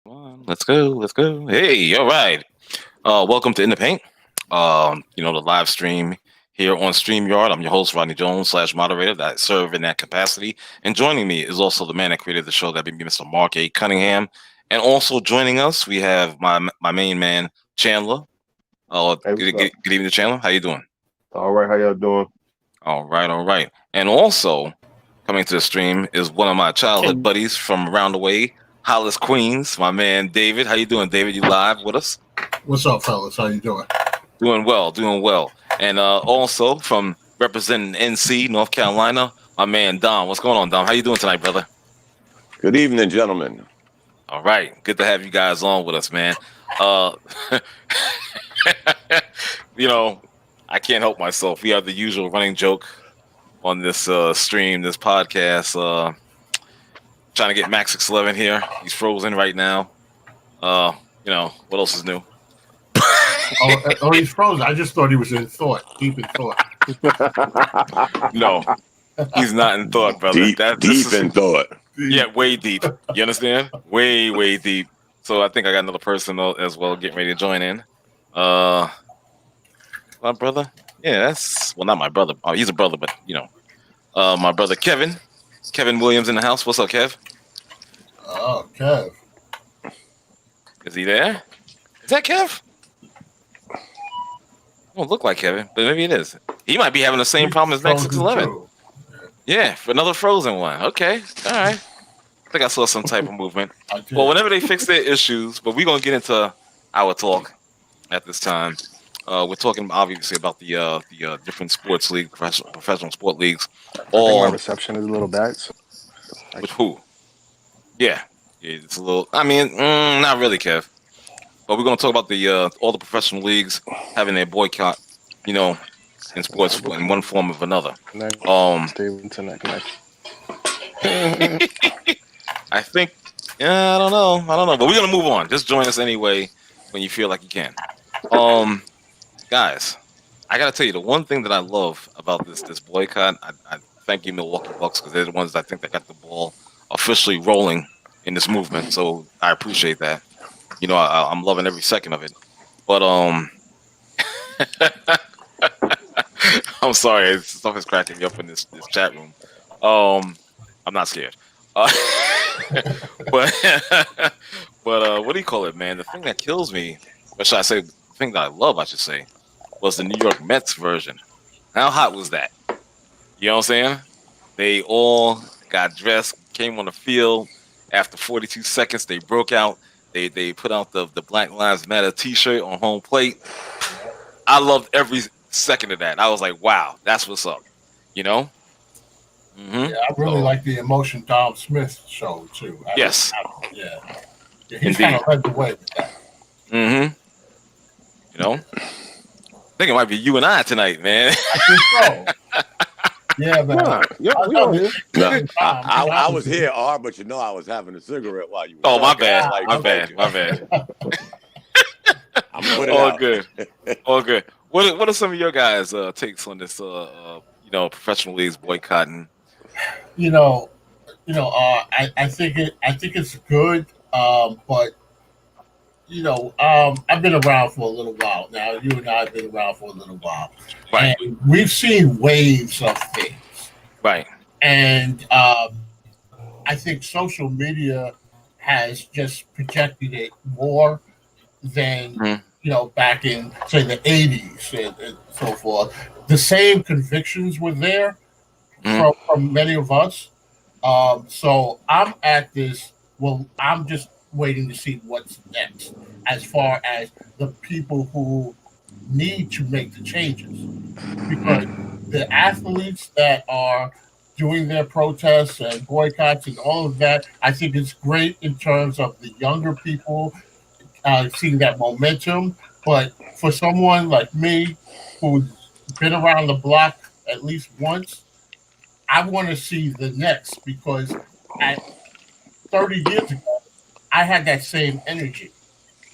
Let's go. Let's go. Hey, all right. Welcome to In the Paint. The live stream here on StreamYard. I'm your host, Rodney Jones / moderator that I serve in that capacity. And joining me is also the man that created the show, that be Mr. Mark A. Cunningham. And also joining us, we have my main man, Chandler. Hey, Good, what's good, up? good evening, Chandler. How you doing? All right, how y'all doing? All right, all right. And also coming to the stream is one of my childhood buddies from around the way, Hollis, Queens. My man, David. How you doing, David? You live with us? What's up, fellas? How you doing? Doing well, doing well. And also from representing NC, North Carolina, my man Dom. What's going on, Dom? How you doing tonight, brother? Good evening, gentlemen. All right. Good to have you guys on with us, man. Uh you know, I can't help myself. We have the usual running joke on this stream, this podcast. Trying to get Max 611 here. He's frozen right now. What else is new? Oh, he's frozen. I just thought he was in thought, deep in thought. No, he's not in thought, brother. Deep in thought. Yeah, way deep. You understand? Way, way deep. So I think I got another person as well getting ready to join in. My brother? Yeah, not my brother. Oh, he's a brother, but my brother Kevin Williams in the house. What's up, Kev? Oh, Kev. Is he there? Is that Kev? Don't look like Kevin, but maybe it is. He might be having the same problem as Max 611. Yeah, for another frozen one. Okay, all right. I think I saw some type of movement. Well, whenever they fix their issues, but we're gonna get into our talk at this time. We're talking obviously about the different sports leagues, professional sport leagues. I think my reception is a little bad. With who? Yeah, it's a little. I mean, not really, Kev. But we're gonna talk about the all the professional leagues having their boycott, in sports in one form or another. Stable internet connection. I think. I don't know, but we're gonna move on. Just join us anyway when you feel like you can. Guys, I gotta tell you, the one thing that I love about this boycott, I thank you, Milwaukee Bucks, because they're the ones I think that got the ball officially rolling in this movement. So I appreciate that. I'm loving every second of it. But I'm sorry, stuff is cracking me up in this chat room. I'm not scared. But what do you call it, man? The thing that kills me, or should I say, the thing that I love, I should say, was the New York Mets version. How hot was that? You know what I'm saying? They all got dressed, came on the field. After 42 seconds, they broke out. They put out the Black Lives Matter T-shirt on home plate. I loved every second of that. I was like, wow, that's what's up. Mm-hmm. Yeah, I really like the emotion Dom Smith showed too. Yes. He's kind of led the way with that. Mm-hmm. I think it might be you and I tonight, man. I think so. Yeah, man. I was here, but I was having a cigarette while you were talking. My bad. My bad. I'm put it all out. Good. All good. What are some of your guys' takes on this? Professional leagues boycotting. I think it's good. But I've been around for a little while now. You and I have been around for a little while, right? And we've seen waves of things, right? And I think social media has just projected it more than back in say the 80s and so forth. The same convictions were there from many of us. So I'm at this. Well, I'm just waiting to see what's next as far as the people who need to make the changes, because the athletes that are doing their protests and boycotts and all of that, I think it's great in terms of the younger people seeing that momentum. But for someone like me who's been around the block at least once, I want to see the next, because at 30 years ago, I had that same energy.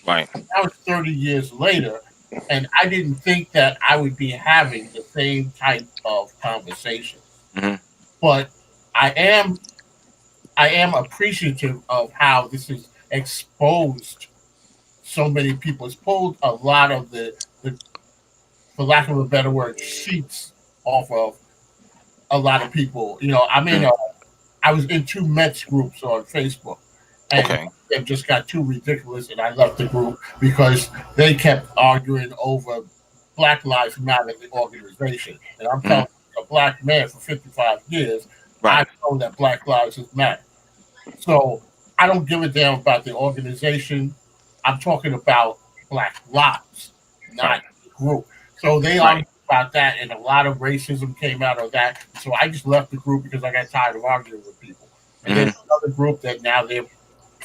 Right. That was 30 years later, and I didn't think that I would be having the same type of conversation. But I am appreciative of how this is exposed so many people. It's pulled a lot of the for lack of a better word, sheets off of a lot of people. I was in two Mets groups on Facebook, and Okay. it just got too ridiculous, and I left the group because they kept arguing over Black Lives Matter, the organization. And I'm Mm-hmm. telling you, a black man for 55 years, I Right. know that Black Lives Matter. So I don't give a damn about the organization. I'm talking about Black lives, Right. not the group. So they Right. argued about that, and a lot of racism came out of that. So I just left the group because I got tired of arguing with people. And Mm-hmm. there's another group that now they're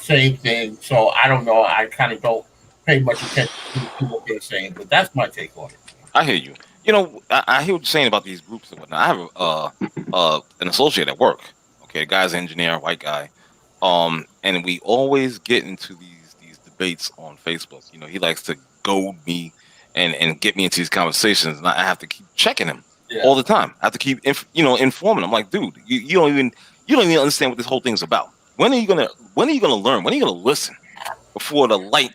same thing. So I don't know. I kind of don't pay much attention to what they're saying, but that's my take on it. I hear you. I hear what you're saying about these groups and whatnot. I have an associate at work. Okay, the guy's an engineer, white guy. And we always get into these debates on Facebook. He likes to goad me and get me into these conversations, and I have to keep checking him Yeah. all the time. I have to keep informing him. I'm like, dude, you don't even understand what this whole thing's about. When are you gonna learn? When are you gonna listen before the light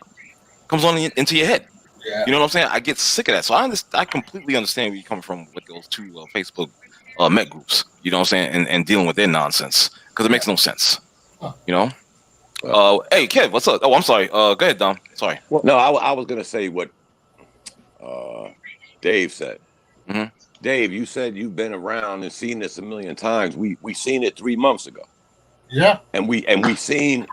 comes on into your head? Yeah. You know what I'm saying? I get sick of that. So I completely understand where you come from with those two Facebook Met groups. You know what I'm saying? And dealing with their nonsense because it makes no sense. Huh. You know. Hey, Kev, what's up? Oh, I'm sorry. Go ahead, Dom. Sorry. Well, no, I was gonna say what Dave said. Mhm. Dave, you said you've been around and seen this a million times. We seen it 3 months ago. Yeah. And we seen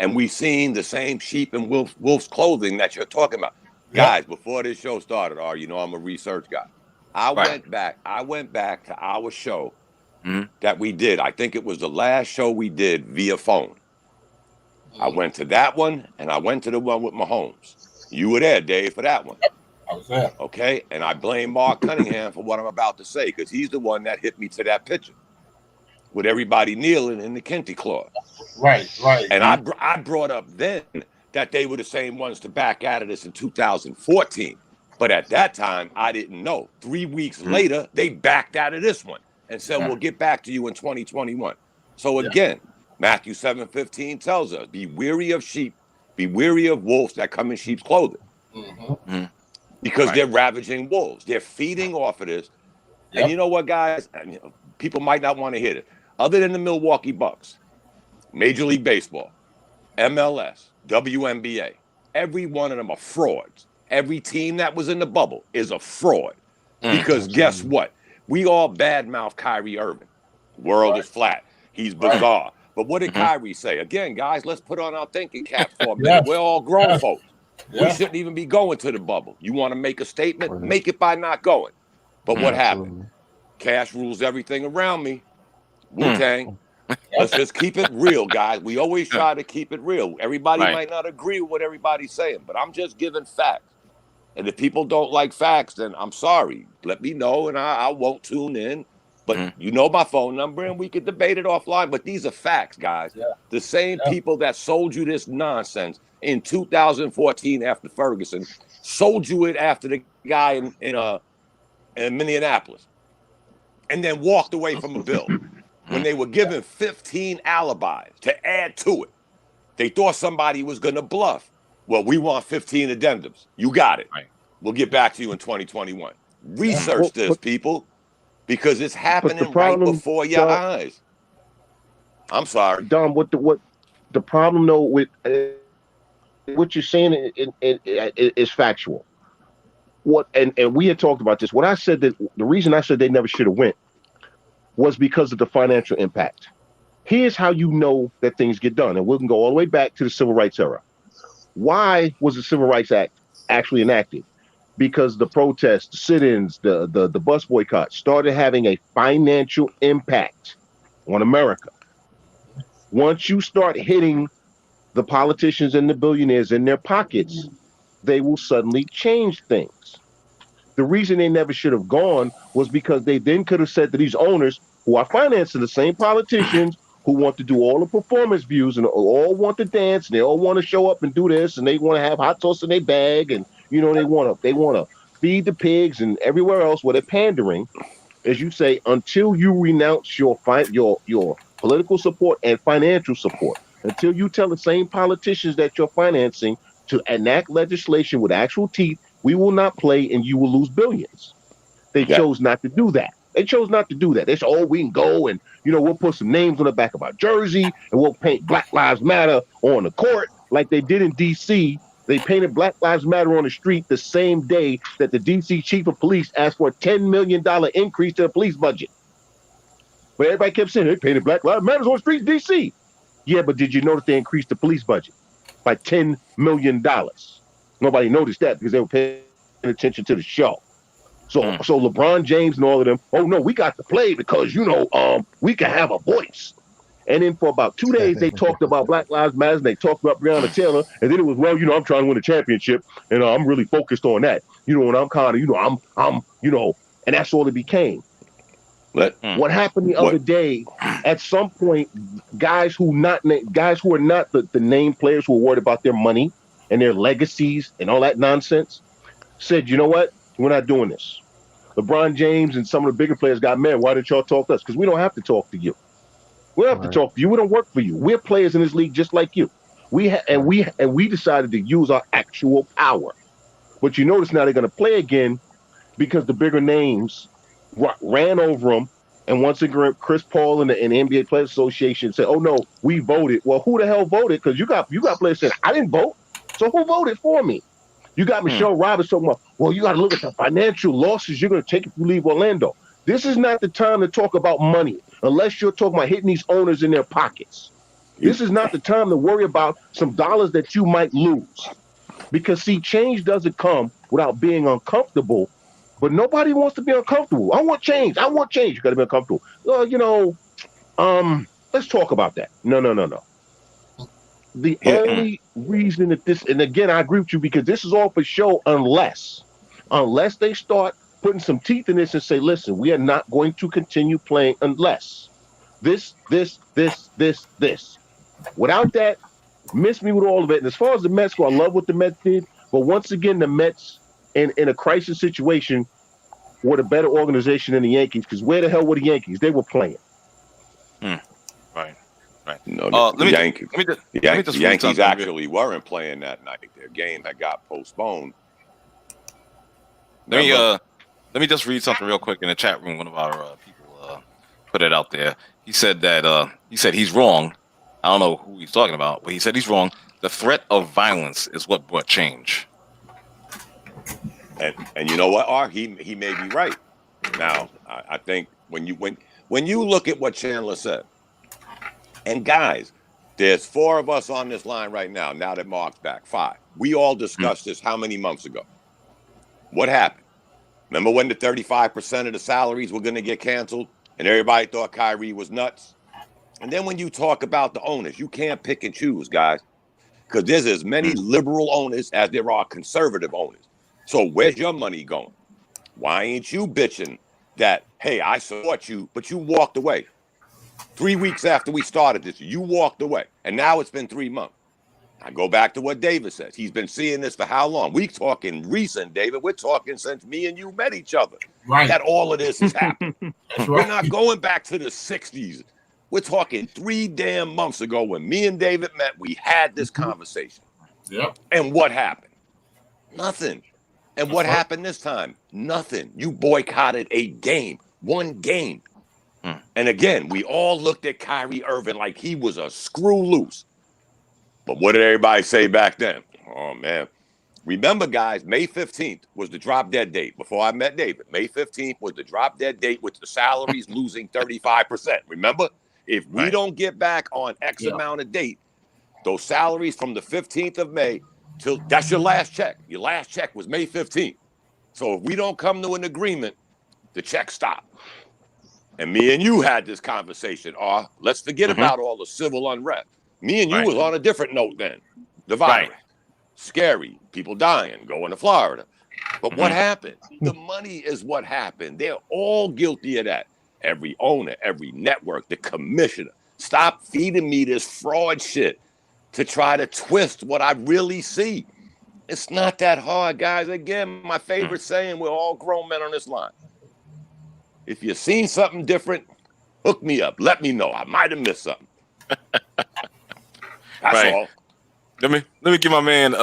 the same sheep and wolf's clothing that you're talking about. Yeah. Guys, before this show started, I'm a research guy. I went back to our show Mhm. that we did. I think it was the last show we did via phone. I went to that one and I went to the one with Mahomes. You were there, Dave, for that one. I was there. Okay? And I blame Mark Cunningham for what I'm about to say because he's the one that hit me to that picture with everybody kneeling in the Kente cloth. Right. And I brought up then that they were the same ones to back out of this in 2014. But at that time, I didn't know. 3 weeks later, they backed out of this one and said, we'll get back to you in 2021. So again, Matthew 7:15 tells us, be weary of sheep, be weary of wolves that come in sheep's clothing. Mhm. Because they're ravaging wolves. They're feeding off of this. Yep. And you know what, guys? People might not want to hear it. Other than the Milwaukee Bucks, Major League Baseball, MLS, WNBA, every one of them are frauds. Every team that was in the bubble is a fraud. Because guess what? We all badmouth Kyrie Irving. World is flat. He's bizarre. But what did Kyrie say? Again, guys, let's put on our thinking caps for a minute. We're all grown folks. We shouldn't even be going to the bubble. You want to make a statement? Make it by not going. But what happened? Cash rules everything around me. Wu-Tang. Let's just keep it real, guys. We always try to keep it real. Everybody might not agree with what everybody's saying, but I'm just giving facts. And if people don't like facts, then I'm sorry. Let me know, and I won't tune in. But you know my phone number, and we could debate it offline. But these are facts, guys. Yeah. The same people that sold you this nonsense in 2014 after Ferguson sold you it after the guy in Minneapolis, and then walked away from a bill. When they were given 15 alibis to add to it, they thought somebody was going to bluff. Well, we want 15 addendums. You got it. Right. We'll get back to you in 2021. Research this, people, because it's happening right before your eyes. I'm sorry, Dom. What the problem though with what you're saying is factual. What and we had talked about this. What I said that the reason I said they never should have went was because of the financial impact. Here's how you know that things get done, and we can go all the way back to the Civil Rights era. Why was the Civil Rights Act actually enacted? Because the protests, the sit-ins, the bus boycott started having a financial impact on America. Once you start hitting the politicians and the billionaires in their pockets, they will suddenly change things. The reason they never should have gone was because they then could have said to these owners who are financing the same politicians who want to do all the performance views and all want to dance and they all want to show up and do this and they want to have hot sauce in their bag and they want to feed the pigs and everywhere else where they're pandering, as you say, until you renounce your political support and financial support. until you tell the same politicians that you're financing to enact legislation with actual teeth, we will not play and you will lose billions. They Yeah. chose not to do that. They chose not to do that. They said, oh, we can go and, we'll put some names on the back of our jersey and we'll paint Black Lives Matter on the court like they did in D.C. They painted Black Lives Matter on the street the same day that the D.C. chief of police asked for a $10 million increase to the police budget. But everybody kept saying they painted Black Lives Matter on the streets, D.C. Yeah, but did you notice they increased the police budget by $10 million? Nobody noticed that because they were paying attention to the show. So LeBron James and all of them, oh no, we got to play because we can have a voice. And then for about 2 days they talked about Black Lives Matter and they talked about Breonna Taylor, and then it was, well, I'm trying to win a championship and I'm really focused on that. And I'm kind of, and that's all it became. What happened the other day? At some point, guys who are not the name players who are worried about their money and their legacies and all that nonsense said, you know what? We're not doing this. LeBron James and some of the bigger players got mad. Why didn't y'all talk to us? Because we don't have to talk to you. We don't have to talk to you. We don't work for you. We're players in this league just like you. We decided to use our actual power. But you notice now they're going to play again because the bigger names ran over them. And once again, Chris Paul and the NBA Players Association said, "Oh no, we voted." Well, who the hell voted? Because you got players saying, "I didn't vote." So who voted for me? You got Michelle Roberts talking about, well, you got to look at the financial losses you're going to take if you leave Orlando. This is not the time to talk about money unless you're talking about hitting these owners in their pockets. This is not the time to worry about some dollars that you might lose. Because, see, change doesn't come without being uncomfortable, but nobody wants to be uncomfortable. I want change. You got to be uncomfortable. Let's talk about that. No. The only reason that this, and again, I agree with you because this is all for show unless they start putting some teeth in this and say, listen, we are not going to continue playing unless this. Without that, miss me with all of it. And as far as the Mets go, I love what the Mets did, but once again, the Mets in a crisis situation were the better organization than the Yankees because where the hell were the Yankees? They were playing. Right. No, the Yankees actually weren't playing that night. Their game had got postponed. Let me just read something real quick in the chat room. One of our people put it out there. He said that he's wrong. I don't know who he's talking about, but he said he's wrong. The threat of violence is what brought change. And you know what, R? He may be right. Now, I think when you look at what Chandler said. And guys, there's 4 of us on this line right now that Mark's back, 5. We all discussed this how many months ago? What happened? Remember when the 35% of the salaries were going to get canceled and everybody thought Kyrie was nuts? And then when you talk about the owners, you can't pick and choose, guys, because there's as many liberal owners as there are conservative owners. So where's your money going? Why ain't you bitching that, hey, I support you, but you walked away? 3 weeks after we started this, you walked away. And now it's been 3 months. I go back to what David says. He's been seeing this for how long? We talking recent, David. We're talking since me and you met each other. Right. That all of this has happened. That's We're right. not going back to the 60s. We're talking 3 damn months ago when me and David met, we had this conversation. Yep. And what happened? Nothing. And what happened this time? Nothing. You boycotted a game. One game. And again, we all looked at Kyrie Irving like he was a screw loose. But what did everybody say back then? Oh, man. Remember, guys, May 15th was the drop dead date before I met David. May 15th was the drop dead date with the salaries losing 35%. Remember? If we don't get back on X amount of date, those salaries from the 15th of May till that's your last check. Your last check was May 15th. So if we don't come to an agreement, the check stopped. And me and you had this conversation. Let's forget about all the civil unrest. Me and you was on a different note then. The virus. Scary. People dying. Going to Florida. But what happened? The money is what happened. They're all guilty of that. Every owner, every network, the commissioner. Stop feeding me this fraud shit to try to twist what I really see. It's not that hard, guys. Again, my favorite saying, we're all grown men on this line. If you've seen something different, hook me up. Let me know. I might have missed something. That's Right. all. Let me give my man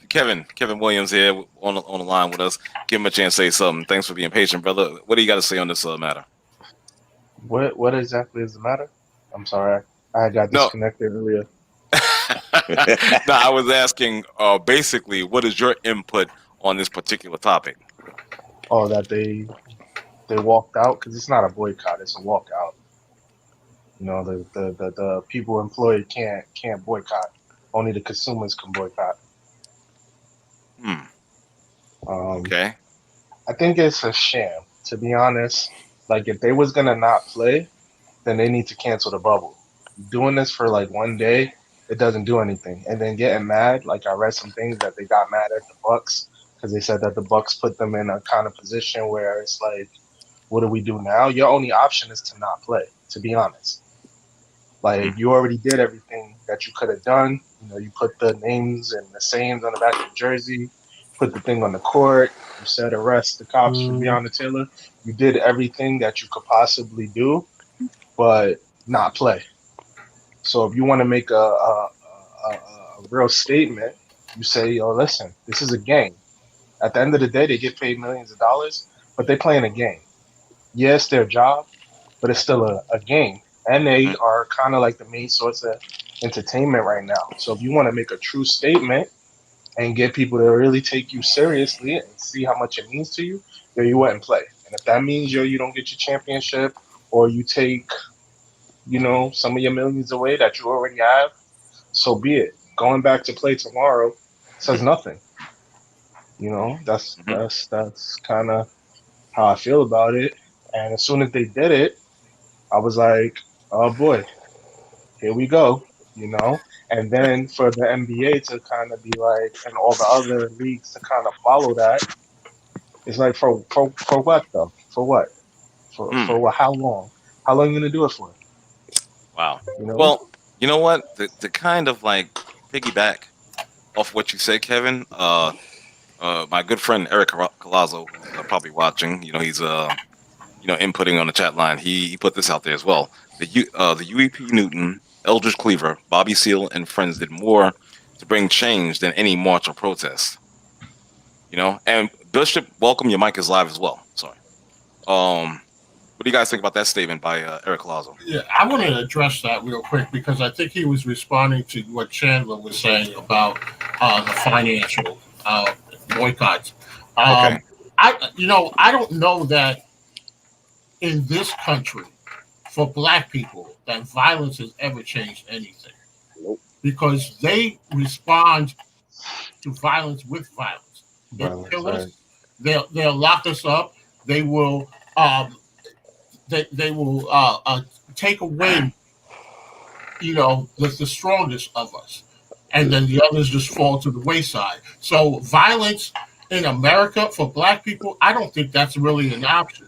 Kevin Williams here on the line with us. Give him a chance to say something. Thanks for being patient, brother. What do you got to say on this matter? What exactly is the matter? I'm sorry, I got No, disconnected earlier. no, I was asking basically what is your input on this particular topic? Oh, that they walked out because it's not a boycott; it's a walkout. You know, the people employed can't boycott. Only the consumers can boycott. Hmm. Um, Okay. I think it's a sham, to be honest. Like if they was gonna not play, then they need to cancel the bubble. Doing this for like one day, it doesn't do anything. And then getting mad, like I read some things that they got mad at the Bucks because they said that the Bucks put them in a kind of position where it's like, what do we do now? Your only option is to not play, to be honest. Hmm. Like you already did everything that you could have done. You know, you put the names and the sayings on the back of the jersey, put the thing on the court. You said arrest the cops for Breonna Taylor. You did everything that you could possibly do, but not play. So if you want to make a real statement, you say, "Yo, listen, this is a game. At the end of the day, they get paid millions of dollars, but they playing a game. Yes, their job, but it's still a game. And they Hmm. are kind of like the main source of entertainment right now. So if you want to make a true statement and get people to really take you seriously and see how much it means to you, then you wouldn't play. And if that means you don't get your championship or you take, some of your millions away that you already have, so be it. Going back to play tomorrow says nothing. That's Hmm. that's kind of how I feel about it. And as soon as they did it, I was like, oh boy, here we go, you know? And then for the NBA to kind of be like, and all the other leagues to kind of follow that, it's like for what though? For what? Hmm. For what? How long? How long are you gonna do it for? Wow. You know? Well, you know what? To kind of like piggyback off what you said, Kevin. My good friend Eric Colazzo, who's probably watching. He's inputting on the chat line. He put this out there as well. The UEP Newton, Eldridge Cleaver, Bobby Seale, and friends did more to bring change than any march or protest. And Bishop, welcome. Your mic is live as well. Sorry. What do you guys think about that statement by Eric Colazzo? Yeah, I want to address that real quick because I think he was responding to what Chandler was saying about the financial boycotts. Okay. I don't know that in this country for Black people that violence has ever changed anything Nope. because they respond to violence with violence. They'll Violence, kill right? us. They'll lock us up. They will take away, the strongest of us, and then the others just fall to the wayside. So violence in America for Black people, I don't think that's really an option.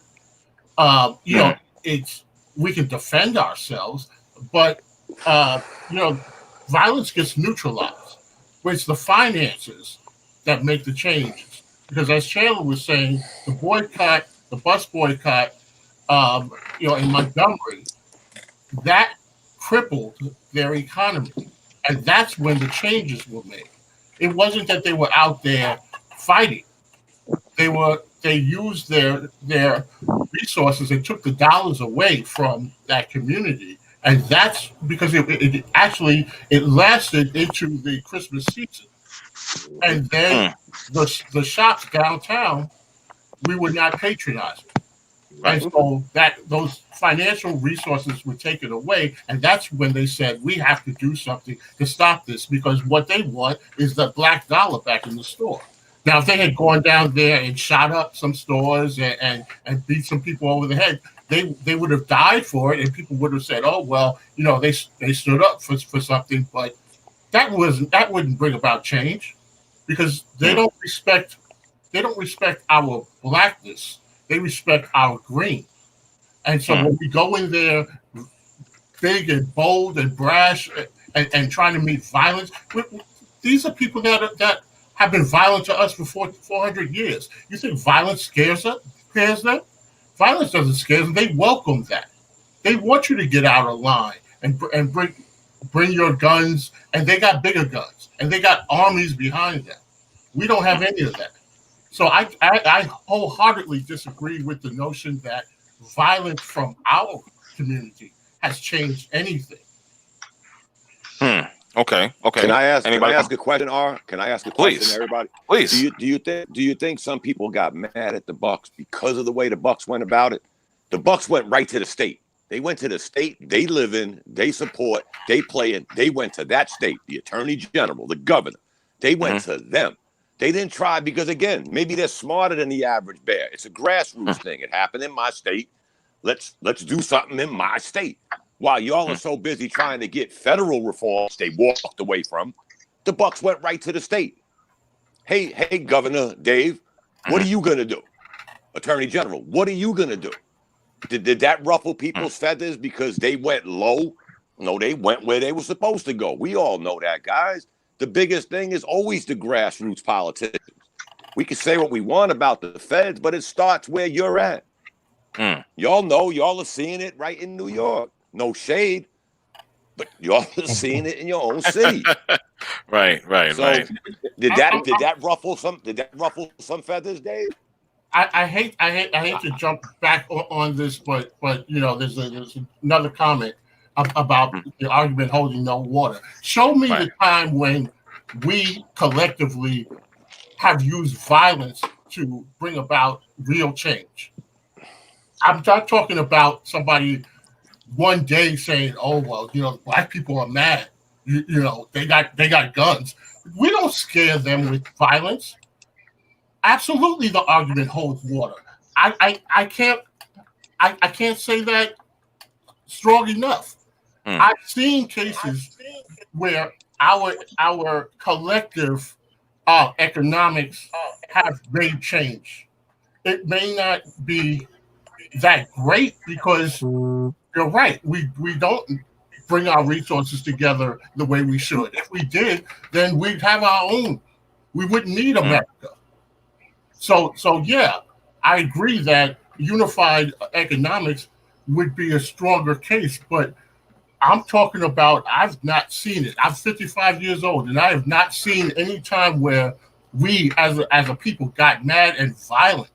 Hmm. It's we can defend ourselves, but uh, you know, violence gets neutralized. But it's the finances that make the changes. Because as Chandler was saying, the bus boycott, in Montgomery, that crippled their economy. And that's when the changes were made. It wasn't that they were out there fighting. They used their resources and took the dollars away from that community. And that's because it actually it lasted into the Christmas season. And then Hmm. the shops downtown we were not patronizing. And Right. so that those financial resources were taken away, and that's when they said we have to do something to stop this because what they want is the black dollar back in the store. Now, if they had gone down there and shot up some stores and beat some people over the head, they would have died for it, and people would have said, "Oh well, they stood up for something." But that wouldn't bring about change because Hmm. they don't respect our blackness. They respect our green. And so Hmm. when we go in there big and bold and brash and trying to meet violence, these are people that have been violent to us for 400 years. You think violence scares them? Violence doesn't scare them. They welcome that. They want you to get out of line and bring your guns, and they got bigger guns, and they got armies behind them. We don't have any of that. So I wholeheartedly disagree with the notion that violence from our community has changed anything. Okay. Can I ask Anybody? a question, R? Can I ask a Please. question, everybody? Please. Do you think some people got mad at the Bucks because of the way the Bucks went about it? The Bucks went right to the state. They went to the state they live in, they support, they play in. They went to that state, the attorney general, the governor. They went to them. They didn't try because, again, maybe they're smarter than the average bear. It's a grassroots thing. It happened in my state. Let's do something in my state. While y'all are so busy trying to get federal reforms they walked away from, the Bucks went right to the state. Hey, Governor Dave, what are you going to do? Attorney General, what are you going to do? Did that ruffle people's feathers because they went low? No, they went where they were supposed to go. We all know that, guys. The biggest thing is always the grassroots politicians. We can say what we want about the feds, but it starts where you're at. Y'all know, y'all are seeing it right in New York. No shade, but y'all are seeing it in your own city. Right. So did that ruffle some feathers, Dave? I hate to jump back on this, but there's another comment about the argument holding no water. Show me the time when we collectively have used violence to bring about real change. I'm not talking about somebody one day saying, "Oh well, black people are mad. They got guns." We don't scare them with violence. Absolutely, the argument holds water. I can't say that strong enough. I've seen cases where our collective economics have made change. It may not be that great because you're right. We don't bring our resources together the way we should. If we did, then we'd have our own. We wouldn't need America. So yeah, I agree that unified economics would be a stronger case, but I'm talking about I've not seen it. I'm 55 years old, and I have not seen any time where we as a people got mad and violent,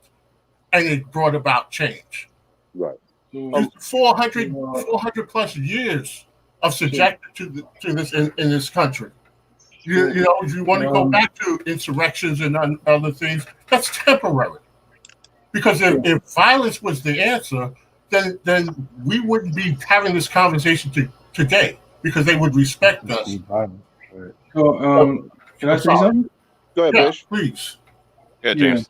and it brought about change. Right. 400 plus years of subjected to this in this country. If you want to go back to insurrections and other things, that's temporary. Because if violence was the answer, then we wouldn't be having this conversation today because they would respect us. So, can I say something? Go ahead, Bush. Please. Yeah, James.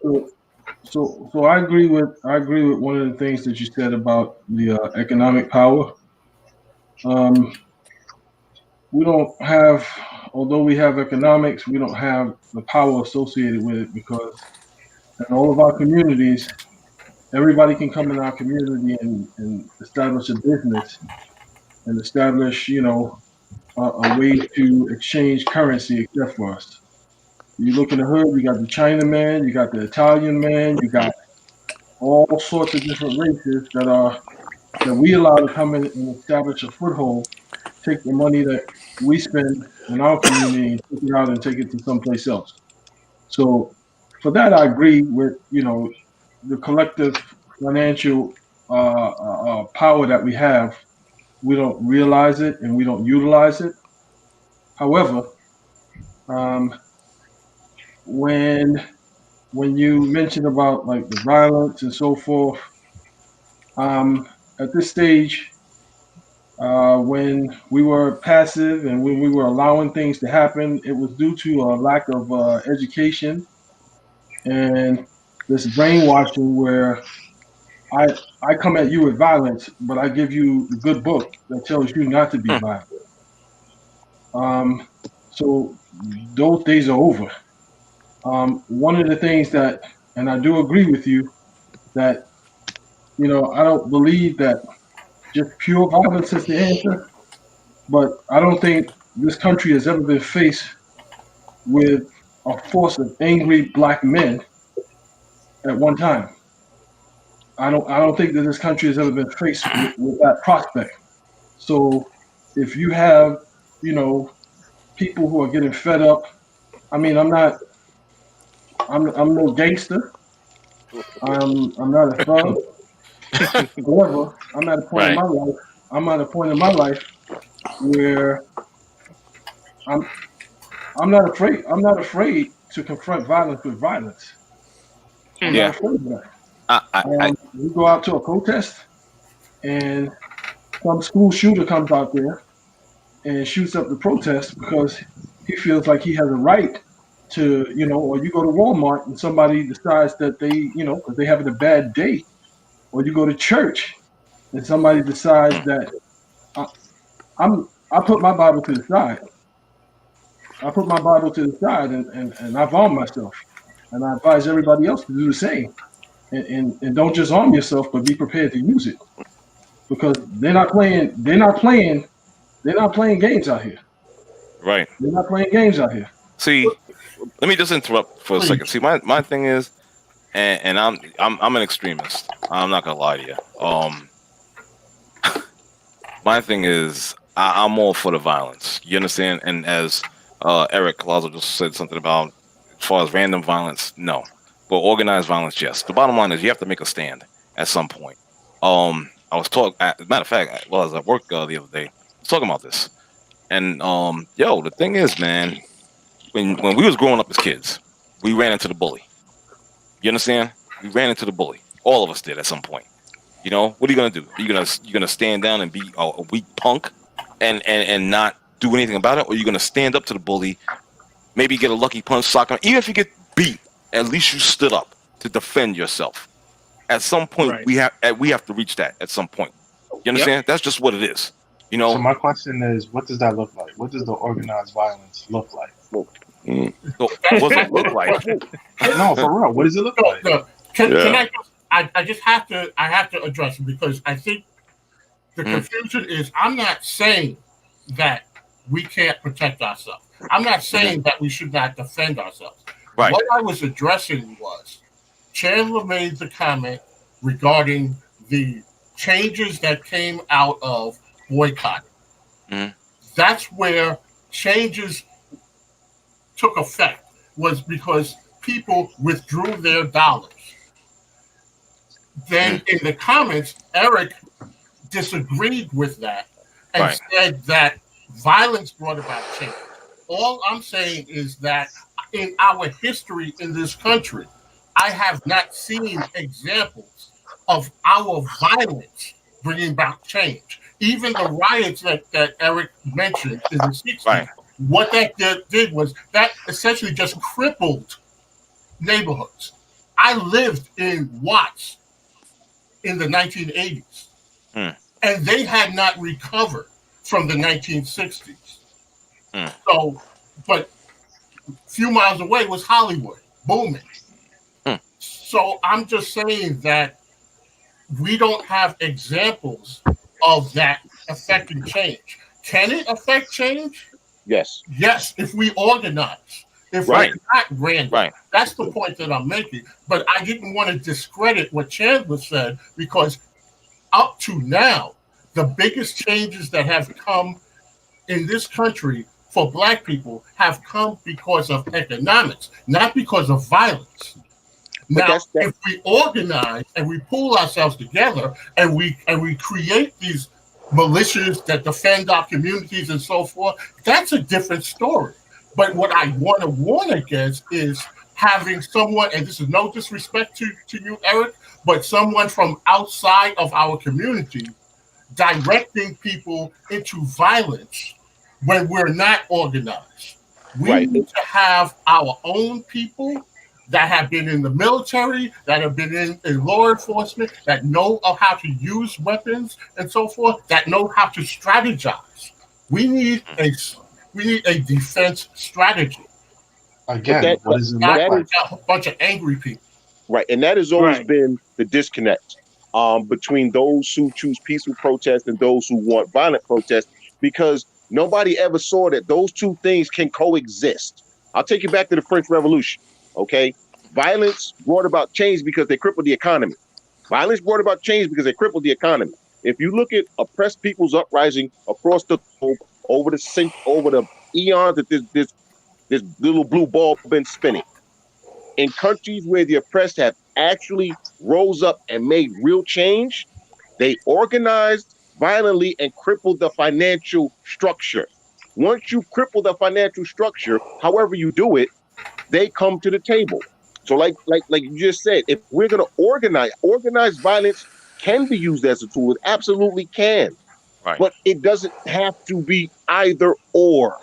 So I agree with one of the things that you said about the economic power. We don't have, although we have economics, we don't have the power associated with it because in all of our communities, everybody can come in our community and establish a business and establish, a way to exchange currency except for us. You look in the hood, you got the China man, you got the Italian man, you got all sorts of different races that we allow to come in and establish a foothold, take the money that we spend in our community and take it out and take it to someplace else. So for that, I agree with, the collective financial power that we have. We don't realize it and we don't utilize it. However, when you mention about like the violence and so forth, at this stage, when we were passive and when we were allowing things to happen, it was due to a lack of education and this brainwashing where I come at you with violence, but I give you a good book that tells you not to be violent. So those days are over. One of the things that, and I do agree with you, that, I don't believe that just pure violence is the answer, but I don't think this country has ever been faced with a force of angry black men at one time. I don't think that this country has ever been faced with that prospect. So if you have people who are getting fed up. I mean, I'm no gangster. I'm not a thug. However, I'm at a point in Right. my life. I'm at a point in my life where I'm I'm not afraid. I'm not afraid to confront violence with violence. I'm not Yeah. afraid of that. I We go out to a protest, and some school shooter comes out there and shoots up the protest because he feels like he has a right to, or you go to Walmart and somebody decides that because they're having a bad day, or you go to church and somebody decides that I, I put my Bible to the side. I put my Bible to the side and I've armed myself. And I advise everybody else to do the same. And don't just arm yourself, but be prepared to use it. Because they're not playing games out here. right. They're not playing games out here. See, let me just interrupt for a second. See, my thing is, and I'm an extremist. I'm not gonna lie to you. My thing is, I'm all for the violence. You understand? And as Eric Lazo just said something about, as far as random violence, no. But organized violence, yes. The bottom line is you have to make a stand at some point. I was talking. As a matter of fact, I was at work the other day. I was talking about this, and yo, the thing is, man, when we was growing up as kids, we ran into the bully. You understand? We ran into the bully. All of us did at some point. You know, what are you gonna do? Are you gonna stand down and be a weak punk and not do anything about it, or are you gonna stand up to the bully, maybe get a lucky punch, sock him? Even if you get beat, at least you stood up to defend yourself. At some point, Right. we have to reach that at some point. You understand? That's just what it is. You So know, my question is, what does that look like? What does the organized violence look like? so what does it look like? No, for real. What does it look like? No, can I just have to address it because I think the confusion is I'm not saying that we can't protect ourselves. I'm not saying that we should not defend ourselves. Right. What I was addressing was Chandler made the comment regarding the changes that came out of boycotting. That's where changes took effect, was because people withdrew their dollars. Then in the comments, Eric disagreed with that and said that violence brought about change. All I'm saying is that in our history in this country, I have not seen examples of our violence bringing about change. Even the riots that Eric mentioned in the 60s, what that did was that essentially just crippled neighborhoods. I lived in Watts in the 1980s, and they had not recovered from the 1960s. So, but a few miles away was Hollywood, booming. So I'm just saying that we don't have examples of that affecting change. Can it affect change? Yes. Yes, if we organize. If we're not random. That's the point that I'm making. But I didn't want to discredit what Chandler said because up to now, the biggest changes that have come in this country for Black people have come because of economics, not because of violence. Now, if we organize and we pull ourselves together and we create these militias that defend our communities and so forth, that's a different story. But what I want to warn against is having someone, and this is no disrespect to you, Eric, but someone from outside of our community directing people into violence when we're not organized. We need to have our own people that have been in the military, that have been in law enforcement, that know how to use weapons and so forth, that know how to strategize. We need a defense strategy. Again, what does it look like? A bunch of angry people. Right, and that has always been the disconnect between those who choose peaceful protest and those who want violent protest, because nobody ever saw that those two things can coexist. I'll take you back to the French Revolution. Okay, violence brought about change because they crippled the economy. Violence brought about change because they crippled the economy. If you look at oppressed people's uprising across the globe, over the eons that this little blue ball been spinning. In countries where the oppressed have actually rose up and made real change, they organized violently and crippled the financial structure. Once you cripple the financial structure, however you do it, they come to the table. So like you just said, if we're gonna organized violence can be used as a tool. It absolutely can. Right. But it doesn't have to be either or.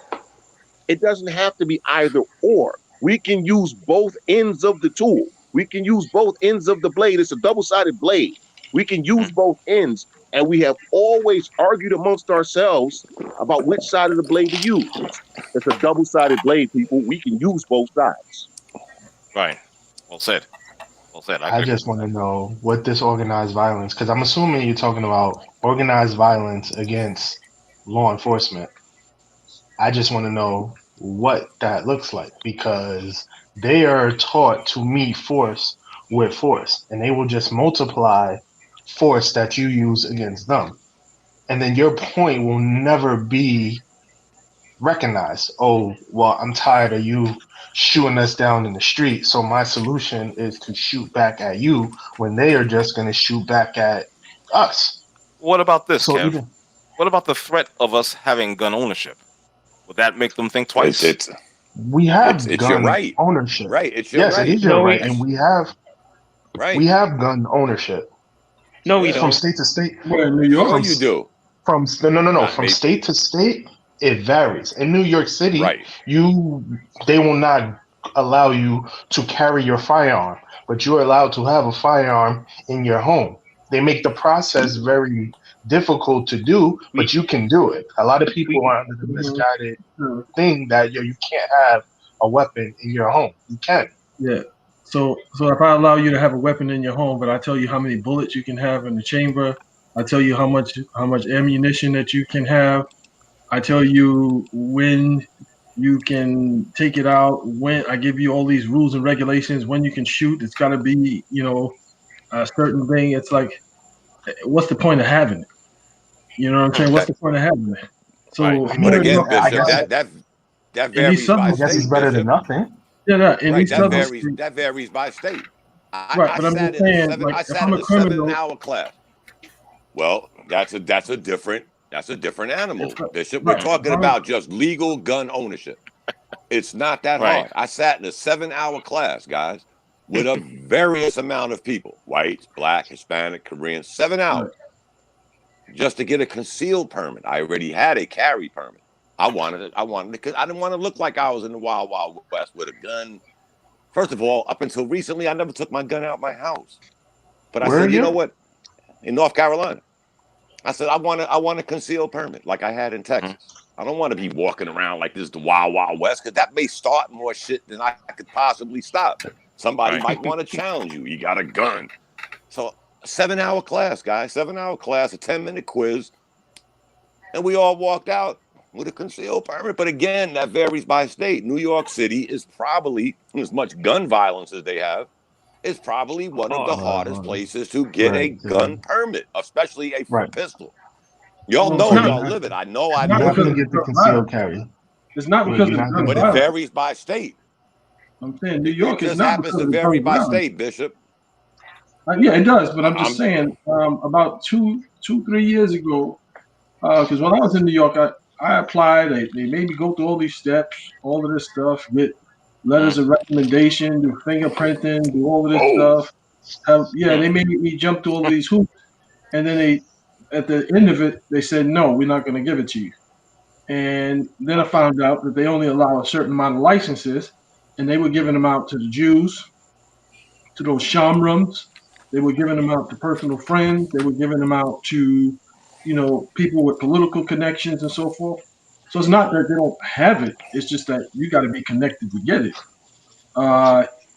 It doesn't have to be either or. We can use both ends of the tool. We can use both ends of the blade. It's a double-sided blade. We can use both ends, and we have always argued amongst ourselves about which side of the blade to use. It's a double-sided blade, people. We can use both sides. Right. Well said. Well said. I just want to know what this organized violence, because I'm assuming you're talking about organized violence against law enforcement. I just want to know what that looks like, because they are taught to meet force with force, and they will just multiply force that you use against them. And then your point will never be recognized. Oh, well, I'm tired of you shooting us down in the street, so my solution is to shoot back at you, when they are just going to shoot back at us. What about this, So Kev? even What about the threat of us having gun ownership? Would that make them think twice? We have it's gun your right. ownership. Right. It's your yes, right. it is your No, right, we- and Right. we have gun ownership. No, we From don't. state to state. Where in New York? Sure you do. From no. Not From me. state to state, it varies. In New York City, Right. they will not allow you to carry your firearm, but you're allowed to have a firearm in your home. They make the process very difficult to do, but you can do it. A lot of people are under the misguided thing that you can't have a weapon in your home. You can. Yeah. So if I allow you to have a weapon in your home, but I tell you how many bullets you can have in the chamber, I tell you how much ammunition that you can have, I tell you when you can take it out, when I give you all these rules and regulations, when you can shoot, it's got to be, a certain thing. It's like, what's the point of having it? You know what I'm saying? What's the point of having it? So, Right. But again, I Bishop, guess, that varies by I guess it's state, better than Bishop. nothing. yeah, in Right. these That southern varies. states, That varies by state. right? I But I'm sat just in saying, like, I if sat I'm in a a criminal, 7-hour class. Well, that's a different animal, Bishop. We're right? talking about just legal gun ownership. It's not that Right. hard. I sat in a 7-hour class, guys, with a various amount of people, whites, black, Hispanic, Korean, 7 hours, just to get a concealed permit. I already had a carry permit. I wanted it because I didn't want to look like I was in the wild, wild west with a gun. First of all, up until recently, I never took my gun out of my house. But I Where said, you again? know what? In North Carolina, I said I want a concealed permit like I had in Texas. I don't want to be walking around like this the wild, wild west, because that may start more shit than I could possibly stop. Somebody Right. might want to challenge you. You got a gun. So a 7-hour class, guys, 7-hour class, a 10-minute quiz, and we all walked out with a concealed permit. But again, that varies by state. New York City is probably, as much gun violence as they have, is probably one of the hardest places to get a gun permit, especially a pistol. Y'all Well, know, it's y'all not- live it. I know. it's You're not not because going to of get the gun concealed violence. carry. It's not Yeah, because you're of not gun But it violence. varies by state. I'm saying New It York is just not happens because to of vary gun by violence. state, Bishop. Yeah, it does. But I'm just I'm saying, about 3 years ago, because when I was in New York, I applied. They made me go through all these steps, all of this stuff, get letters of recommendation, do fingerprinting, do all of this stuff. They made me jump through all of these hoops, and then at the end of it, they said, no, we're not going to give it to you. And then I found out that they only allow a certain amount of licenses, and they were giving them out to the Jews, to those shamrums. They were giving them out to personal friends. They were giving them out to, people with political connections and so forth. So it's not that they don't have it. It's just that you got to be connected to get it.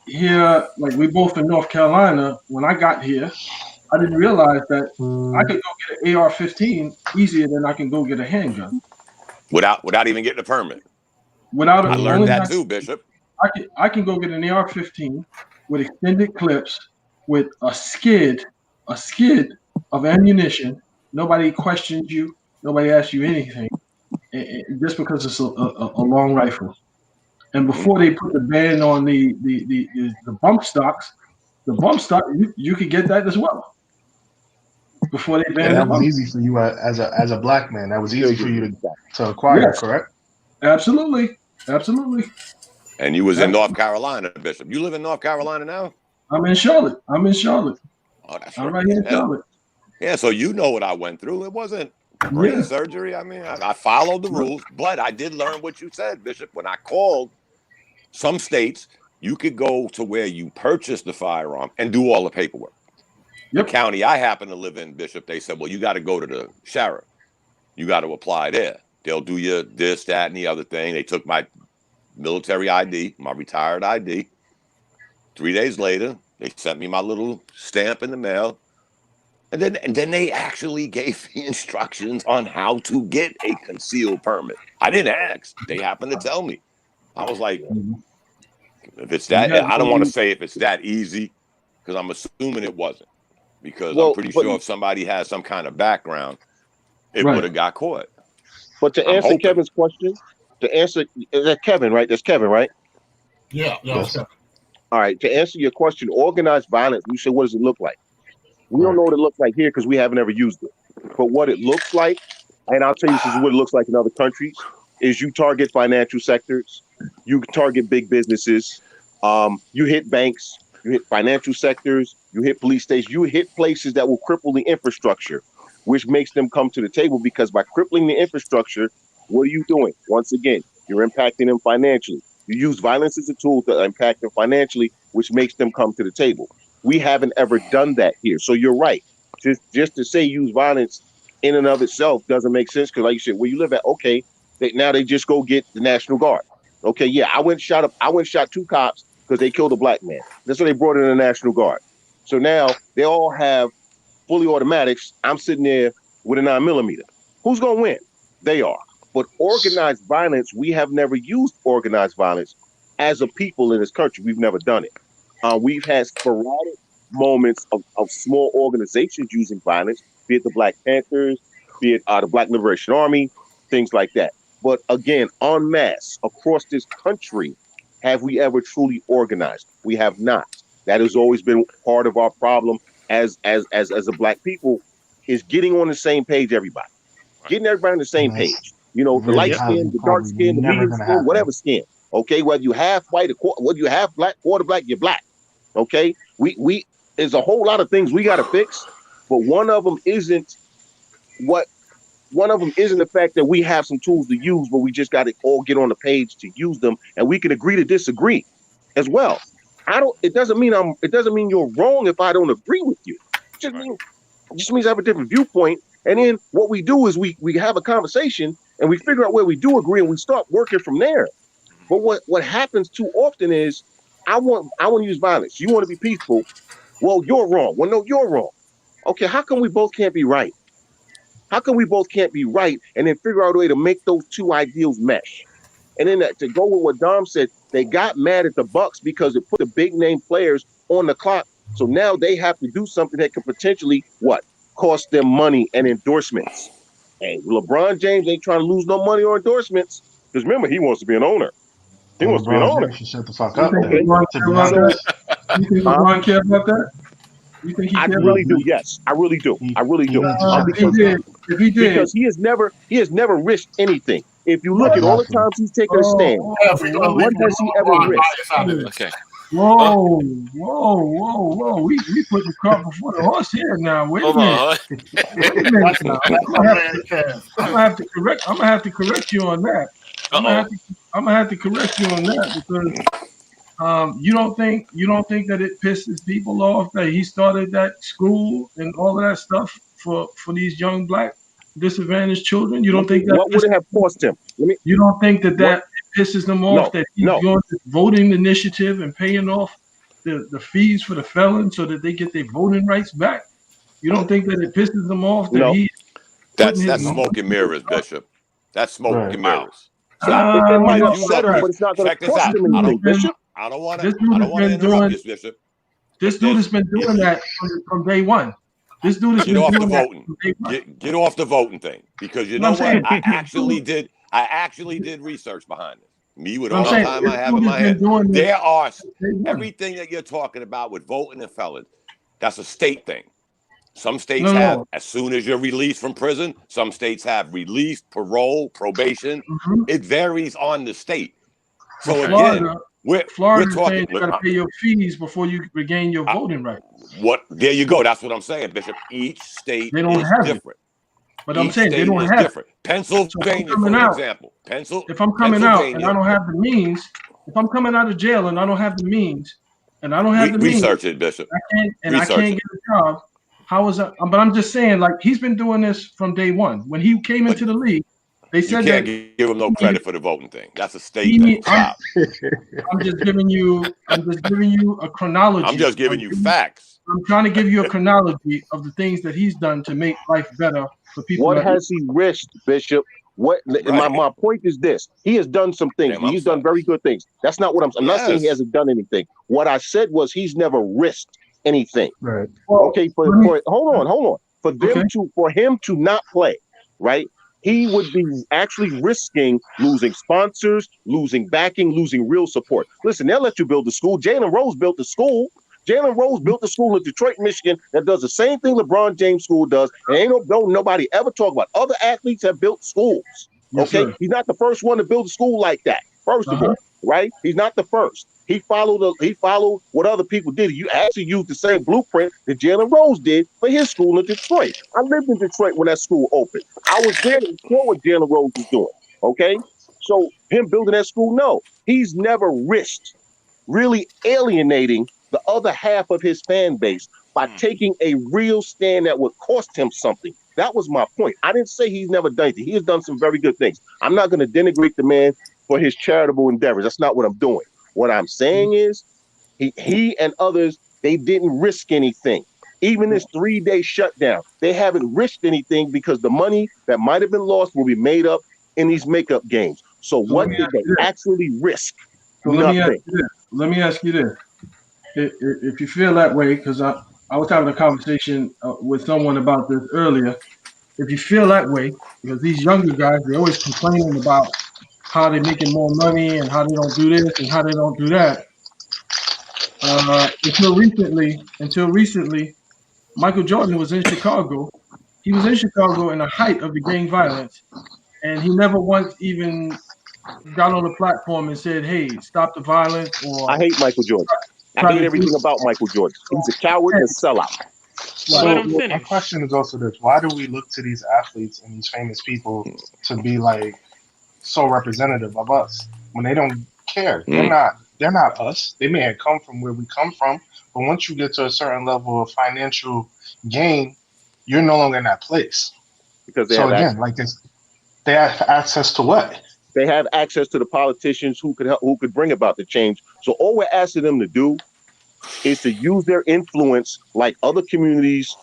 Here, like we both in North Carolina, when I got here, I didn't realize that I could go get an AR-15 easier than I can go get a handgun. without even getting a permit. Without I learned that too, Bishop. I can go get an AR-15 with extended clips, with a skid of ammunition. Nobody questions you. Nobody asks you anything, just because it's a long rifle. And before they put the ban on the bump stocks, you could get that as well. Before they And banned that the was bump. easy for you as a black man. That was easy for you to acquire, Yes. correct? Absolutely. And you was in North Carolina, Bishop. You live in North Carolina now? I'm in Charlotte. Oh, that's I'm right here in Charlotte. Yeah, so you know what I went through. It wasn't brain surgery. I mean, I followed the rules, but I did learn what you said, Bishop. When I called some states, you could go to where you purchased the firearm and do all the paperwork. The county I happen to live in, Bishop, they said, well, you got to go to the sheriff. You got to apply there. They'll do you this, that, and the other thing. They took my military ID, my retired ID. 3 days later, they sent me my little stamp in the mail. And then they actually gave me instructions on how to get a concealed permit. I didn't ask. They happened to tell me. I was like, if it's that, I don't want to say if it's that easy, because I'm assuming it wasn't. Because I'm pretty sure if somebody has some kind of background, it would have got caught. But to answer Kevin's question, is that Kevin, right? That's Kevin, right? Yeah. Yes. All right. To answer your question, organized violence, we say, what does it look like? We don't know what it looks like here because we haven't ever used it. But what it looks like, and I'll tell you, this is what it looks like in other countries, is you target financial sectors, you target big businesses, you hit banks, you hit financial sectors, you hit police stations, you hit places that will cripple the infrastructure, which makes them come to the table, because by crippling the infrastructure, what are you doing? Once again, you're impacting them financially. You use violence as a tool to impact them financially, which makes them come to the table. We haven't ever done that here. So you're right. Just to say use violence in and of itself doesn't make sense, because like you said, where you live at, okay, now they just go get the National Guard. Okay, yeah, I went shot 2 cops because they killed a black man. That's why they brought in the National Guard. So now they all have fully automatics. I'm sitting there with a 9mm. Who's gonna win? They are. But organized violence, we have never used organized violence as a people in this country. We've never done it. We've had sporadic moments of small organizations using violence, be it the Black Panthers, be it the Black Liberation Army, things like that. But again, en masse across this country, have we ever truly organized? We have not. That has always been part of our problem as a Black people, is getting on the same page. Everybody, getting everybody on the same page. You know, the light skin, the dark skin, the medium skin, whatever skin. Okay, whether you half white or whether you half black, quarter black, you're black. Okay, we there's a whole lot of things we got to fix, but one of them isn't the fact that we have some tools to use, but we just got to all get on the page to use them, and we can agree to disagree as well. It doesn't mean you're wrong if I don't agree with you. It just means I have a different viewpoint. And then what we do is we have a conversation and we figure out where we do agree and we start working from there. But what happens too often is I want to use violence. You want to be peaceful. Well, you're wrong. Well, no, you're wrong. Okay, how come we both can't be right? How come we both can't be right and then figure out a way to make those two ideals mesh? And then to go with what Dom said, they got mad at the Bucks because it put the big name players on the clock. So now they have to do something that could potentially cost them money and endorsements. And LeBron James ain't trying to lose no money or endorsements, because remember, he wants to be an owner. He wants to be an owner. Should shut the fuck up. You think LeBron care about that? You think he I really do. Yes, I really do. Because he has never risked anything. If you look at all the times he's taken a stand, what has he ever risked? Okay. Whoa. We put the cart before the horse here now. Wait a minute. I'm gonna have to correct you on that. I'm gonna have to correct you on that, because you don't think that it pisses people off that he started that school and all of that stuff for these young Black disadvantaged children? You don't think that? What would it have cost him? You don't think that pisses them off that he's going to voting initiative and paying off the fees for the felons so that they get their voting rights back? You don't think that it pisses them off that that's smoke and mirrors, Bishop. That's smoke and mirrors. It might upset him, but it's not going to cost him anything, Bishop. I don't want to interrupt this, Bishop. This dude has been doing that from day one. This dude has been doing that from day one. Get off the voting thing, because you know what? I I actually did research behind this. Me with But all I'm the saying time I this have in dude my has been head, doing this there are since day one. everything that you're talking about with voting and felons. That's a state thing. Some states No, have no. as soon as you're released from prison. Some states have release, parole, probation. Mhm. It varies on the state. But So again, Florida we're is saying talking. you got to pay your fees before you regain your voting rights. What? There you go. That's what I'm saying, Bishop. Each state They don't is have it. different. But I'm Each saying they state don't is have it. different. So if I'm Pennsylvania, coming for out, example, if I'm coming out and I Pennsylvania. don't have the means, if I'm coming out of jail and I don't have the means, and I don't have the means, Research it, Bishop. I can't get a job. How is that? But I'm just saying, like he's been doing this from day one. When he came into the league, they You said can't that give him no credit for the voting thing. That's a state thing. Stop. I'm just giving you a chronology. I'm just giving you facts. I'm trying to give you a chronology of the things that he's done to make life better for people. What has he risked, Bishop? What Right. my point is this: he has done some things. Damn, I'm He's done sorry. very good things. That's not what I'm not saying he Yes. hasn't done anything. What I said was he's never risked anything. Right. Okay, for hold on. For him to not play, right? He would be actually risking losing sponsors, losing backing, losing real support. Listen, they'll let you build the school. Jalen Rose built the school. Jalen Rose built the school in Detroit, Michigan that does the same thing LeBron James school does. And ain't nobody ever talk about. Other athletes have built schools. Yes, Okay, sir. he's not the first one to build a school like that. First of all, right? He's not the first. He followed what other people did. You actually used the same blueprint that Jalen Rose did for his school in Detroit. I lived in Detroit when that school opened. I was there and saw what Jalen Rose was doing. Okay, so him building that school, no, he's never risked really alienating the other half of his fan base by taking a real stand that would cost him something. That was my point. I didn't say he's never done anything. He has done some very good things. I'm not going to denigrate the man for his charitable endeavors. That's not what I'm doing. What I'm saying is he and others, they didn't risk anything. Even this 3-day shutdown, they haven't risked anything because the money that might have been lost will be made up in these makeup games. So what did they actually risk? Nothing. Let me ask you this. If you feel that way, because I was having a conversation with someone about this earlier. If you feel that way, because these younger guys, they're always complaining about how they're making more money and how they don't do this and how they don't do that. Until recently, Michael Jordan was in Chicago. He was in Chicago in the height of the gang violence, and he never once even got on the platform and said, "Hey, stop the violence." Or I hate Michael Jordan. I hate everything about Michael Jordan. He's a coward and a sellout. So my question is also this: why do we look to these athletes and these famous people to be like so representative of us when they don't care? They're not us. They may have come from where we come from, but once you get to a certain level of financial gain, you're no longer in that place. Because they they have access to what? They have access to the politicians who could bring about the change. So all we're asking them to do is to use their influence like other communities,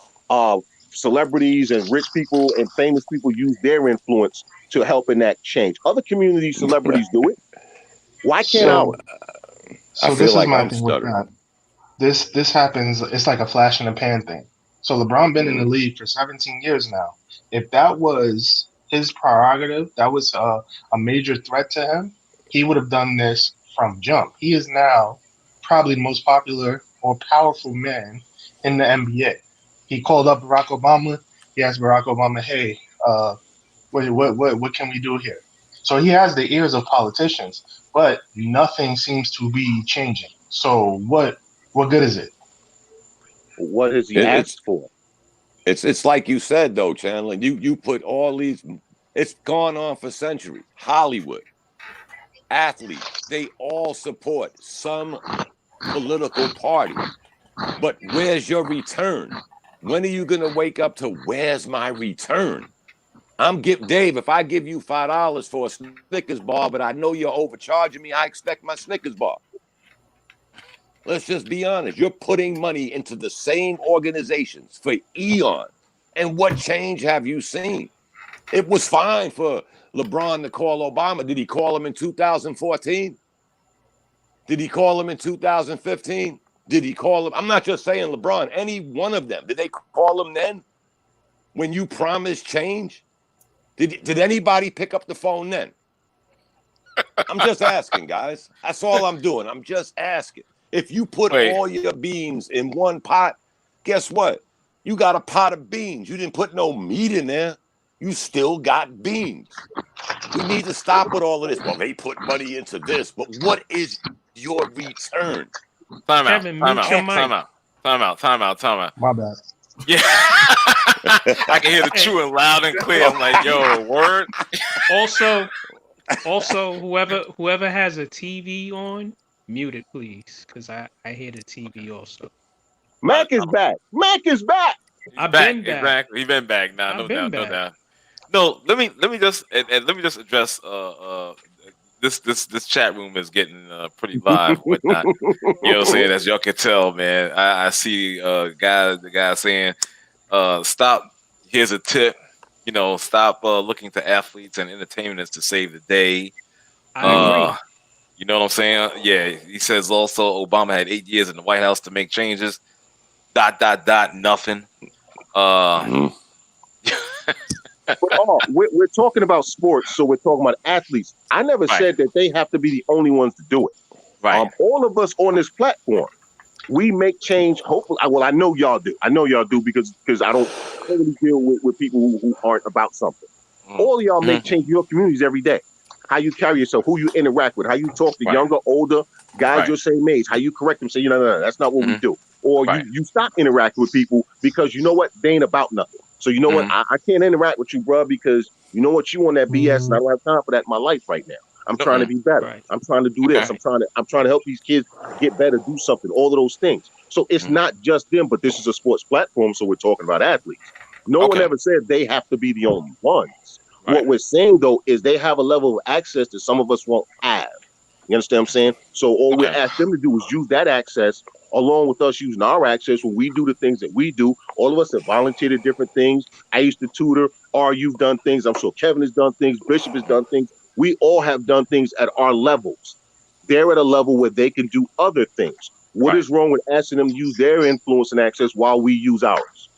celebrities and rich people and famous people use their influence to help enact change. Other community celebrities do it. Why can't ours? So this is my thing with that. This happens. It's like a flash in the pan thing. So LeBron been in the league for 17 years now. If that was his prerogative, that was a major threat to him, he would have done this from jump. He is now probably the most popular or powerful man in the NBA. He called up Barack Obama. He asked Barack Obama, "Hey, what can we do here?" So he has the ears of politicians, but nothing seems to be changing. So what good is it? What has he asked for? It's like you said though, Chandler. You put all these. It's gone on for centuries. Hollywood, athletes, they all support some political party. But where's your return? When are you gonna wake up to where's my return? Dave, if I give you $5 for a Snickers bar, but I know you're overcharging me, I expect my Snickers bar. Let's just be honest. You're putting money into the same organizations for eons. And what change have you seen? It was fine for LeBron to call Obama. Did he call him in 2014? Did he call him in 2015? Did he call him? I'm not just saying LeBron, any one of them. Did they call him then? When you promised change? Did anybody pick up the phone then? I'm just asking, guys. That's all I'm doing. I'm just asking. If you put all your beans in one pot, guess what? You got a pot of beans. You didn't put no meat in there. You still got beans. We need to stop with all of this. Well, they put money into this, but what is your return? Time out. Kevin, Time mute out. your mic. Time out. Time out. Time out. Time out. My bad. Yeah. I can hear the chewing loud and clear. I'm like, yo, word. Also, whoever has a TV on, mute it, please, because I hear the TV also. Mac is back. Mac is back. I've Back. been back. Exactly. He's been back now. I've No been doubt. No back. doubt. No, let me just address this chat room is getting pretty live and whatnot. You know what I'm saying? As y'all can tell, man. I see the guy saying, stop, here's a tip, stop looking to athletes and entertainers to save the day. I agree. You know what I'm saying? Yeah, he says also Obama had 8 years in the White House to make changes. ... Nothing. But we're talking about sports, so we're talking about athletes. I never said that they have to be the only ones to do it. Right. All of us on this platform, we make change. Hopefully, well, I know y'all do. I know y'all do because I don't totally deal with people who aren't about something. All of y'all make change in your communities every day. How you carry yourself, who you interact with, how you talk to younger, older guys your same age, how you correct them, say, no, that's not what we do. Or you stop interacting with people because you know what? They ain't about nothing. So you know what? I can't interact with you, bro, because you know what? You on that BS and I don't have time for that in my life right now. I'm trying to be better. Right. I'm trying to do this. I'm trying to help these kids get better, do something, all of those things. So it's not just them, but this is a sports platform, so we're talking about athletes. No one ever said they have to be the only ones. What we're saying, though, is they have a level of access that some of us won't have. You understand what I'm saying? So all we ask them to do is use that access along with us using our access when we do the things that we do. All of us have volunteered at different things. I used to tutor. You've done things. I'm sure Kevin has done things. Bishop has done things. We all have done things at our levels. They're at a level where they can do other things. What is wrong with asking them to use their influence and access while we use ours?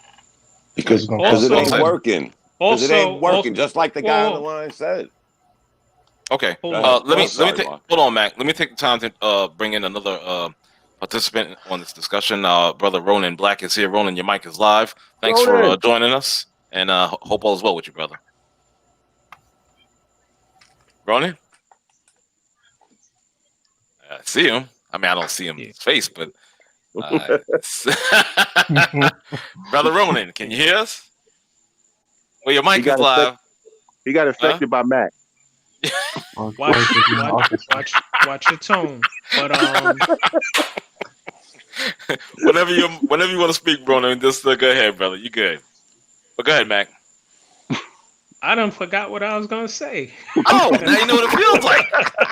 Because it ain't working. Because it ain't working, just like the guy on the line said. Okay. Let me take. Hold on, Mac. Let me take the time to bring in another participant on this discussion. Brother Ronan Black is here. Ronan, your mic is live. Thanks for joining us, and hope all is well with you, brother. Ronan, I see him. I mean, I don't see his face, but brother Ronan, can you hear us? Well, your mic is live. He got affected by Mac. Watch your tone. But whenever you want to speak, Ronan, just go ahead, brother. You good? But go ahead, Mac. I done forgot what I was gonna say. Oh, now you know what it feels like.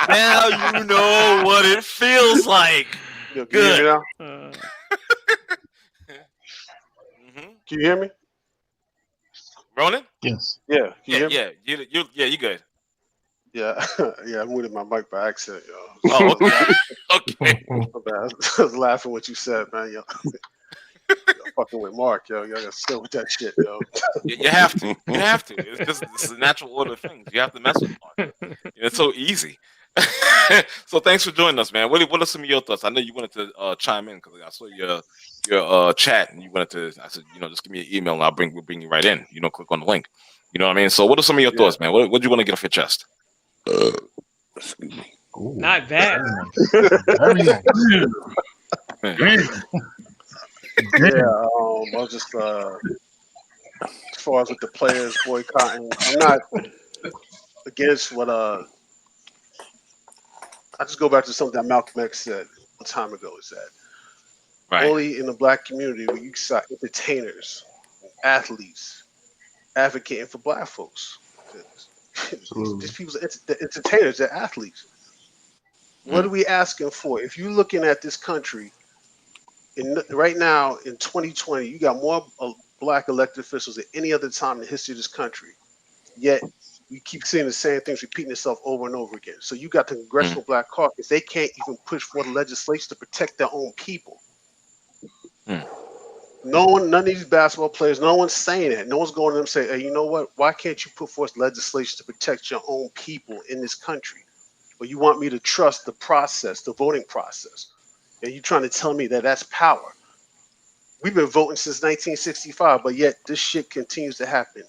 Now you know what it feels like. Good. Can you hear me? Ronan? Yes. Yeah. Can you hear me? You good. Yeah, I muted my mic by accident, y'all. Oh, okay. Okay. My bad. I was laughing what you said, man. Y'all fucking with Mark, yo. Y'all gotta still with that shit, yo. You have to. You have to. It's the natural order of things. You have to mess with Mark. It's so easy. So thanks for joining us, man. What are some of your thoughts? I know you wanted to chime in because I saw your chat and you wanted to. I said, just give me an email and we'll bring you right in. Click on the link. You know what I mean? So what are some of your thoughts, man? What do you want to get off your chest? Not that. I'll just as far as with the players boycotting, I'm not against what I just go back to something that Malcolm X said a time ago, is that only in the black community where you saw entertainers, athletes advocating for black folks. These people are entertainers, they're athletes. What are we asking for? If you're looking at this country, right now in 2020, you got more black elected officials than any other time in the history of this country. Yet we keep seeing the same things repeating itself over and over again. So you got the Congressional Black Caucus. They can't even push for the legislation to protect their own people. None of these basketball players, no one's saying that. No one's going to them and saying, hey, you know what? Why can't you put forth legislation to protect your own people in this country? but you want me to trust the process, the voting process. And you're trying to tell me that that's power. We've been voting since 1965, but yet this shit continues to happen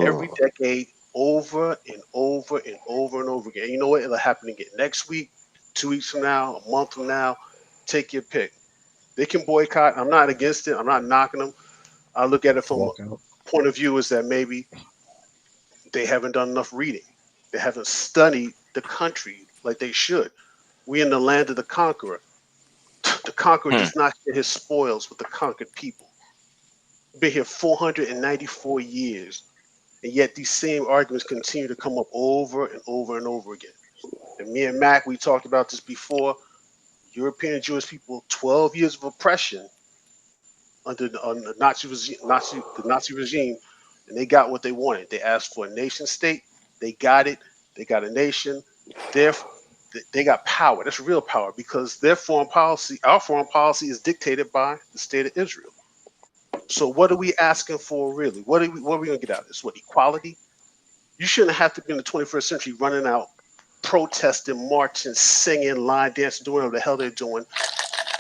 every decade, over and over and over and over again. And you know what? It'll happen again next week, 2 weeks from now, a month from now. Take your pick. They can boycott. I'm not against it. I'm not knocking them. I look at it from a point of view is that maybe they haven't done enough reading. They haven't studied the country like they should. We're in the land of the conqueror. The conqueror does not share his spoils with the conquered people. We've been here 494 years, and yet these same arguments continue to come up over and over and over again. And me and Mac, we talked about this before. European Jewish people, 12 years of oppression under the Nazi regime, and they got what they wanted. They asked for a nation state. They got it. They got a nation. Therefore, they got power. That's real power because their foreign policy, our foreign policy, is dictated by the state of Israel. So what are we asking for, really? What are we going to get out of this? What, equality? You shouldn't have to be in the 21st century running out, protesting, marching, singing, line dancing, doing whatever the hell they're doing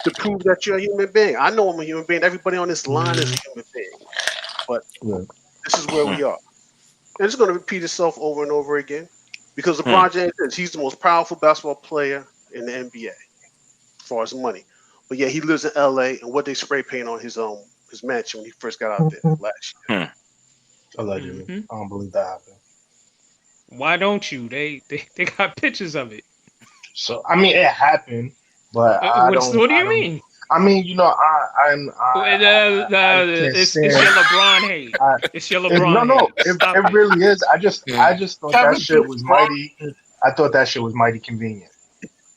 to prove that you're a human being. I know I'm a human being. Everybody on this line is a human being. But this is where we are. And it's going to repeat itself over and over again because LeBron James, he's the most powerful basketball player in the NBA as far as money. But yeah, he lives in LA, and what they spray paint on his mansion when he first got out there last year. Allegedly. I don't believe that happened. Why don't you? They got pictures of it. So I mean, it happened, but I don't. What do you mean? I mean, you know, it's your LeBron hate. It's your LeBron. No, it really is. I just thought that shit was mighty. I thought that shit was mighty convenient.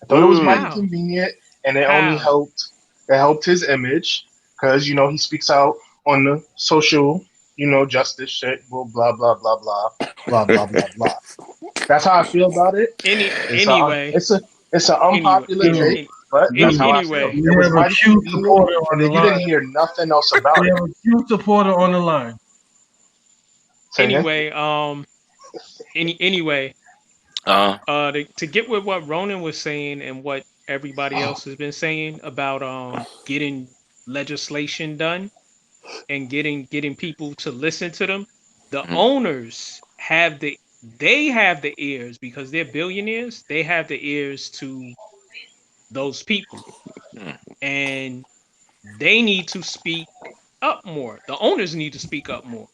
I thought it was mighty convenient, and it only helped. It helped his image because you know he speaks out on the social, you know, justice shit. Blah blah blah blah blah blah blah blah blah. That's how I feel about it. Anyway, it's an unpopular take. But that's how anyway, I feel. It was mighty convenient, and then you didn't hear nothing else about it. We have a huge supporter on the line. Anyway, to get with what Ronan was saying and what everybody else has been saying about getting legislation done and getting people to listen to them, the owners have the ears because they're billionaires. They have the ears to those people, and they need to speak up more. The owners need to speak up more.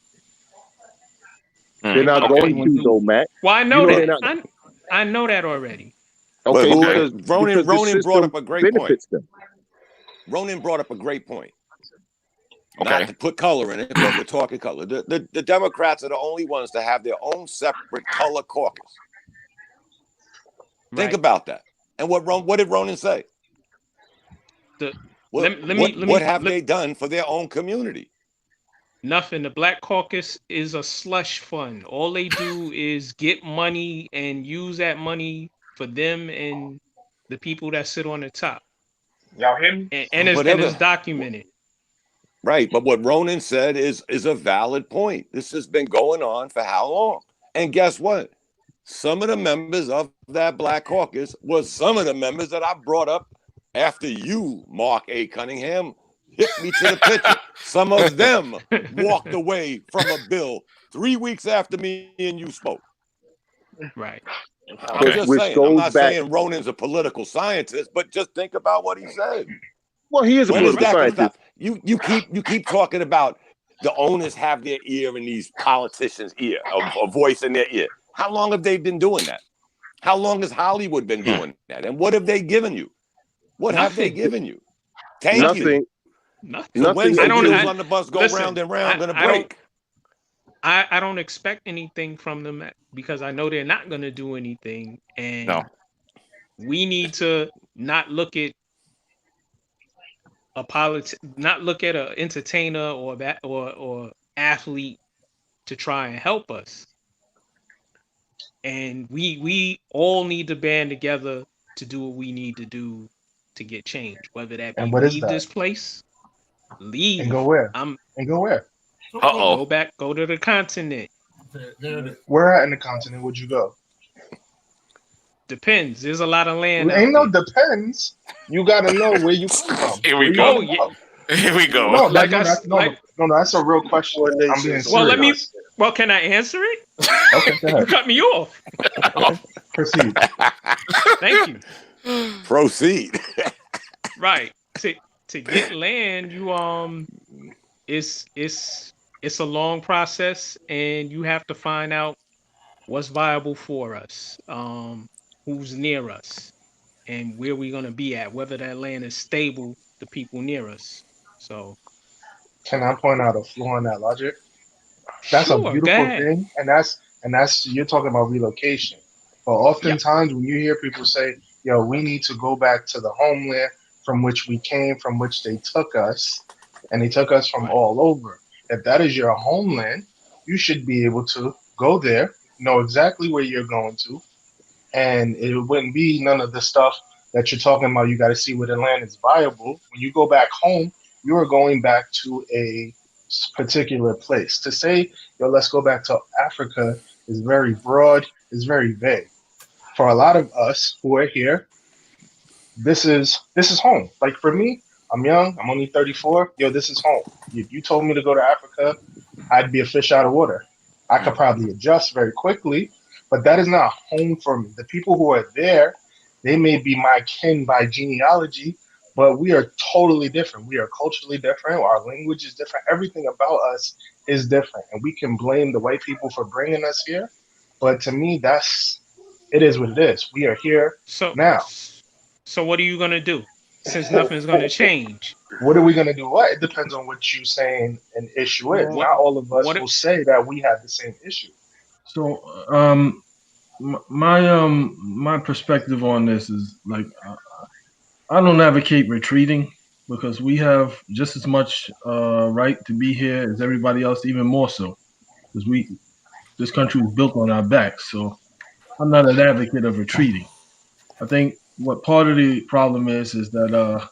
They're not going to, though, Matt. Well, I know that. I know that already. Okay, because Ronan brought up a great point. Them. Ronan brought up a great point. Okay. Not to put color in it, but we're talking color. The Democrats are the only ones to have their own separate color caucus. Think about that. And what did Ronan say? What have they done for their own community? Nothing. The Black Caucus is a slush fund. All they do is get money and use that money for them and the people that sit on the top. Y'all hear me? And it's documented. Right, but what Ronan said is a valid point. This has been going on for how long? And guess what? Some of the members of that Black Caucus was some of the members that I brought up after you, Mark A. Cunningham, hit me to the picture. Some of them walked away from a bill 3 weeks after me and you spoke. Right. I'm just saying. I'm not saying Ronan's a political scientist, but just think about what he said. Well, he is a political scientist. You keep talking about the owners have their ear in these politicians' ear, a voice in their ear. How long have they been doing that? How long has Hollywood been doing that? And what have they given you? What have they given you? Thank you. Nothing. When the wheels on the bus go round and round, going to break. I don't expect anything from them because I know they're not going to do anything. And we need to not look at not look at an entertainer or athlete to try and help us. And we all need to band together to do what we need to do to get change. Whether that be leave this place, leave and go where, go to the continent. Where at in the continent would you go? Depends. There's a lot of land It out ain't no there. depends. You got to know where you come from. Here Where we you go. Oh want to yeah, go. Here we go. No, like I that's like. no. That's a real question. Four I'm being nations Well, on let me. serious. continent. Well, can I answer it? Okay, go You ahead. cut me off. Okay, proceed. Thank you. Proceed. Right. To get land, you it's it's a long process, and you have to find out what's viable for us, who's near us, and where we're gonna be at, whether that land is stable, the people near us. So Can I point out a flaw in that logic? That's a sure, go beautiful ahead. thing, and that's you're talking about relocation. But Yep. oftentimes when you hear people say, "Yo, we need to go back to the homeland from which we came, from which they took us, and they took us from Right. all over," if that is your homeland, you should be able to go there, know exactly where you're going to, and it wouldn't be none of the stuff that you're talking about. You got to see where the land is viable. When you go back home, you are going back to a particular place. To say, yo, let's go back to Africa is very broad, is very vague. For a lot of us who are here, this is home. Like for me, I'm young, I'm only 34. Yo, this is home. If you told me to go to Africa, I'd be a fish out of water. I could probably adjust very quickly, but that is not home for me. The people who are there, they may be my kin by genealogy, but we are totally different. We are culturally different. Our language is different. Everything about us is different. And we can blame the white people for bringing us here. But to me, it is what it is. We are here So now. so what are you gonna do? Since nothing's gonna change. What are we going to do? What? It depends on what you saying an issue is. What Not all of us what will say that we have the same issue. So, my perspective on this is like I don't advocate retreating because we have just as much right to be here as everybody else, even more so because we this country was built on our backs. So I'm not an advocate of retreating. I think what part of the problem is that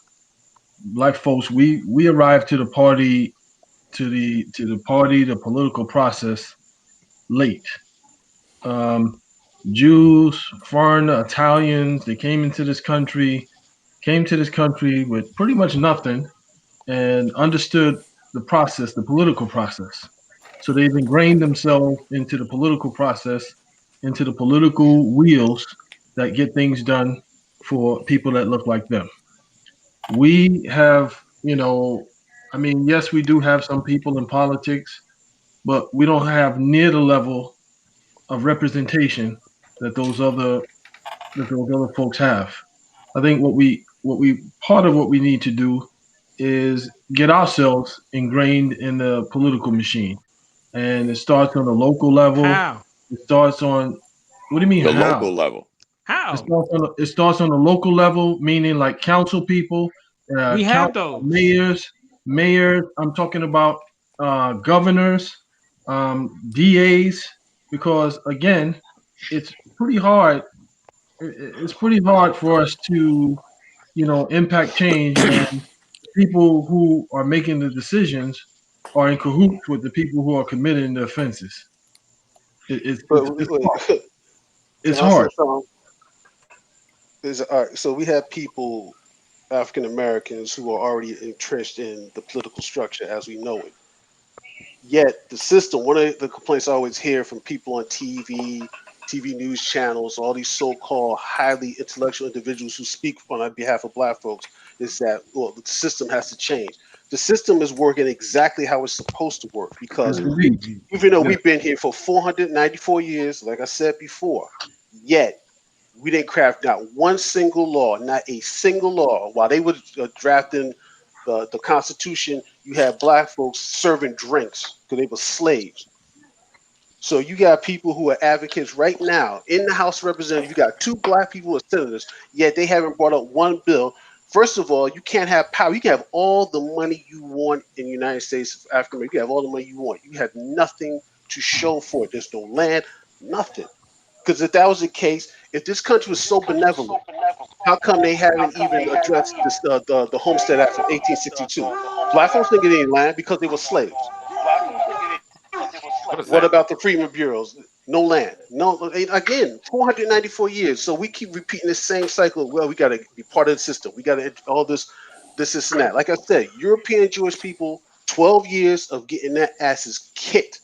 black folks we arrived to the party the political process late. Um, Jews, foreign Italians, they came to this country with pretty much nothing and understood the process, the political process. So they've ingrained themselves into the political process, into the political wheels that get things done for people that look like them. We have, I mean, yes, we do have some people in politics, but we don't have near the level of representation that those other folks have. I think what we part of what we need to do is get ourselves ingrained in the political machine, and it starts on the local level. how? It starts on what do you mean The how? local level. How? It starts on the local level, meaning like council people, We have those. mayors. I'm talking about governors, DAs, because again, it's pretty hard. It's pretty hard for us to, impact change when people who are making the decisions are in cahoots with the people who are committing the offenses. It, it's But it's it's wait, hard. can It's I say hard. something? All right, so we have people, African Americans, who are already entrenched in the political structure as we know it. Yet the system, one of the complaints I always hear from people on TV news channels, all these so-called highly intellectual individuals who speak on behalf of Black folks, is that well, the system has to change. The system is working exactly how it's supposed to work Yes, because indeed. even though Yes. we've been here for 494 years, like I said before, yet we didn't craft not one single law, not a single law. While they were drafting the Constitution, you had Black folks serving drinks because they were slaves. So you got people who are advocates right now in the House of Representatives. You got two Black people as senators, yet they haven't brought up one bill. First of all, you can't have power. You can have all the money you want in the United States of Africa. You can have all the money you want. You have nothing to show for it. There's no land, nothing. Because if that was the case, if this country was so benevolent, how come they haven't even addressed the Homestead Act of 1862? Black folks didn't get any land because they were slaves. What is What that? about the freedmen bureaus? no land. No, again, 494 years. So we keep repeating the same cycle. Well, we got to be part of the system. We got to all this, and that. Like I said, European Jewish people, 12 years of getting their asses kicked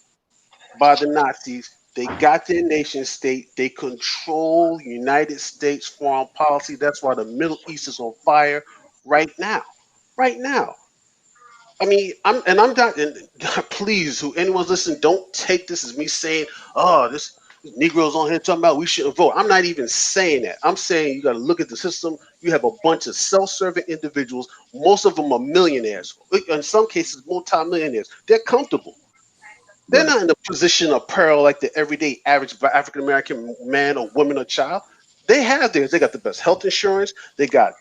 by the Nazis. They got their nation state. They control United States foreign policy. That's why the Middle East is on fire right now. Right now. I mean, I'm not. And please, who anyone's listening, don't take this as me saying, "Oh, this Negroes on here talking about we shouldn't vote." I'm not even saying that. I'm saying you got to look at the system. You have a bunch of self-serving individuals. Most of them are millionaires. In some cases, multimillionaires. They're comfortable. They're Right. not in a position of peril like the everyday average African American man or woman or child. They have theirs. They got the best health insurance. They got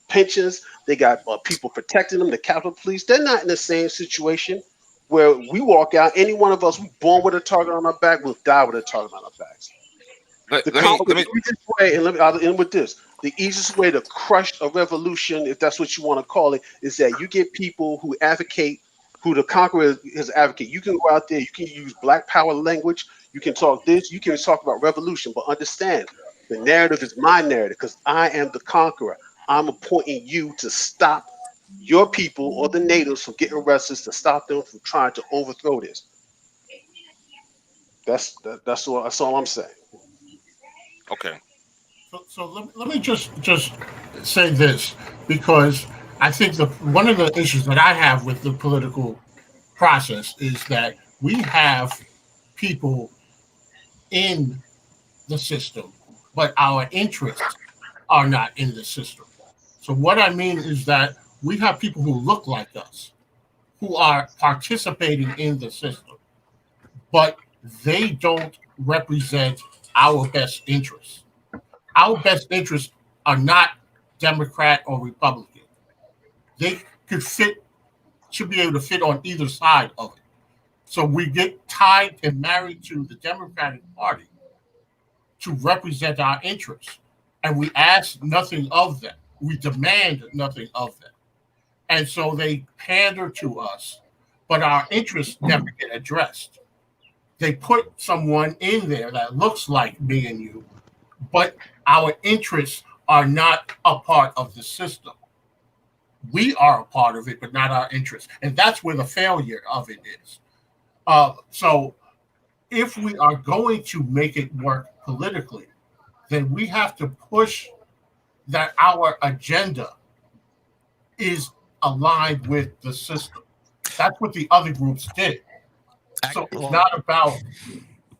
pensions. They got people protecting them. The Capitol Police. They're not in the same situation where we walk out. Any one of us, we born with a target on our back, we'll die with a target on our backs. The easiest way, and I'll end with this: the easiest way to crush a revolution, if that's what you want to call it, is that you get people who advocate, who the conqueror is advocate. You can go out there, you can use Black Power language, you can talk this, you can talk about revolution, but understand the narrative is my narrative because I am the conqueror. I'm appointing you to stop your people or the natives from getting arrested, to stop them from trying to overthrow this. That's all I'm saying. Okay. So let me just say this, because I think one of the issues that I have with the political process is that we have people in the system, but our interests are not in the system. So what I mean is that we have people who look like us, who are participating in the system, but they don't represent our best interests. Our best interests are not Democrat or Republican. They should be able to fit on either side of it. So we get tied and married to the Democratic Party to represent our interests. And we ask nothing of them. We demand nothing of them. And so they pander to us, but our interests never get addressed. They put someone in there that looks like me and you, but our interests are not a part of the system. We are a part of it, but not our interests. And that's where the failure of it is. So if we are going to make it work politically, then we have to push that our agenda is aligned with the system. That's what the other groups did. So it's not about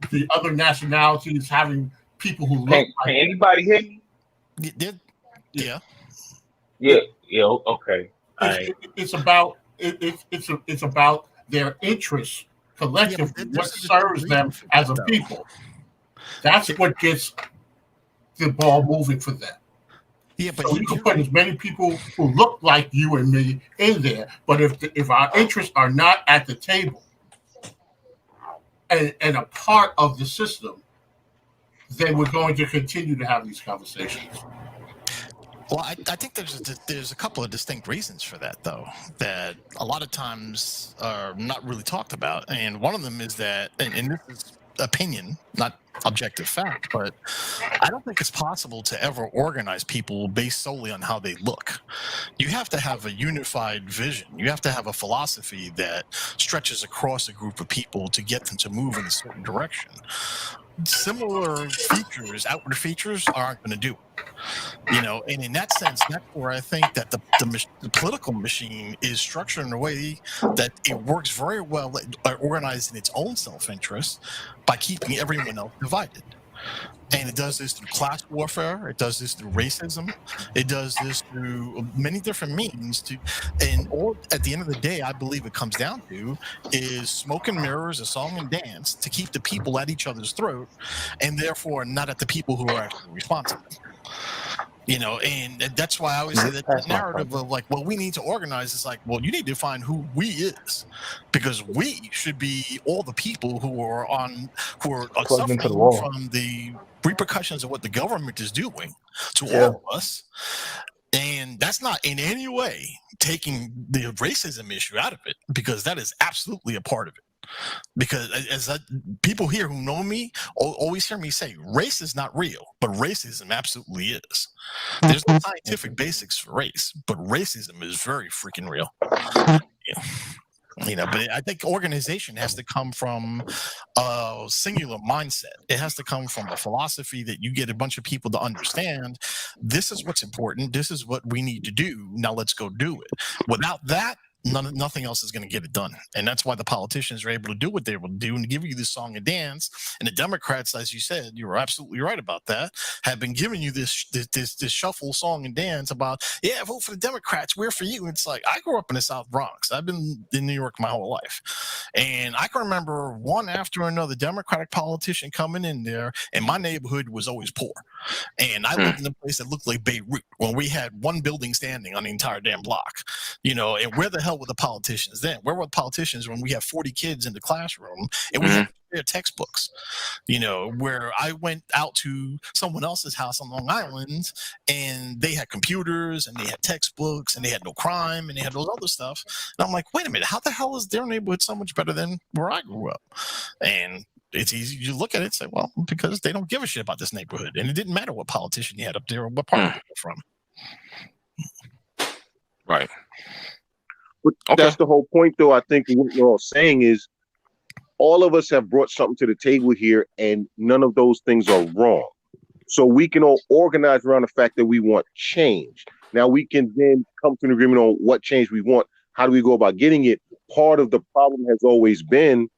the other nationalities having people who look Can anybody hear me? Yeah. Yeah. Okay. It's about their interests collectively. What serves them as a people? That's what gets the ball moving for them. Yeah, but so you can put as many people who look like you and me in there, but if our interests are not at the table and a part of the system, then we're going to continue to have these conversations. Well, I think there's a couple of distinct reasons for that, though, that a lot of times are not really talked about. And one of them is that, and this is opinion, not objective fact, but I don't think it's possible to ever organize people based solely on how they look. You have to have a unified vision. You have to have a philosophy that stretches across a group of people to get them to move in a certain direction. Similar features, outward features, aren't going to do it. And in that sense, that's where I think that the political machine is structured in a way that it works very well by organizing its own self-interest by keeping everyone else divided. And it does this through class warfare. It does this through racism. It does this through many different means. At the end of the day, I believe it comes down to is smoke and mirrors, a song and dance to keep the people at each other's throat, and therefore not at the people who are actually responsible. And that's why I always say that narrative of like, well, we need to organize. It's like, well, you need to find who we is, because we should be all the people who are suffering from the repercussions of what the government is doing to all of us. And that's not in any way taking the racism issue out of it, because that is absolutely a part of it. Because as people here who know me always hear me say, race is not real, but racism absolutely is. There's no scientific basics for race, but racism is very freaking real. But I think organization has to come from a singular mindset. It has to come from a philosophy that you get a bunch of people to understand. This is what's important. This is what we need to do. Now let's go do it. Without that, nothing else is going to get it done. And that's why the politicians are able to do what they will do and give you this song and dance. And the Democrats, as you said, you were absolutely right about that, have been giving you this shuffle song and dance about, yeah, vote for the Democrats, we're for you. It's like, I grew up in the South Bronx. I've been in New York my whole life. And I can remember one after another Democratic politician coming in there, and my neighborhood was always poor. And I lived in a place that looked like Beirut, when we had one building standing on the entire damn block. And where the hell were the politicians then? Where were the politicians when we have 40 kids in the classroom and we had their textbooks? Where I went out to someone else's house on Long Island and they had computers and they had textbooks and they had no crime and they had those other stuff. And I'm like, wait a minute, how the hell is their neighborhood so much better than where I grew up? And it's easy. You look at it and say, well, because they don't give a shit about this neighborhood. And it didn't matter what politician you had up there or what part you're from. Right. But that's the whole point, though. I think what we're all saying is all of us have brought something to the table here, and none of those things are wrong. So we can all organize around the fact that we want change. Now we can then come to an agreement on what change we want. How do we go about getting it? Part of the problem has always been,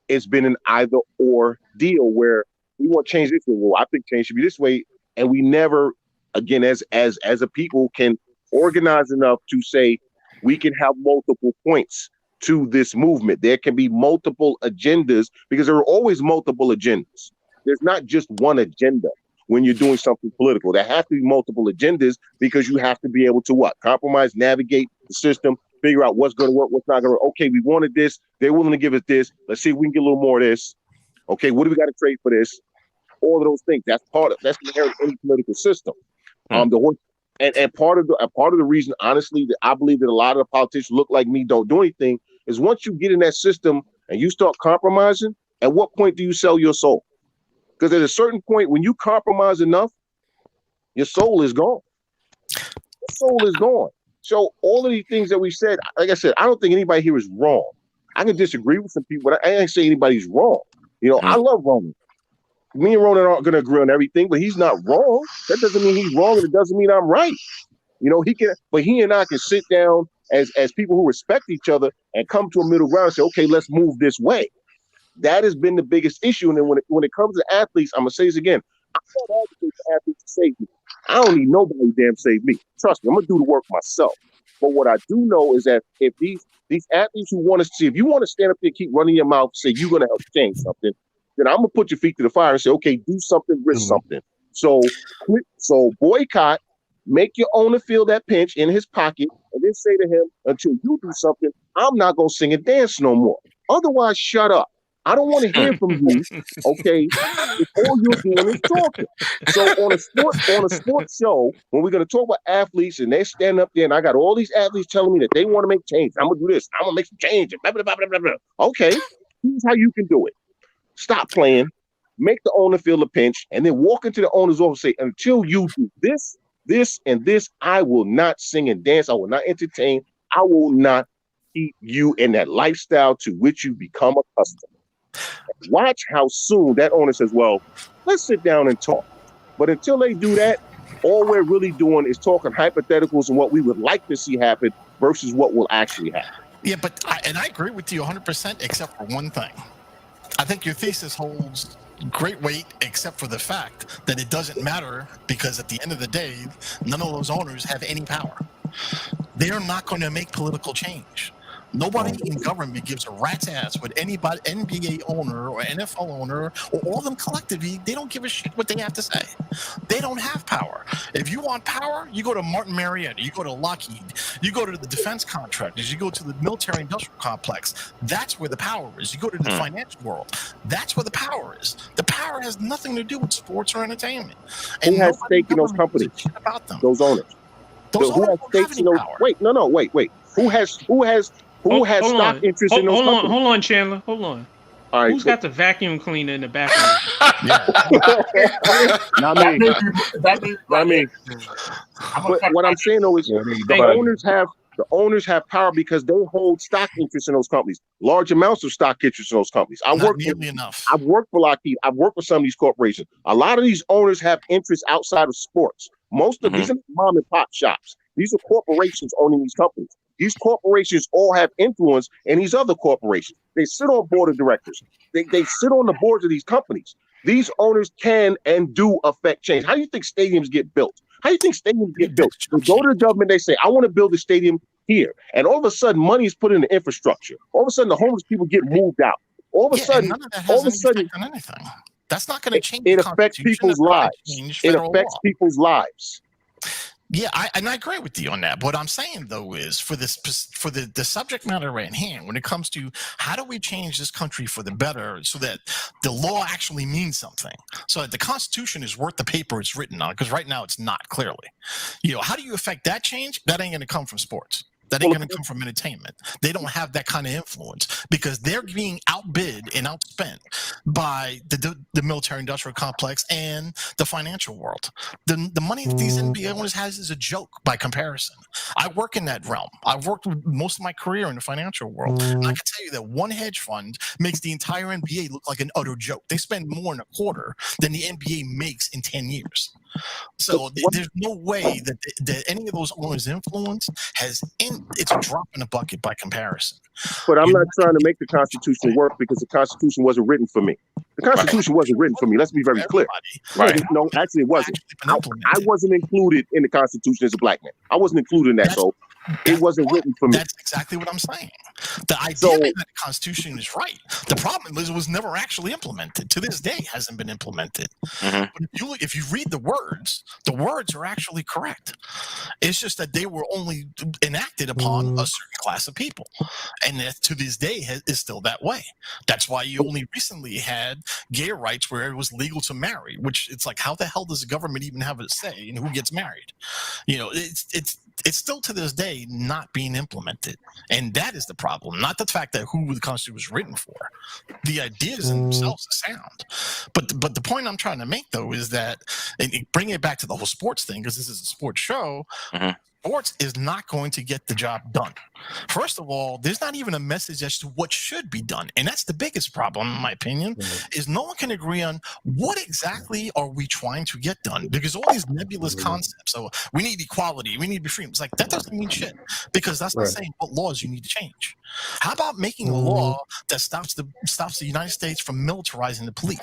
it's been an either or deal where we want change this way. Well, I think change should be this way. And we never, again, as a people, can organize enough to say, we can have multiple points to this movement. There can be multiple agendas because there are always multiple agendas. There's not just one agenda when you're doing something political. There have to be multiple agendas because you have to be able to compromise, navigate the system, figure out what's going to work, what's not going to work. Okay, we wanted this. They're willing to give us this. Let's see if we can get a little more of this. Okay, what do we got to trade for this? All of those things. That's inherent in any political system. And part of the reason, honestly, that I believe that a lot of the politicians look like me, don't do anything, is once you get in that system and you start compromising, at what point do you sell your soul? Because at a certain point, when you compromise enough, your soul is gone. Your soul is gone. So all of these things that we said, like I said, I don't think anybody here is wrong. I can disagree with some people, but I ain't say anybody's wrong. I love Roman. Me and Ronan aren't going to agree on everything, but he's not wrong. That doesn't mean he's wrong, and it doesn't mean I'm right. He can, but he and I can sit down as people who respect each other and come to a middle ground and say, okay, let's move this way. That has been the biggest issue. And then when it comes to athletes, I'm gonna say this again. I don't advocate for athletes to save me. I don't need nobody to damn save me. Trust me, I'm gonna do the work myself. But what I do know is that if these athletes who want to see, if you want to stand up there and keep running your mouth, say you're gonna help change something, then I'm gonna put your feet to the fire and say, okay, do something, risk something. So boycott, make your owner feel that pinch in his pocket, and then say to him, until you do something, I'm not gonna sing and dance no more. Otherwise, shut up. I don't want to hear from you, okay? If all you're doing is talking. So on a sports show, when we're gonna talk about athletes and they stand up there, and I got all these athletes telling me that they want to make change. I'm gonna do this. I'm gonna make some change. Blah, blah, blah, blah, blah, blah. Okay, here's how you can do it. Stop playing, make the owner feel the pinch, and then walk into the owner's office and say, until you do this, this, and this, I will not sing and dance. I will not entertain. I will not keep you in that lifestyle to which you become accustomed. Watch how soon that owner says, well, let's sit down and talk. But until they do that, all we're really doing is talking hypotheticals and what we would like to see happen versus what will actually happen. Yeah, but I agree with you 100%, except for one thing. I think your thesis holds great weight, except for the fact that it doesn't matter because at the end of the day, none of those owners have any power. They're not going to make political change. Nobody in government gives a rat's ass what anybody, NBA owner or NFL owner or all of them collectively, they don't give a shit what they have to say. They don't have power. If you want power, you go to Martin Marietta, you go to Lockheed, you go to the defense contractors, you go to the military industrial complex. That's where the power is. You go to the financial world. That's where the power is. The power has nothing to do with sports or entertainment. And who has stake in those companies? About them. Those owners. Those who has stakes in those? Power. Wait. Who has Who has stock interest in those companies? Hold on, Chandler. Hold on. All right, who's got the vacuum cleaner in the background? Not me. Not me. But what I'm saying though is the owners have power because they hold stock interest in those companies, large amounts of stock interest in those companies. I've worked for Lockheed. I've worked with some of these corporations. A lot of these owners have interests outside of sports. Most of these are mom and pop shops. These are corporations owning these companies. These corporations all have influence in these other corporations. They sit on board of directors. They sit on the boards of these companies. These owners can and do affect change. How do you think stadiums get built? How do you think stadiums get built? They go to the government, they say, I want to build a stadium here. And all of a sudden, money is put in the infrastructure. All of a sudden, the homeless people get moved out. All of a sudden, anything. That's not going to change. It affects people's lives. It affects people's lives. Yeah, I agree with you on that. What I'm saying though is for the subject matter at hand, when it comes to how do we change this country for the better, so that the law actually means something, so that the Constitution is worth the paper it's written on. Because right now it's not clearly. How do you affect that change? That ain't going to come from sports. That ain't going to come from entertainment. They don't have that kind of influence because they're being outbid and outspent by the military-industrial complex and the financial world. The money that these NBA owners has is a joke by comparison. I work in that realm. I've worked with most of my career in the financial world. And I can tell you that one hedge fund makes the entire NBA look like an utter joke. They spend more in a quarter than the NBA makes in 10 years. So there's no way that any of those owners' influence it's a drop in the bucket by comparison. But I'm not trying to make the Constitution work because the Constitution wasn't written for me. The Constitution wasn't written for me. Let's be very clear. Right. No, actually, it wasn't. I wasn't included in the Constitution as a black man. I wasn't included in that, so it wasn't written for me. That's exactly what I'm saying. The idea that the Constitution is right. The problem is it was never actually implemented. To this day, hasn't been implemented. But if you read the words are actually correct. It's just that they were only enacted upon a certain class of people, and that to this day is still that way. That's why you only recently had gay rights where it was legal to marry. Which it's like, how the hell does the government even have a say in who gets married? It's still to this day not being implemented, and that is the problem. Not the fact that who the Constitution was written for. The ideas in themselves are sound, but the point I'm trying to make though is that, and bring it back to the whole sports thing, because this is a sports show. Sports is not going to get the job done. First of all, there's not even a message as to what should be done. And that's the biggest problem, in my opinion, is no one can agree on what exactly are we trying to get done. Because all these nebulous concepts, so we need equality, we need to be free. It's like, that doesn't mean shit, because that's not saying what laws you need to change. How about making a law that stops the United States from militarizing the police?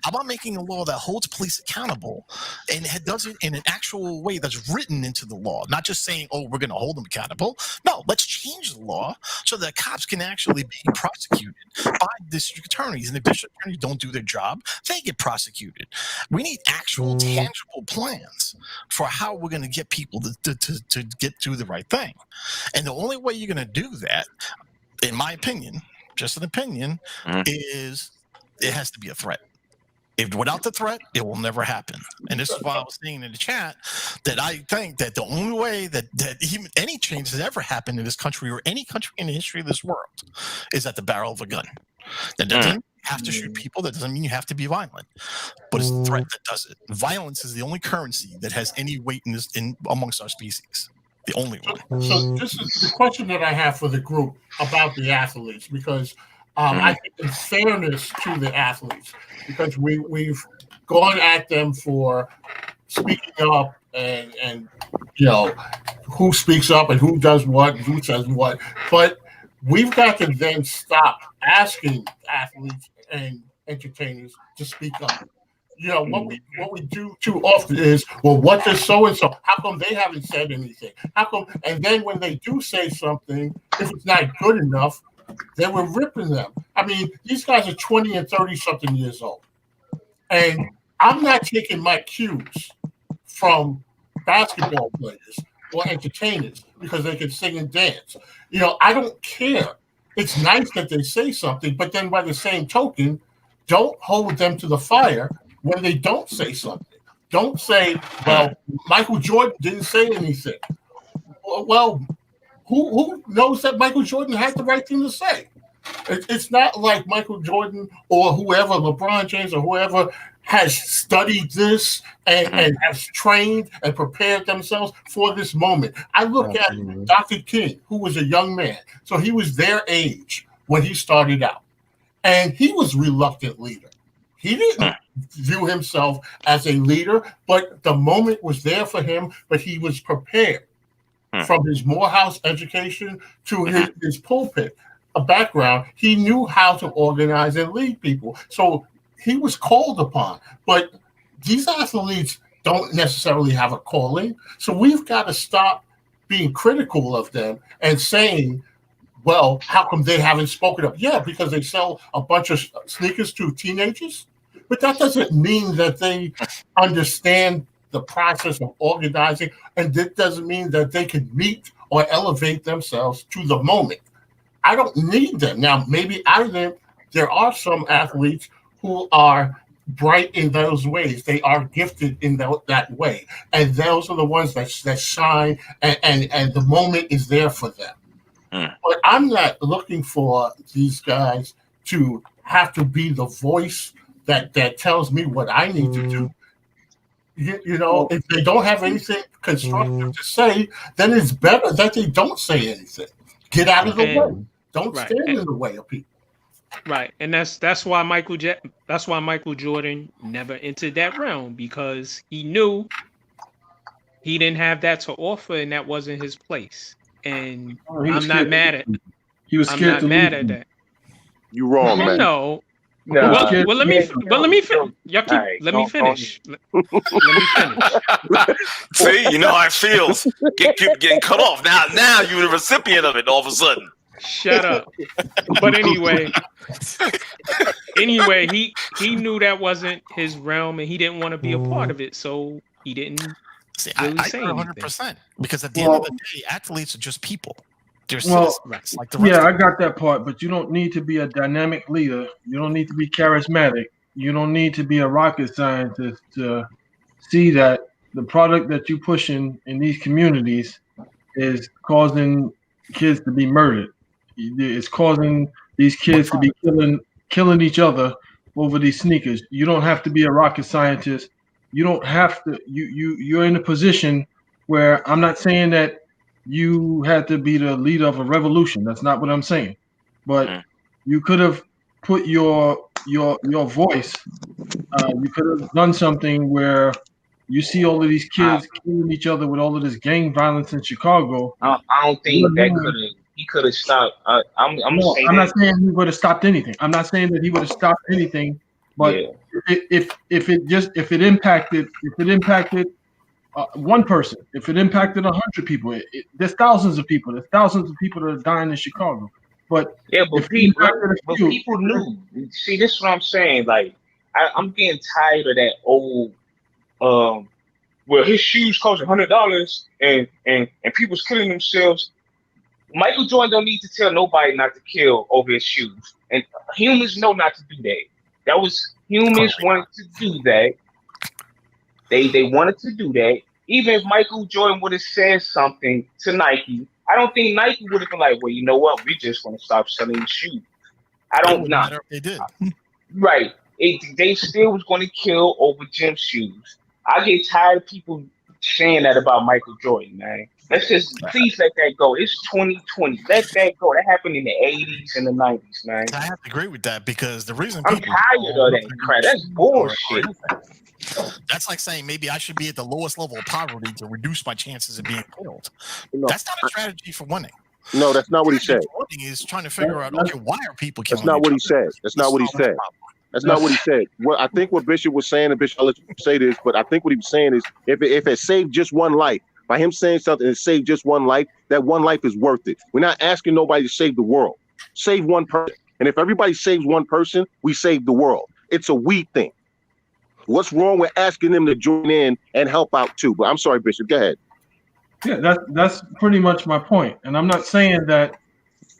How about making a law that holds police accountable and does it in an actual way that's written into the law, not just saying, oh, we're going to hold them accountable. No, let's change the law so that cops can actually be prosecuted by district attorneys. And if district attorneys don't do their job, they get prosecuted. We need actual tangible plans for how we're going to get people to get to the right thing. And the only way you're going to do that, in my opinion, just an opinion, is it has to be a threat. If without the threat, it will never happen. And this is why I was saying in the chat that I think that the only way that even any change has ever happened in this country or any country in the history of this world is at the barrel of a gun. That doesn't have to shoot people. That doesn't mean you have to be violent. But it's the threat that does it. Violence is the only currency that has any weight in amongst our species. The only one. So this is the question that I have for the group about the athletes, because I think in fairness to the athletes, because we've gone at them for speaking up and who speaks up and who does what and who says what, but we've got to then stop asking athletes and entertainers to speak up. What we do too often is, well, what does so and so? How come they haven't said anything? How come? And then when they do say something, if it's not good enough, then we're ripping them. I mean, these guys are 20 and 30 something years old, and I'm not taking my cues from basketball players or entertainers because they can sing and dance. I don't care. It's nice that they say something, but then by the same token, don't hold them to the fire when they don't say something. Don't say, well, Michael Jordan didn't say anything. Well, who knows that Michael Jordan had the right thing to say? It's not like Michael Jordan or whoever, LeBron James or whoever, has studied this and has trained and prepared themselves for this moment. I look at Dr. King, who was a young man. So he was their age when he started out. And he was a reluctant leader. He didn't view himself as a leader, but the moment was there for him, but he was prepared from his Morehouse education to his pulpit a background. He knew how to organize and lead people. So he was called upon. But these athletes don't necessarily have a calling. So we've got to stop being critical of them and saying, well, how come they haven't spoken up? Yeah, because they sell a bunch of sneakers to teenagers. But that doesn't mean that they understand the process of organizing, and that doesn't mean that they can meet or elevate themselves to the moment. I don't need them. Now, maybe out of them, there are some athletes who are bright in those ways. They are gifted in that way. And those are the ones that shine, and the moment is there for them. But I'm not looking for these guys to have to be the voice that tells me what I need to do. You know, if they don't have anything constructive to say, then it's better that they don't say anything. Get out of the way. Don't stand in the way of people. Right, and that's why Michael Jordan never entered that realm, because he knew he didn't have that to offer, and that wasn't his place. And I'm not mad at. He was scared. I'm not mad at that. You wrong, man. No. Well, let me finish. Y'all keep. Let me finish. Let me finish. See, you know how it feels. Keep getting cut off. Now you're the recipient of it. All of a sudden. Shut up. But anyway, he knew that wasn't his realm, and he didn't want to be a part of it, so he didn't. See, really I say 100%, because at the end of the day, athletes are just people. They're citizens, like the rest yeah, of I got that part, but you don't need to be a dynamic leader. You don't need to be charismatic. You don't need to be a rocket scientist to see that the product that you're pushing in these communities is causing kids to be murdered. It's causing these kids to be killing each other over these sneakers. You don't have to be a rocket scientist. You don't have to. You're in a position where I'm not saying that you had to be the leader of a revolution. That's not what I'm saying. But you could have put your voice. You could have done something where you see all of these kids killing each other with all of this gang violence in Chicago. I don't think that could have. He could have stopped. I'm not saying he would have stopped anything. I'm not saying that he would have stopped anything. But if it impacted one person, if it impacted 100 people, there's thousands of people. There's thousands of people that are dying in Chicago. But people knew. See, this is what I'm saying. Like, I'm getting tired of that old. Well, his shoes cost $100, and people's killing themselves. Michael Jordan don't need to tell nobody not to kill over his shoes, and humans know not to do that. That was humans wanted to do that. They wanted to do that. Even if Michael Jordan would have said something to Nike, I don't think Nike would have been like, well, you know what? We just want to stop selling shoes. I don't know. They did. Right. They still was going to kill over gym shoes. I get tired of people saying that about Michael Jordan, man. Let's just please let that go. It's 2020. Let that go. That happened in the 80s and the 90s, man. I have to agree with that, because the reason I'm tired of that crap. That's bullshit. That's like saying maybe I should be at the lowest level of poverty to reduce my chances of being killed. That's not a strategy for winning. No, that's not what he said. Winning is trying to figure out, okay, why are people killing? That's not what he said. That's not what he said. That's not what he said. I think what Bishop was saying, and Bishop, I'll let you say this, but I think what he was saying is if it saved just one life, by him saying something and saved just one life, that one life is worth it. We're not asking nobody to save the world. Save one person. And if everybody saves one person, we save the world. It's a we thing. What's wrong with asking them to join in and help out too? But I'm sorry, Bishop, go ahead. Yeah, that's pretty much my point. And I'm not saying that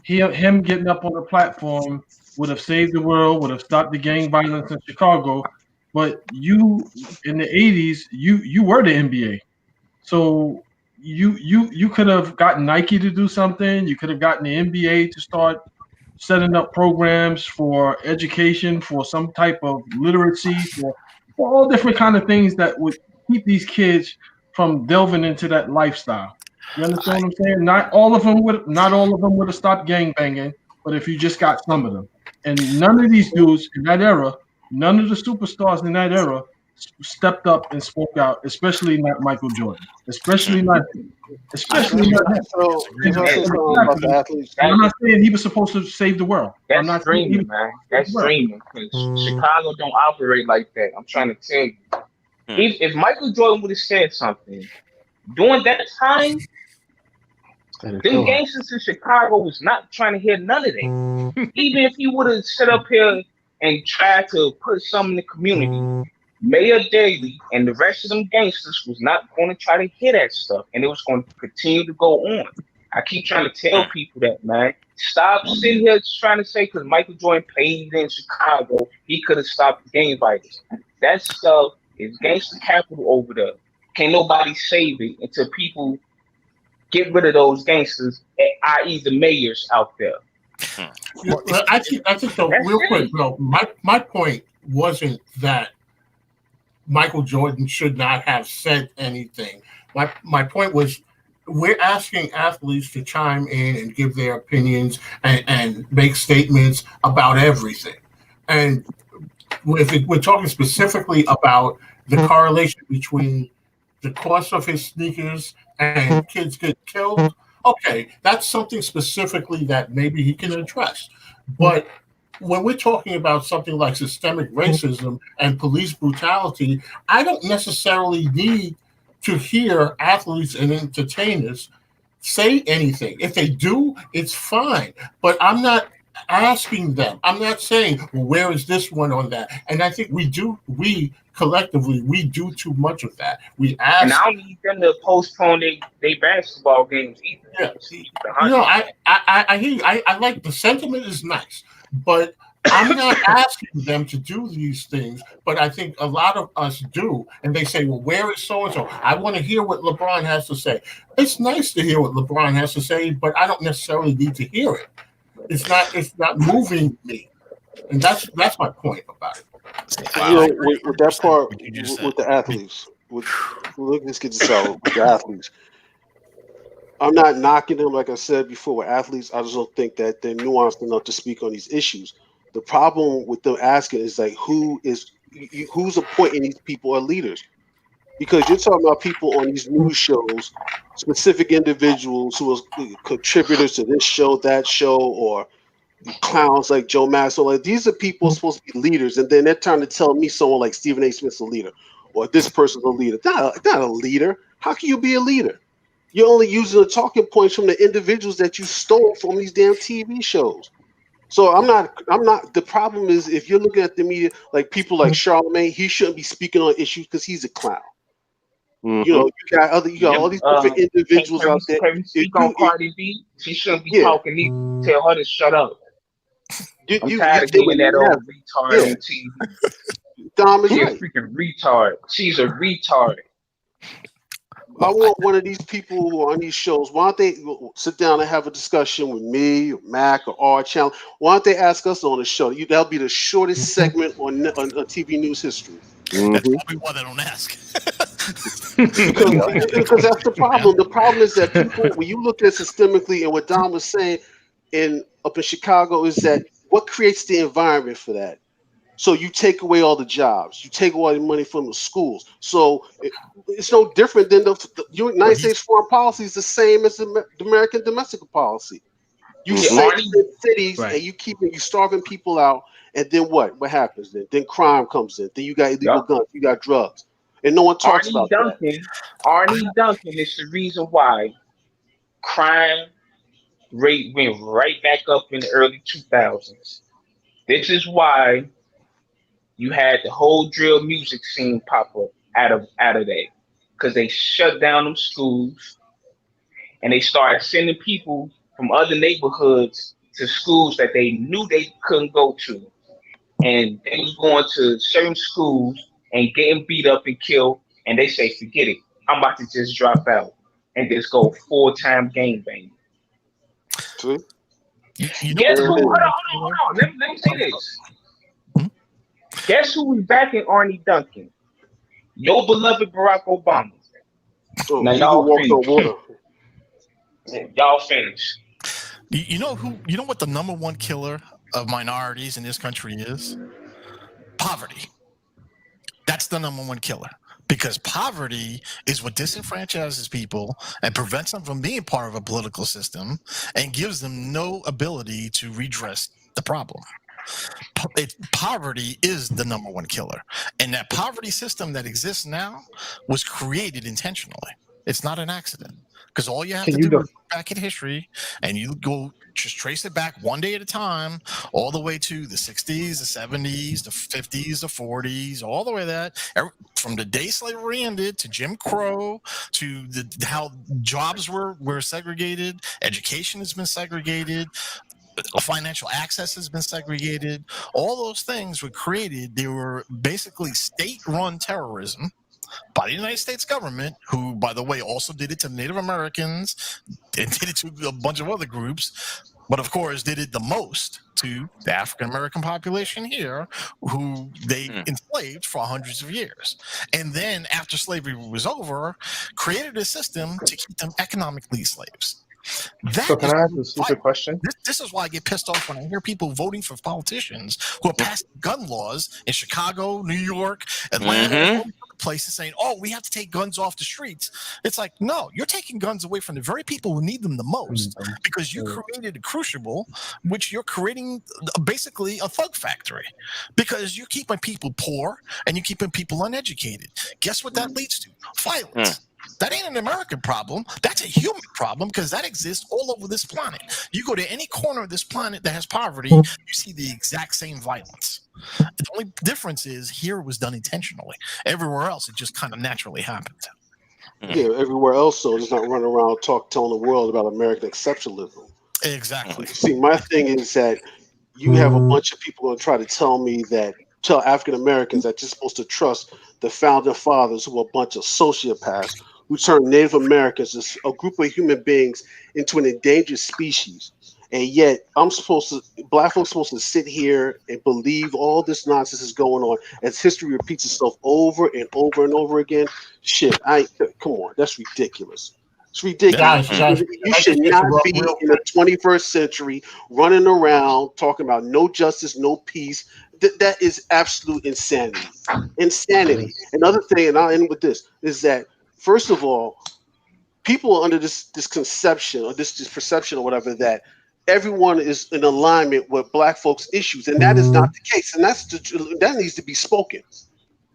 him getting up on the platform would have saved the world, would have stopped the gang violence in Chicago. But you, in the 80s, you were the NBA. So you could have gotten Nike to do something. You could have gotten the NBA to start setting up programs for education, for some type of literacy, for all different kind of things that would keep these kids from delving into that lifestyle. You understand what I'm saying? Not all of them would have stopped gang banging, but if you just got some of them. And none of these dudes in that era, none of the superstars in that era stepped up and spoke out, especially not Michael Jordan, especially not him. Especially not him. So, just want to say something about the athletes. I'm not saying he was supposed to save the world. I'm That's not saying he dreaming, man. That's dreaming. Because Chicago don't operate like that. I'm trying to tell you. If Michael Jordan would have said something during that time, them gangsters in Chicago was not trying to hear none of that. Even if he would have set up here and tried to put something in the community, Mayor Daley and the rest of them gangsters was not going to try to hear that stuff, and it was going to continue to go on. I keep trying to tell people that, man. Stop sitting here trying to say because Michael Jordan played in Chicago, he could have stopped the gang violence. That stuff is gangster capital over there. Can't nobody save it until people get rid of those gangsters, i.e. the mayors out there. Well, I think though, real quick, bro, my point wasn't that Michael Jordan should not have said anything. My point was we're asking athletes to chime in and give their opinions and make statements about everything. And if we're talking specifically about the correlation between the cost of his sneakers and kids get killed, okay, that's something specifically that maybe he can address. But when we're talking about something like systemic racism and police brutality, I don't necessarily need to hear athletes and entertainers say anything. If they do, it's fine. But I'm not asking them. I'm not saying, well, where is this one on that? And I think we collectively, we do too much of that. We ask. And I don't need them to postpone their basketball games either. Yeah. You know, I hear you. I like the sentiment is nice, but I'm not asking them to do these things, but I think a lot of us do. And they say, well, where is so-and-so? I want to hear what LeBron has to say. It's nice to hear what LeBron has to say, but I don't necessarily need to hear it. It's not moving me. And that's my point about it. You know, with that part, with the athletes, let's get this out with the athletes. I'm not knocking them, like I said before, with athletes. I just don't think that they're nuanced enough to speak on these issues. The problem with them asking is like, who's appointing these people as leaders? Because you're talking about people on these news shows, specific individuals who are contributors to this show, that show, or clowns like Joe Masso. Like, these are people supposed to be leaders, and then they're trying to tell me someone like Stephen A. Smith's a leader, or this person's a leader. Not a leader. How can you be a leader? You're only using the talking points from the individuals that you stole from these damn TV shows. So I'm not. The problem is if you're looking at the media, like people like Charlamagne, he shouldn't be speaking on issues because he's a clown. Mm-hmm. You know, you got all these different individuals out there. Can we speak on Cardi B? She shouldn't be talking either. Tell her to shut up. I'm tired of hearing that old retard on TV. Dom is She's right. a freaking retard. She's a retard. I want one of these people who are on these shows. Why don't they sit down and have a discussion with me, or Mac, or R Channel? Why don't they ask us on the show? That'll be the shortest segment on TV news history. That's probably why they don't ask. because that's the problem. The problem is that people, when you look at it systemically, and what Don was saying up in Chicago, is that what creates the environment for that? So you take away all the jobs, you take away the money from the schools. So it's no different than the United States foreign policy is the same as the American domestic policy. You say in cities and you starving people out, and then what? What happens then? Then crime comes in. Then you got illegal guns, you got drugs, and no one talks about that. Arnie Duncan is the reason why crime rate went right back up in the early 2000s. This is why you had the whole drill music scene pop up out of that, because they shut down them schools and they started sending people from other neighborhoods to schools that they knew they couldn't go to, and they was going to certain schools and getting beat up and killed, and they say, forget it, I'm about to just drop out. and just go full-time gangbang. You know, Guess who? Hold on. Let me say this. Guess who was backing Arnie Duncan? Your beloved Barack Obama. Oh, Now he y'all who walked on finish. water. Y'all finish. You know who? You know what the number one killer of minorities in this country is? Poverty. That's the number one killer. Because poverty is what disenfranchises people and prevents them from being part of a political system and gives them no ability to redress the problem. Poverty is the number one killer. And that poverty system that exists now was created intentionally. It's not an accident. Because all you have to do is look back at history and you go just trace it back one day at a time, all the way to the 60s, the 70s, the 50s, the 40s, all the way from the day slavery ended to Jim Crow to how jobs were segregated, education has been segregated, financial access has been segregated. All those things were created. They were basically state-run terrorism by the United States government, who, by the way, also did it to Native Americans and did it to a bunch of other groups, but of course did it the most to the African American population here, who they enslaved for hundreds of years. And then after slavery was over, created a system to keep them economically slaves. So can I ask a stupid question? This is why I get pissed off when I hear people voting for politicians who are passing gun laws in Chicago, New York, Atlanta, all these other places saying, oh, we have to take guns off the streets. It's like, no, you're taking guns away from the very people who need them the most because you created a crucible, which you're creating basically a thug factory because you're keeping people poor and you're keeping people uneducated. Guess what that leads to? Violence. That ain't an American problem. That's a human problem because that exists all over this planet. You go to any corner of this planet that has poverty, you see the exact same violence. The only difference is here it was done intentionally. Everywhere else, it just kind of naturally happened. Yeah, everywhere else, so it's not running around telling the world about American exceptionalism. Exactly. See, my thing is that you have a bunch of people going to try to tell African Americans that you're supposed to trust the founding fathers, who are a bunch of sociopaths who turned Native Americans, a group of human beings, into an endangered species. And yet black folks supposed to sit here and believe all this nonsense is going on as history repeats itself over and over and over again. Shit, come on, that's ridiculous. It's ridiculous. Guys, you should not be in the 21st century running around talking about no justice, no peace. That is absolute insanity. Insanity. Another thing, and I'll end with this, is that first of all, people are under this conception or this perception or whatever that everyone is in alignment with black folks' issues, and that is not the case. And that needs to be spoken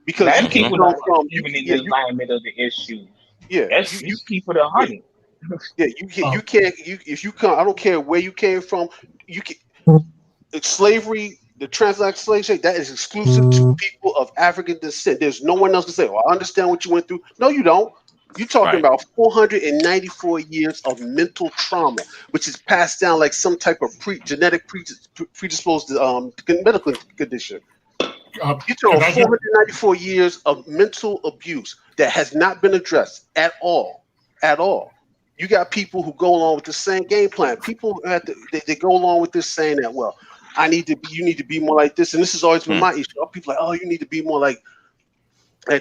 because Black you can people come are from even in the alignment of the issue. Yeah, that's you keep it 100. Yeah, you can't. If you come, I don't care where you came from. You can slavery. The transatlantic slave trade, that is exclusive to people of African descent. There's no one else to say, well, I understand what you went through. No, you don't. You're talking about 494 years of mental trauma, which is passed down like some type of genetic predisposed medical condition. You're talking 494 years of mental abuse that has not been addressed at all. At all. You got people who go along with the same game plan. People they go along with this saying that, well, you need to be more like this. And this has always been my issue. People are like, oh, you need to be more like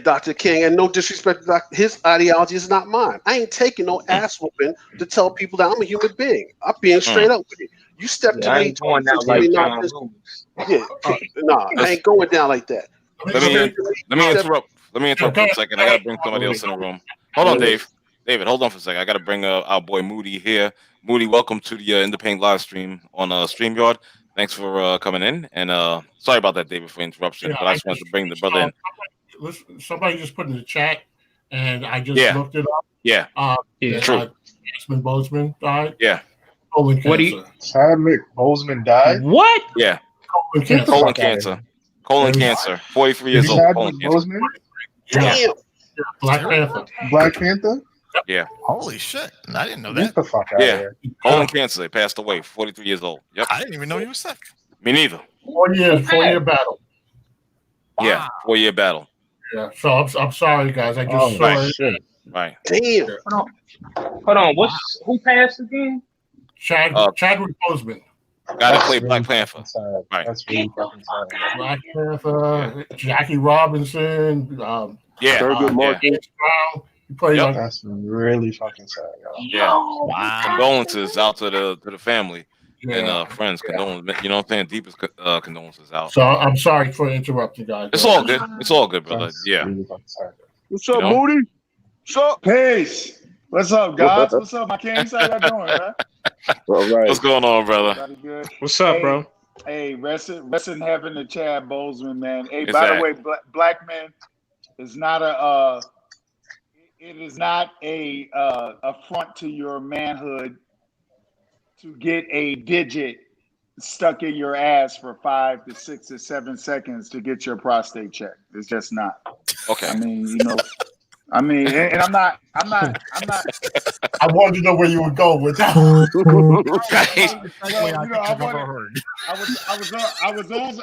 Dr. King. And no disrespect, his ideology is not mine. I ain't taking no ass whooping to tell people that I'm a human being. I'm being straight up with you. You step to me, going out like John Lewis. Nah, I ain't going down like that. Let me interrupt. Let me interrupt for a second. I gotta bring somebody else in the room. Hold on, Dave. David, hold on for a second. I gotta bring our boy Moody here. Moody, welcome to the Independent live stream on StreamYard. Thanks for coming in, and sorry about that, David, for interruption. But I just wanted to bring the brother in. Somebody just put in the chat, and I just looked it up. Yeah, true. Chadwick Boseman died. Yeah. Colon cancer. Chadwick Boseman died. What? Yeah. Colon cancer. Colon cancer. 43 years old. Colon cancer. Yeah. Black Panther. Black Panther. Yeah. Holy shit! I didn't know that. Get the fuck out of here. Colon cancer. He passed away. 43 years old. Yep. I didn't even know he was sick. Me neither. 4 year battle. Yeah. 4 year battle. Yeah. So I'm sorry, guys. I just saw it. Right. Damn. Hold on. Who passed again? Chadwick Boseman. Guy that played Black Panther. Right. That's really fucking sad. Black Panther, Jackie Robinson, Thurgood Martin. Brown. He played like That's really fucking sad, y'all. Yeah. Wow. Condolences out to the family and friends. Yeah. Condolences. You know what I'm saying? Deepest condolences out. So I'm sorry for interrupting, guys. It's all good. It's all good, brother. That's Yeah. really fucking sad. What's up, Moody? What's up? Peace. What's up, guys? What's up, my kings? How y'all doing, man? All right. What's going on, brother? Everybody good? What's up, bro? Hey, rest in heaven to Chad Boseman, man. Hey, It's by that. the way, black men is not it is not a affront to your manhood to get a digit stuck in your ass for 5 to 6 or 7 seconds to get your prostate checked. It's just not. Okay. I mean, you know. I mean, and I'm not. I wanted to know where you would go with that.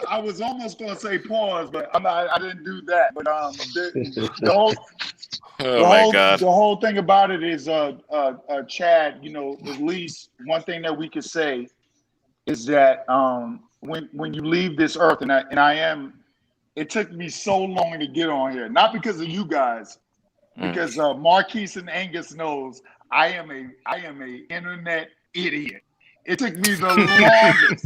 I was almost going to say pause, but I didn't do that. But the whole thing about it is, Chad. You know, at least one thing that we could say is that when you leave this earth, and I am, it took me so long to get on here, not because of you guys. Because Marquise and Angus knows I am a internet idiot. It took me the longest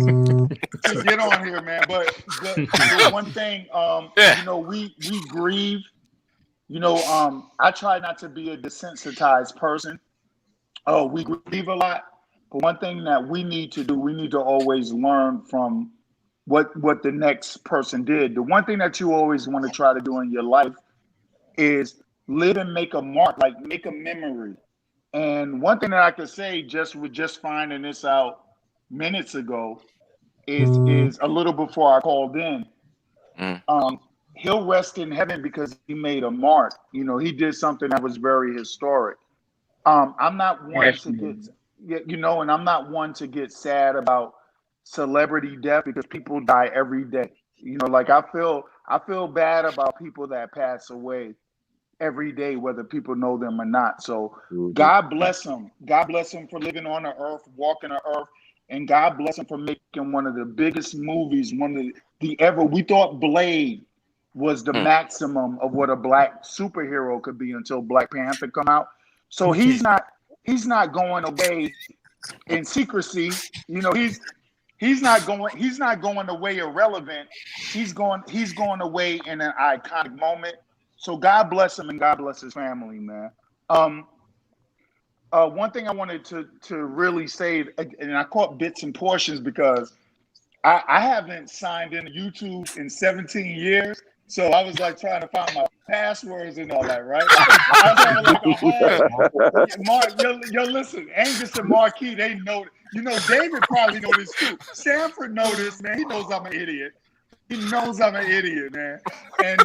to get on here, man. But the one thing, you know, we grieve. You know, I try not to be a desensitized person. We grieve a lot. But one thing that we need to do, we need to always learn from what the next person did. The one thing that you always want to try to do in your life is live and make a mark, like make a memory. And one thing that I could say just finding this out minutes ago is a little before I called in. He'll rest in heaven because he made a mark. You know, he did something that was very historic. I'm not one to get, you know, and I'm not one to get sad about celebrity death because people die every day. You know, like I feel bad about people that pass away every day, whether people know them or not. So God bless him. God bless him for living on the earth, walking the earth, and God bless him for making one of the biggest movies, one of the ever. We thought Blade was the maximum of what a black superhero could be until Black Panther come out. So he's not going away in secrecy. You know, he's not going away irrelevant. He's going away in an iconic moment. So God bless him and God bless his family, man. One thing I wanted to really say, and I caught bits and portions because I haven't signed into YouTube in 17 years. So I was like trying to find my passwords and all that, right? I was like, Mark, yo, listen, Angus and Marquis, they know. You know, David probably know this too. Sanford knows this, man. He knows I'm an idiot. He knows I'm an idiot, man. And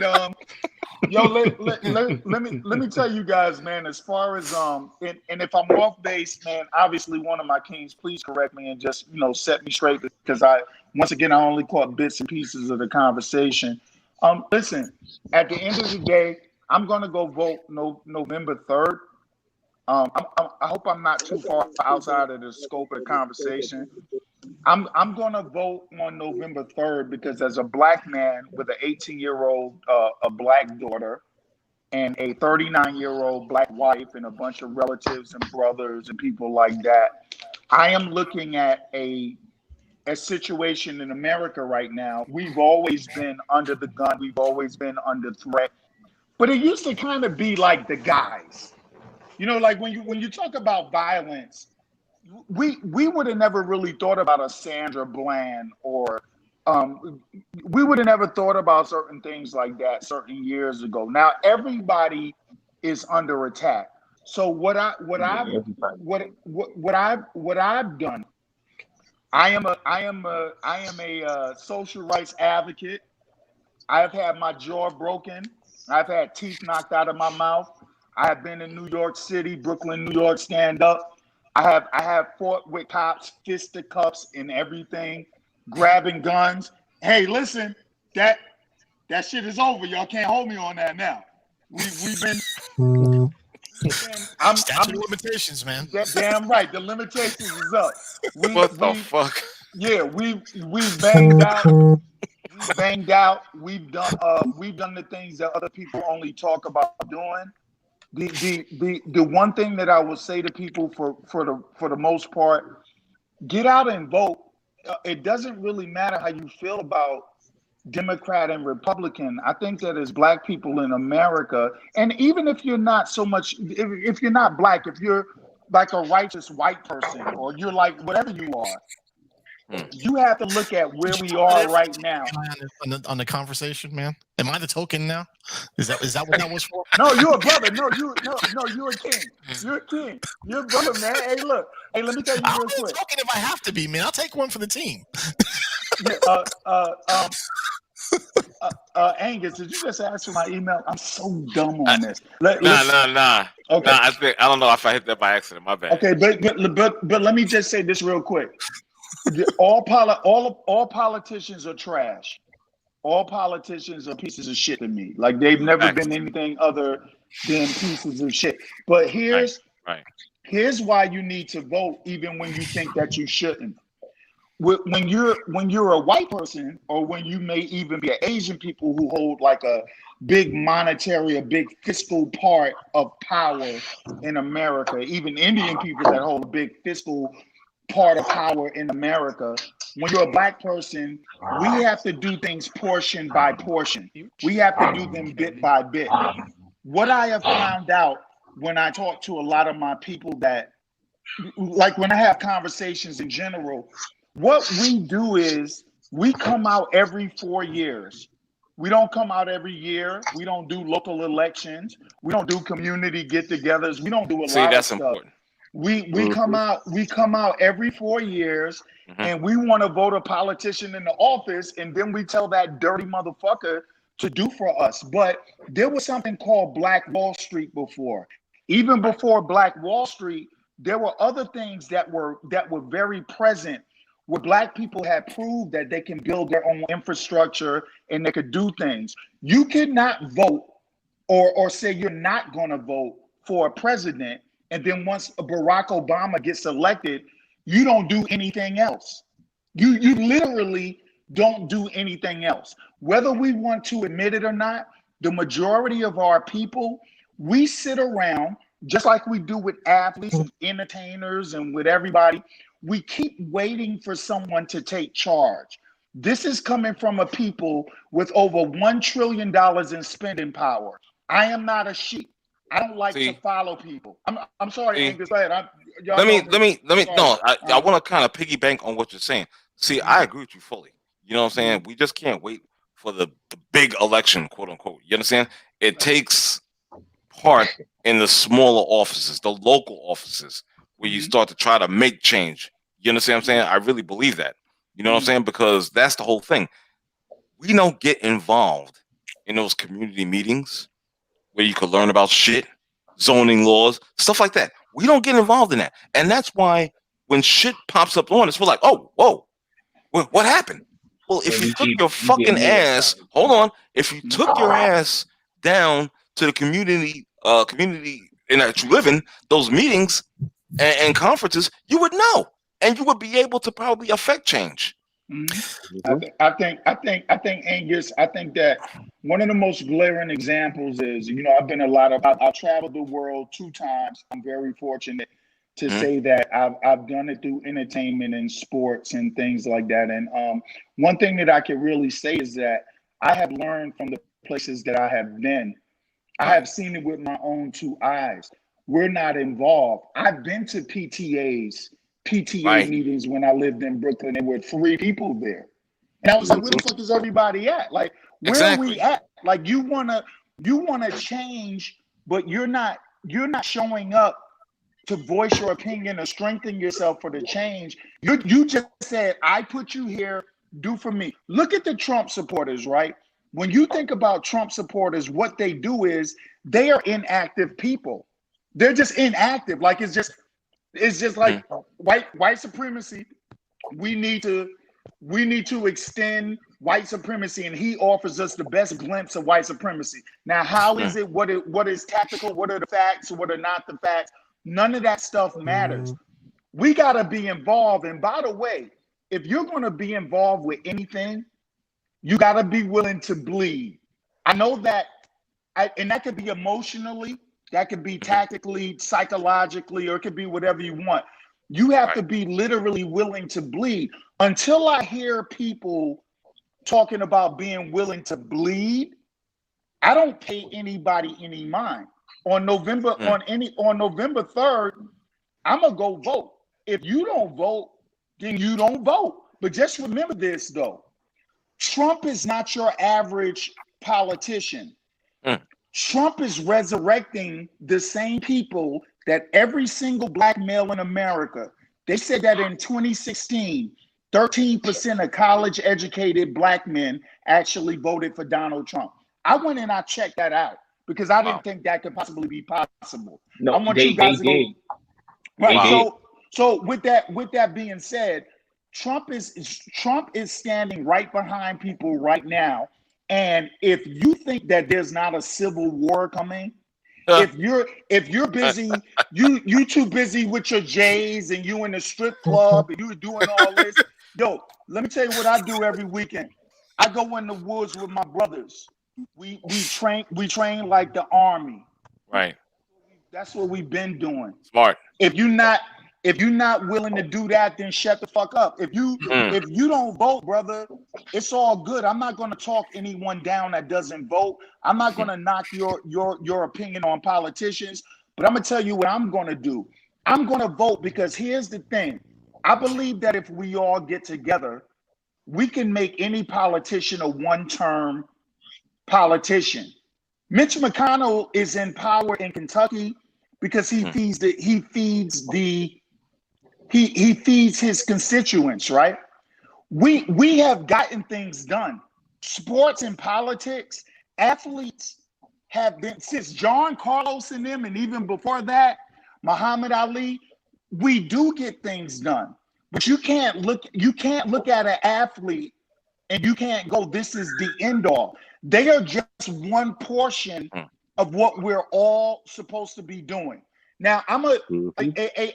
yo, let me tell you guys, man. As far as and if I'm off base, man, obviously one of my kings, please correct me and just set me straight because I only caught bits and pieces of the conversation. Listen, at the end of the day, I'm gonna go vote November 3rd. I hope I'm not too far outside of the scope of the conversation. I'm gonna vote on November 3rd because as a black man with an 18-year-old a black daughter and a 39-year-old black wife and a bunch of relatives and brothers and people like that, I am looking at a situation in America right now. We've always been under the gun. We've always been under threat. But it used to kind of be like the guys. You know, like when you talk about violence, we would have never really thought about a Sandra Bland or we would have never thought about certain things like that certain years ago. Now everybody is under attack. So what I've done, I am a social rights advocate. I've had my jaw broken. I've had teeth knocked out of my mouth. I have been in New York City, Brooklyn, New York, stand up. I have fought with cops, fisticuffs and everything, grabbing guns. Hey, listen, that shit is over. Y'all can't hold me on that now. We've been Statute of limitations, man. Damn right. The limitations is up. What the fuck? Yeah, we banged out. We banged out. We've done the things that other people only talk about doing. The one thing that I would say to people for the most part, get out and vote. It doesn't really matter how you feel about Democrat and Republican. I think that as Black people in America, and even if you're not so much, if you're not Black, if you're like a righteous white person, or you're like whatever you are, you have to look at where we are right now. On the conversation, man. Am I the token now? Is that what that was for? No, you're a brother. No, you're a king. You're a king. You're a brother, man. Hey, look. Hey, let me tell you real quick. I'll token if I have to be, man. I'll take one for the team. Angus, did you just ask for my email? I'm so dumb on this. Nah. Okay. Nah, I don't know if I hit that by accident. My bad. Okay, but let me just say this real quick. All politicians are trash. All politicians are pieces of shit to me. Like they've never been anything other than pieces of shit. But here's why you need to vote, even when you think that you shouldn't. When you're a white person, or when you may even be an Asian people who hold like a big monetary, a big fiscal part of power in America, even Indian people that hold a big fiscal part of power in America. When you're a Black person, we have to do things portion by portion. We have to do them bit by bit. What I have found out when I talk to a lot of my people, that like when I have conversations in general, what we do is we come out every 4 years. We don't come out every year. We don't do local elections. We don't do community get-togethers. We don't do a lot of stuff. Important. We come out every 4 years, and we want to vote a politician in the office, and then we tell that dirty motherfucker to do for us. But there was something called Black Wall Street before. Even before Black Wall Street, there were other things that were very present, where Black people had proved that they can build their own infrastructure and they could do things. You cannot vote or say you're not going to vote for a president, and then once Barack Obama gets elected, you don't do anything else. You literally don't do anything else. Whether we want to admit it or not, the majority of our people, we sit around, just like we do with athletes and entertainers and with everybody, we keep waiting for someone to take charge. This is coming from a people with over $1 trillion in spending power. I am not a sheep. I don't like to follow people. I'm sorry, Angus. Go ahead. Let me. No, I want to kind of piggyback on what you're saying. See, I agree with you fully. You know what I'm saying? We just can't wait for the big election, quote unquote. You understand? It takes part in the smaller offices, the local offices, where you start to try to make change. You understand what I'm saying? I really believe that. You know what I'm saying? Because that's the whole thing. We don't get involved in those community meetings where you could learn about shit, zoning laws, stuff like that. We don't get involved in that. And that's why when shit pops up on us, we're like, oh, whoa, what happened? Well, if you took your fucking ass, hold on, if you took your ass down to the community in that you live in, those meetings and conferences, you would know, and you would be able to probably affect change. I think Angus, I think that one of the most glaring examples is, I've traveled the world 2 times. I'm very fortunate to say that I've done it through entertainment and sports and things like that. And one thing that I can really say is that I have learned from the places that I have been. I have seen it with my own 2 eyes. We're not involved. I've been to PTA meetings when I lived in Brooklyn. There were 3 people there. And I was like, where the fuck is everybody at? Like, where are we at? Like, you wanna change, but you're not showing up to voice your opinion or strengthen yourself for the change. You just said, I put you here, do for me. Look at the Trump supporters, right? When you think about Trump supporters, what they do is they are inactive people. They're just inactive. Like, it's just like white supremacy. We need to extend white supremacy, and he offers us the best glimpse of white supremacy. Now, how is it? What is tactical? What are the facts? What are not the facts? None of that stuff matters. We got to be involved. And by the way, if you're going to be involved with anything, you got to be willing to bleed. I know that, and that could be emotionally, that could be tactically, psychologically, or it could be whatever you want. You have to be literally willing to bleed. Until I hear people talking about being willing to bleed, I don't pay anybody any mind. On November 3rd, I'm gonna go vote. If you don't vote, then you don't vote. But just remember this though. Trump is not your average politician. Trump is resurrecting the same people that every single black male in America, they said that in 2016, 13% of college educated black men actually voted for Donald Trump. I went and I checked that out because I didn't think that could possibly be possible. No, I want you guys to go. Right. Wow. So with that being said, Trump is standing right behind people right now. And if you think that there's not a civil war coming, if you're busy, you too busy with your J's and you in the strip club and you doing all this. Yo, let me tell you what I do every weekend. I go in the woods with my brothers. We train like the army. Right. That's what we've been doing. Smart. If you're not willing to do that, then shut the fuck up. If you don't vote, brother, it's all good. I'm not going to talk anyone down that doesn't vote. I'm not going to knock your opinion on politicians, but I'm going to tell you what I'm going to do. I'm going to vote because here's the thing. I believe that if we all get together, we can make any politician a one-term politician. Mitch McConnell is in power in Kentucky because he feeds his constituents, right? We have gotten things done. Sports and politics, athletes have been, since John Carlos and them, and even before that, Muhammad Ali, we do get things done. But you can't look at an athlete and you can't go, this is the end all. They are just one portion of what we're all supposed to be doing. Now, I'm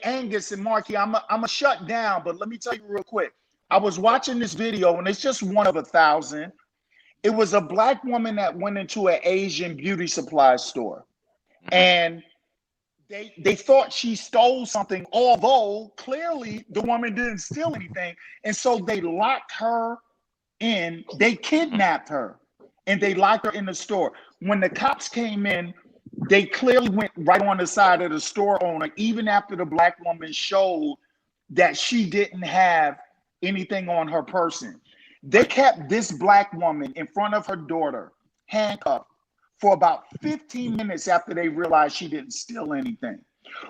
Angus and Marky, I'm a shut down, but let me tell you real quick. I was watching this video, and it's just one of 1,000. It was a black woman that went into an Asian beauty supply store, and they thought she stole something, although clearly the woman didn't steal anything. And so they locked her in, they kidnapped her, and they locked her in the store. When the cops came in, they clearly went right on the side of the store owner, even after the black woman showed that she didn't have anything on her person. They kept this black woman in front of her daughter, handcuffed, for about 15 minutes after they realized she didn't steal anything.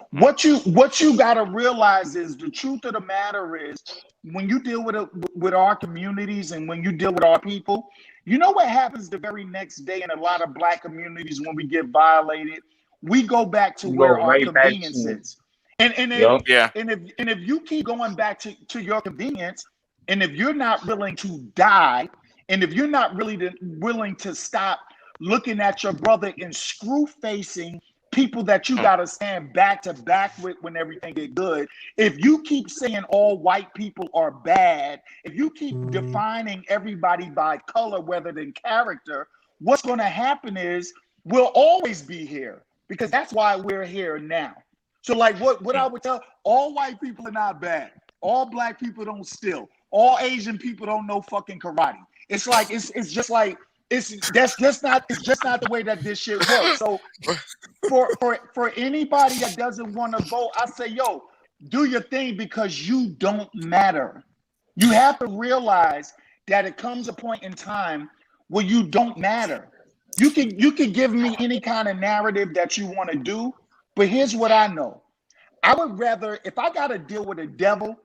What you got to realize is the truth of the matter is when you deal with our communities and when you deal with our people, you know what happens the very next day in a lot of black communities when we get violated? We go back to where our convenience is. And if you keep going back to your convenience, and if you're not willing to die, and if you're not really willing to stop looking at your brother and screw facing people that you got to stand back to back with when everything get good, if you keep saying all white people are bad, if you keep defining everybody by color rather than character, what's going to happen is we'll always be here because that's why we're here now. So like what I would tell, all white people are not bad. All black people don't steal. All Asian people don't know fucking karate. It's like it's just not the way that this shit works. So for anybody that doesn't want to vote, I say, yo, do your thing because you don't matter. You have to realize that it comes a point in time where you don't matter. You can give me any kind of narrative that you want to do, but here's what I know. I would rather, if I got to deal with a devil,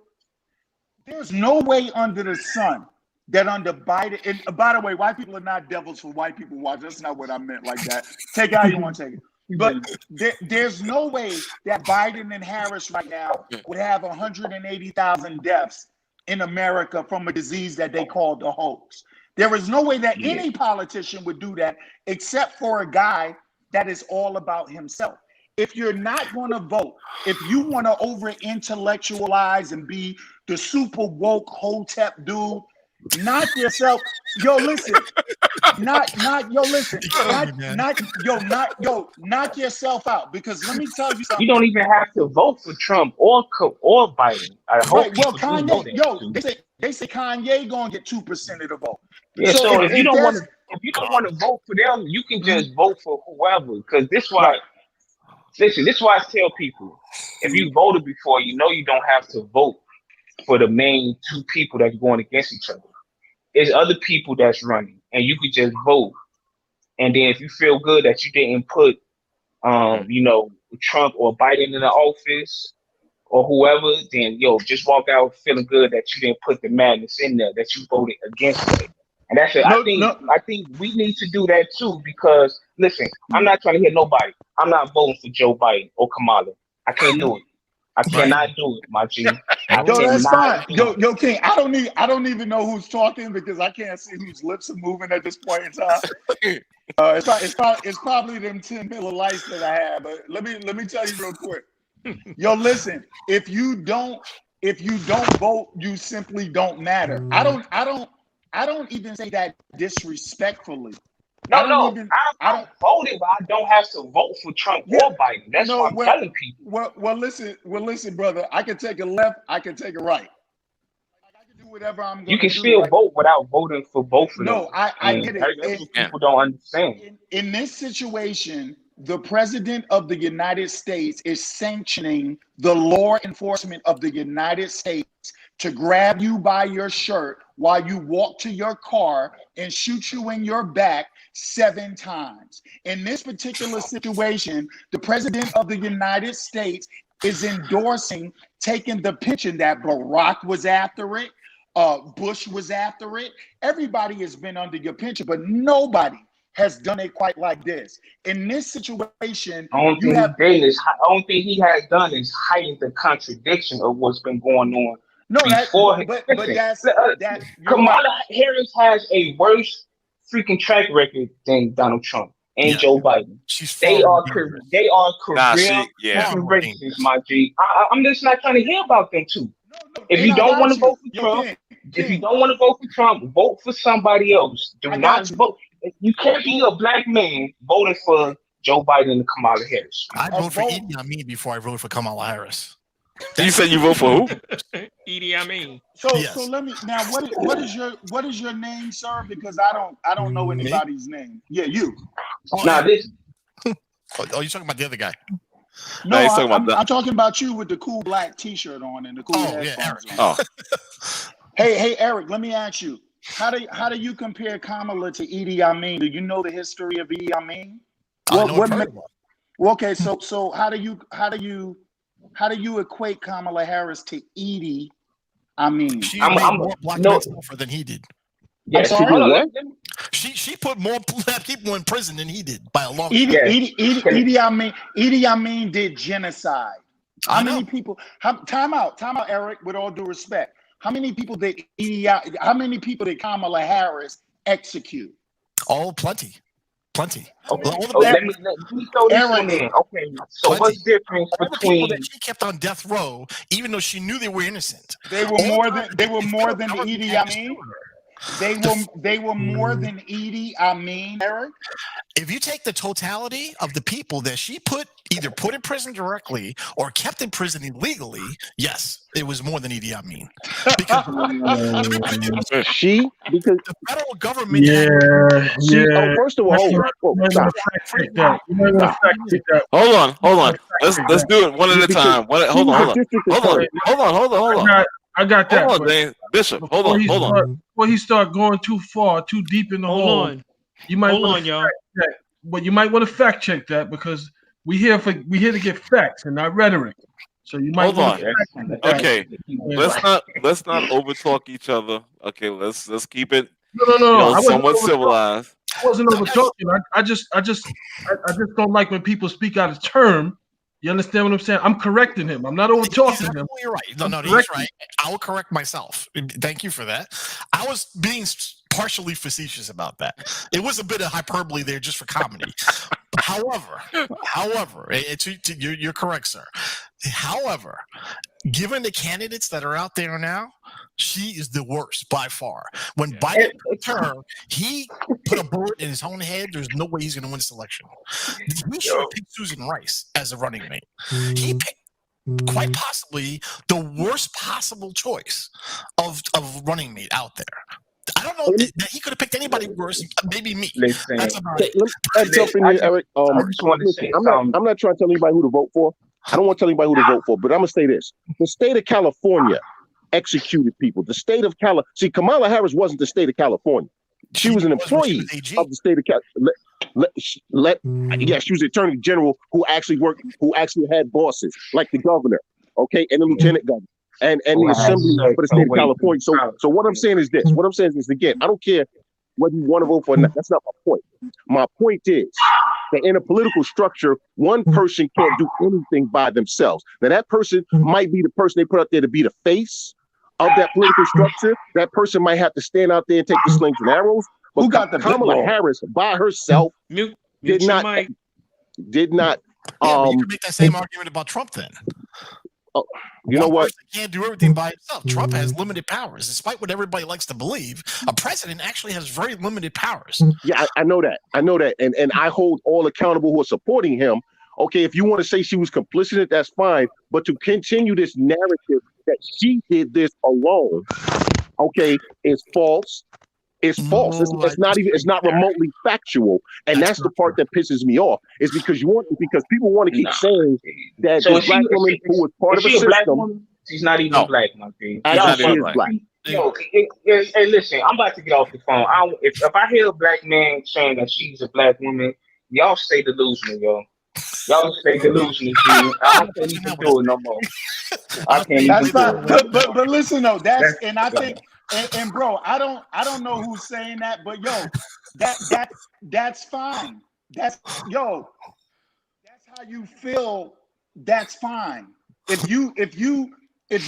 there's no way under the sun that under Biden, and by the way, white people are not devils for white people watch. That's not what I meant like that. Take it how you want to take it. But there's no way that Biden and Harris right now would have 180,000 deaths in America from a disease that they called the hoax. There is no way that any politician would do that except for a guy that is all about himself. If you're not going to vote, if you want to over intellectualize and be the super woke hotep dude, knock yourself. Yo, listen. Knock yourself out, because let me tell you something. You don't even have to vote for Trump or Biden. I hope Right, well, people do know that. Kanye, they say Kanye gonna get 2% of the vote. Yeah, so if you don't want to vote for them, you can Mm-hmm. just vote for whoever. Because this why, listen, this is why I tell people: if you voted before, you know you don't have to vote for the main two people that's going against each other. There's other people that's running, and you could just vote. And then if you feel good that you didn't put, Trump or Biden in the office or whoever, then just walk out feeling good that you didn't put the madness in there, that you voted against it. And that's it. I think we need to do that too, because listen, I'm not trying to hear nobody. I'm not voting for Joe Biden or Kamala. I can't do it. I cannot do it, my G. That's fine. Yo, King, I don't even know who's talking, because I can't see whose lips are moving at this point in time. It's probably them 10 Miller Lights that I have. But let me tell you real quick. Yo, listen. If you don't vote, you simply don't matter. I don't even say that disrespectfully. I don't vote it, but I don't have to vote for Trump or Biden. That's what I'm telling people. Well, listen, brother. I can take a left. I can take a right. I can do whatever I'm going to do. You can still vote without voting for both of them. No, I get it. That's what people don't understand. In this situation, the president of the United States is sanctioning the law enforcement of the United States to grab you by your shirt while you walk to your car and shoot you in your back 7 times. In this particular situation, the president of the United States is endorsing taking the picture that Barack was after it, Bush was after it. Everybody has been under your picture, but nobody has done it quite like this. In this situation, the only thing he has done is hiding the contradiction of what's been going on. No, but that's Kamala Harris has a worse freaking track record than Donald Trump and Joe Biden. They are career racists, my G. I'm just not trying to hear about them too. If you don't want to vote for Trump, vote for somebody else. Do not vote. You can't be a black man voting for Joe Biden and Kamala Harris. I vote for Idi Amin before I vote for Kamala Harris. You said you vote for who? Idi Amin. So let me now. What is your name, sir? Because I don't know anybody's name. Yeah, you. This. Oh, you're talking about the other guy. No, I'm talking about you with the cool black T-shirt on and the cool headphones on. Hey, Eric. Let me ask you. How do you compare Kamala to Idi Amin? Do you know the history of Idi Amin? Okay, so how do you equate Kamala Harris to Idi Amin? She made more black men suffer than he did. Yeah, she put more black people in prison than he did by a long Idi Amin did genocide. How many people? Time out, Eric. With all due respect, how many people did Kamala Harris execute? Oh, plenty. Okay. Let me throw this one in. Okay, so what's the difference between that she kept on death row, even though she knew they were innocent? They were more than Idi Amin. They were more than Idi Amin, Eric. If you take the totality of the people that she either put in prison directly or kept in prison illegally, yes, it was more than Idi Amin. Because the federal government. First of all, hold on. Let's do it one at a time. Hold on. I got that. Hold on, Dane. Bishop. Hold on. Before he start going too far, too deep in the hole, you might want to fact check. But you might want to fact check that, because we here to get facts and not rhetoric. So you might hold on. Okay, let's not overtalk each other. Okay, let's keep it. No. Somewhat civilized. I wasn't over talking. I just don't like when people speak out of term. You understand what I'm saying? I'm correcting him. I'm not over talking him. You're right. No, he's right. I will correct myself. Thank you for that. I was being partially facetious about that. It was a bit of hyperbole there just for comedy. However, you're correct, sir. However, given the candidates that are out there now, she is the worst by far. When Biden picked her, he put a bullet in his own head. There's no way he's going to win this election. He should have picked Susan Rice as a running mate. He picked quite possibly the worst possible choice of running mate out there. I don't know that he could have picked anybody worse. Maybe me. Listen, that's about it. Let's jump in here, Eric. I'm not trying to tell anybody who to vote for. I don't want to tell anybody who to vote for, but I'm going to say this. The state of California executed people. The state of California. See, Kamala Harris wasn't the state of California. She was an employee of the state of California. Yes, she was the attorney general who actually had bosses, like the governor, okay, and the lieutenant governor. And the assembly for the state of California. So what I'm saying is this. What I'm saying is, again, I don't care whether you want to vote for or not. That's not my point. My point is that in a political structure, one person can't do anything by themselves. Now, that person might be the person they put out there to be the face of that political structure. That person might have to stand out there and take the slings and arrows. But who got the Kamala Harris by herself did not. You can make that same argument about Trump then. You know what? Can't do everything by himself. Trump has limited powers, despite what everybody likes to believe. A president actually has very limited powers. Yeah, I know that. And I hold all accountable who are supporting him. Okay, if you want to say she was complicit in it, that's fine. But to continue this narrative that she did this alone, okay, is false. It's false. It's not remotely factual, and that's the part that pisses me off. Is because people want to keep saying that the black woman who was part of a system. She's not even black, my thing. She is black. Yo, hey, listen, I'm about to get off the phone. If I hear a black man saying that she's a black woman, y'all stay delusional, yo. Y'all stay delusional, dude. I can't even do it no more. I can't even do it. But listen though, and I think. And bro, I don't know who's saying that, but yo, that's fine. That's how you feel. That's fine. If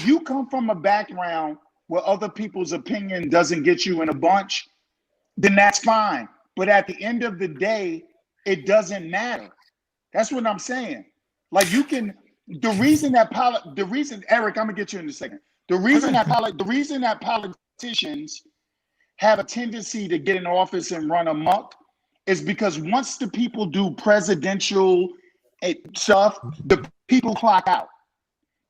you come from a background where other people's opinion doesn't get you in a bunch, then that's fine. But at the end of the day, it doesn't matter. That's what I'm saying. Like Eric, I'm gonna get you in a second. The reason that politicians have a tendency to get in office and run amok is because once the people do presidential stuff, the people clock out.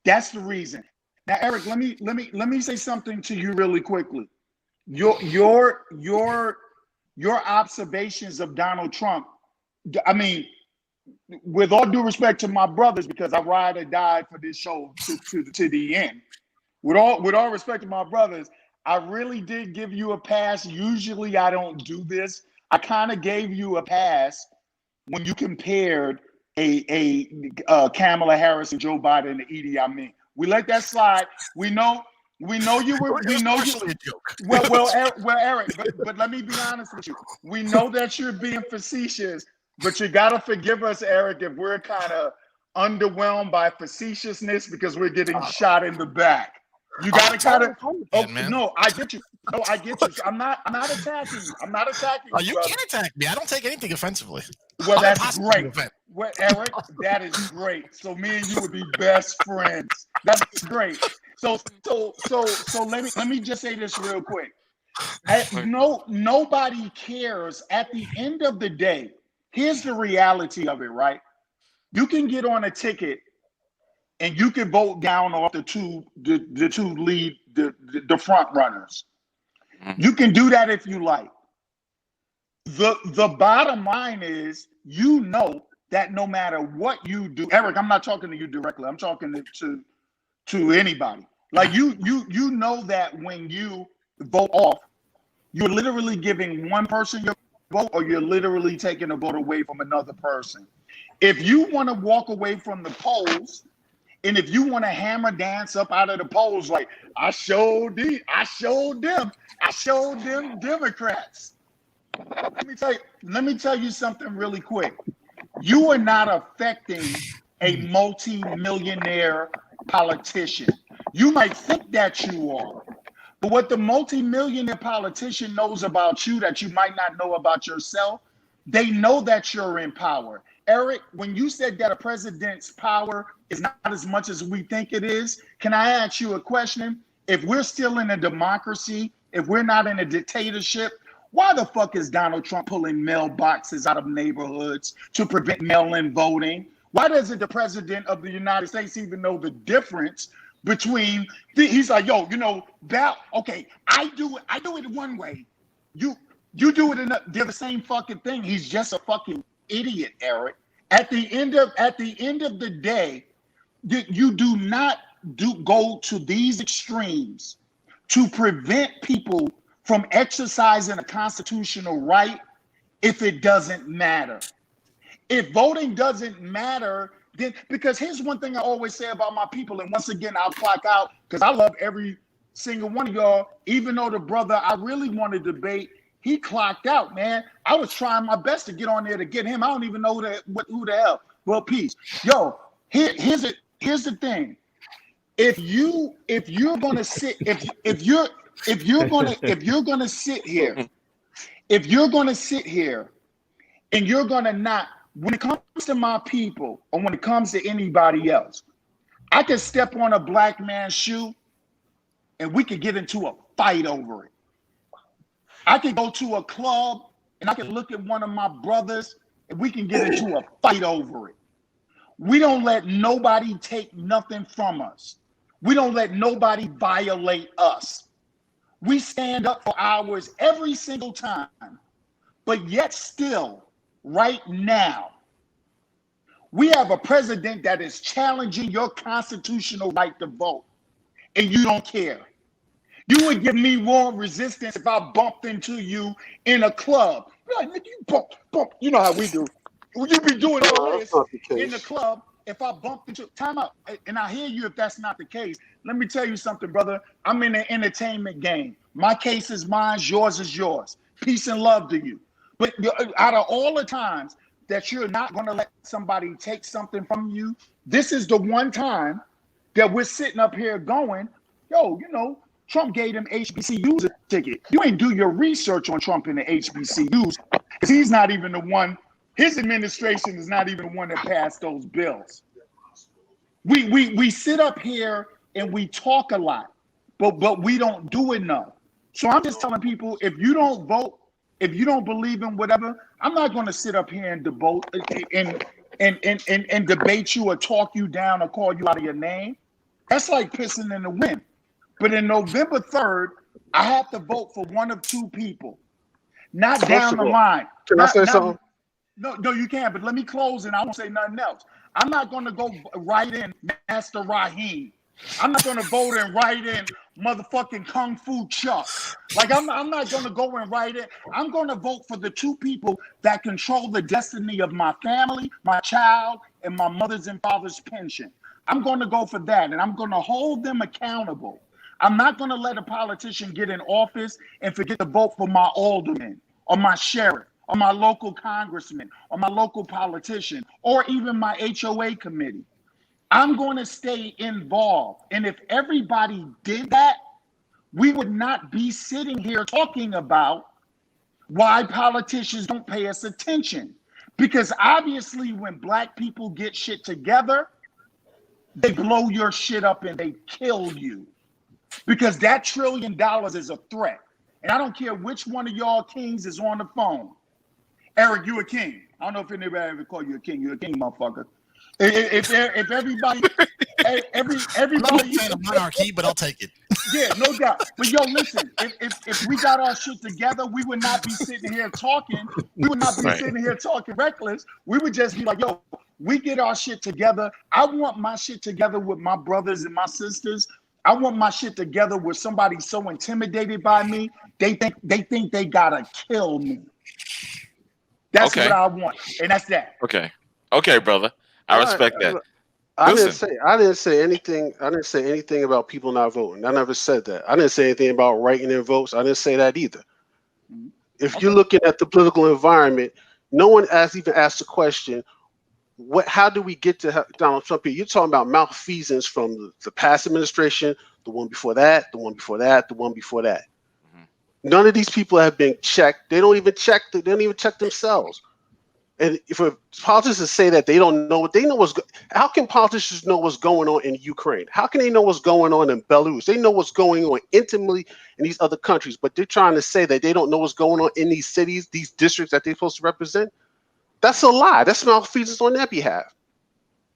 That's the reason. Now, Eric, let me say something to you really quickly. Your observations of Donald Trump. I mean, with all due respect to my brothers, because I ride or die for this show to the end. With all respect to my brothers, I really did give you a pass. Usually I don't do this. I kind of gave you a pass when you compared a Kamala Harris and Joe Biden and Idi Amin. We let that slide. We know you were. We know you. Well, Eric. But let me be honest with you. We know that you're being facetious, but you gotta forgive us, Eric, if we're kind of underwhelmed by facetiousness because we're getting shot in the back. You gotta kind of. No, I get you. I'm not attacking you. I'm not attacking you. You can't attack me. I don't take anything offensively. Well, that's great. Well, Eric, that is great. So me and you would be best friends. That's great. So let me just say this real quick. Nobody cares. At the end of the day, here's the reality of it, right? You can get on a ticket and you can vote down off the two lead the front runners. You can do that if you like. The bottom line is, you know that no matter what you do, Eric, I'm not talking to you directly. I'm talking to anybody. Like you know that when you vote off, you're literally giving one person your vote, or you're literally taking a vote away from another person. If you want to walk away from the polls, and if you want to hammer dance up out of the polls, like I showed them Democrats. Let me tell you something really quick. You are not affecting a multi-millionaire politician. You might think that you are, But what the multimillionaire politician knows about you that you might not know about yourself, they know that you're in power. Eric, when you said that a president's power is not as much as we think it is, can I ask you a question? If we're still in a democracy, if we're not in a dictatorship, why the fuck is Donald Trump pulling mailboxes out of neighborhoods to prevent mail-in voting? Why doesn't the president of the United States even know the difference between he's like, yo, you know, that okay, I do it one way. You do it they're the same fucking thing. He's just a fucking idiot, Eric. At the end of the day, you do not go to these extremes to prevent people from exercising a constitutional right if it doesn't matter. If voting doesn't matter, then because here's one thing I always say about my people, and once again I'll clock out because I love every single one of y'all, even though the brother I really want to debate, he clocked out, man. I was trying my best to get on there to get him. I don't even know who the hell. Well, peace. Yo, here's the thing. If you're gonna sit here and you're gonna not, when it comes to my people or when it comes to anybody else, I could step on a black man's shoe and we could get into a fight over it. I could go to a club and I could look at one of my brothers and we can get into a fight over it. We don't let nobody take nothing from us. We don't let nobody violate us. We stand up for ours every single time. But yet still, right now, we have a president that is challenging your constitutional right to vote, and you don't care. You would give me more resistance if I bumped into you in a club. You're like, you bump. You know how we do. You be doing all this in the club. If I bumped into, time out, and I hear you if that's not the case. Let me tell you something, brother. I'm in the entertainment game. My case is mine, yours is yours. Peace and love to you. But out of all the times that you're not going to let somebody take something from you, this is the one time that we're sitting up here going, yo, you know, Trump gave them HBCUs a ticket. You ain't do your research on Trump and the HBCUs because he's not even the one. His administration is not even the one that passed those bills. We sit up here and we talk a lot, but we don't do enough. So I'm just telling people, if you don't vote, if you don't believe in whatever, I'm not going to sit up here and debate you or talk you down or call you out of your name. That's like pissing in the wind. But in November 3rd, I have to vote for one of two people. Not down the line. Can I say something? No, you can't. But let me close and I won't say nothing else. I'm not going to go write in Master Raheem. I'm not going to vote and write in motherfucking Kung Fu Chuck. Like, I'm not going to go and write it. I'm going to vote for the two people that control the destiny of my family, my child, and my mother's and father's pension. I'm going to go for that, and I'm going to hold them accountable. I'm not going to let a politician get in office and forget to vote for my alderman or my sheriff or my local congressman or my local politician or even my HOA committee. I'm going to stay involved. And if everybody did that, we would not be sitting here talking about why politicians don't pay us attention. Because obviously when black people get shit together, they blow your shit up and they kill you. Because that $1 trillion is a threat. And I don't care which one of y'all kings is on the phone. Eric, you a king. I don't know if anybody ever call you a king. You're a king, motherfucker. If everybody, everybody, I'm not a fan of monarchy, but I'll take it. Yeah, no doubt. But yo, listen, if we got our shit together, we would not be sitting here talking. We would not be sitting here talking reckless. We would just be like, yo, we get our shit together. I want my shit together with my brothers and my sisters. I want my shit together with somebody so intimidated by me, they think they gotta kill me. That's what I want, and that's that. Okay, brother. I respect that. I didn't say anything. I didn't say anything about people not voting. I never said that. I didn't say anything about writing in votes. I didn't say that either. If you're looking at the political environment, no one even asked the question, How do we get to Donald Trump here? You're talking about malfeasance from the past administration, the one before that, the one before that, the one before that. None of these people have been checked. They don't even check. They don't even check themselves. And for politicians say that they don't know, they know how can politicians know what's going on in Ukraine? How can they know what's going on in Belarus? They know what's going on intimately in these other countries, but they're trying to say that they don't know what's going on in these cities, these districts that they're supposed to represent. That's a lie. That's malfeasance on their behalf.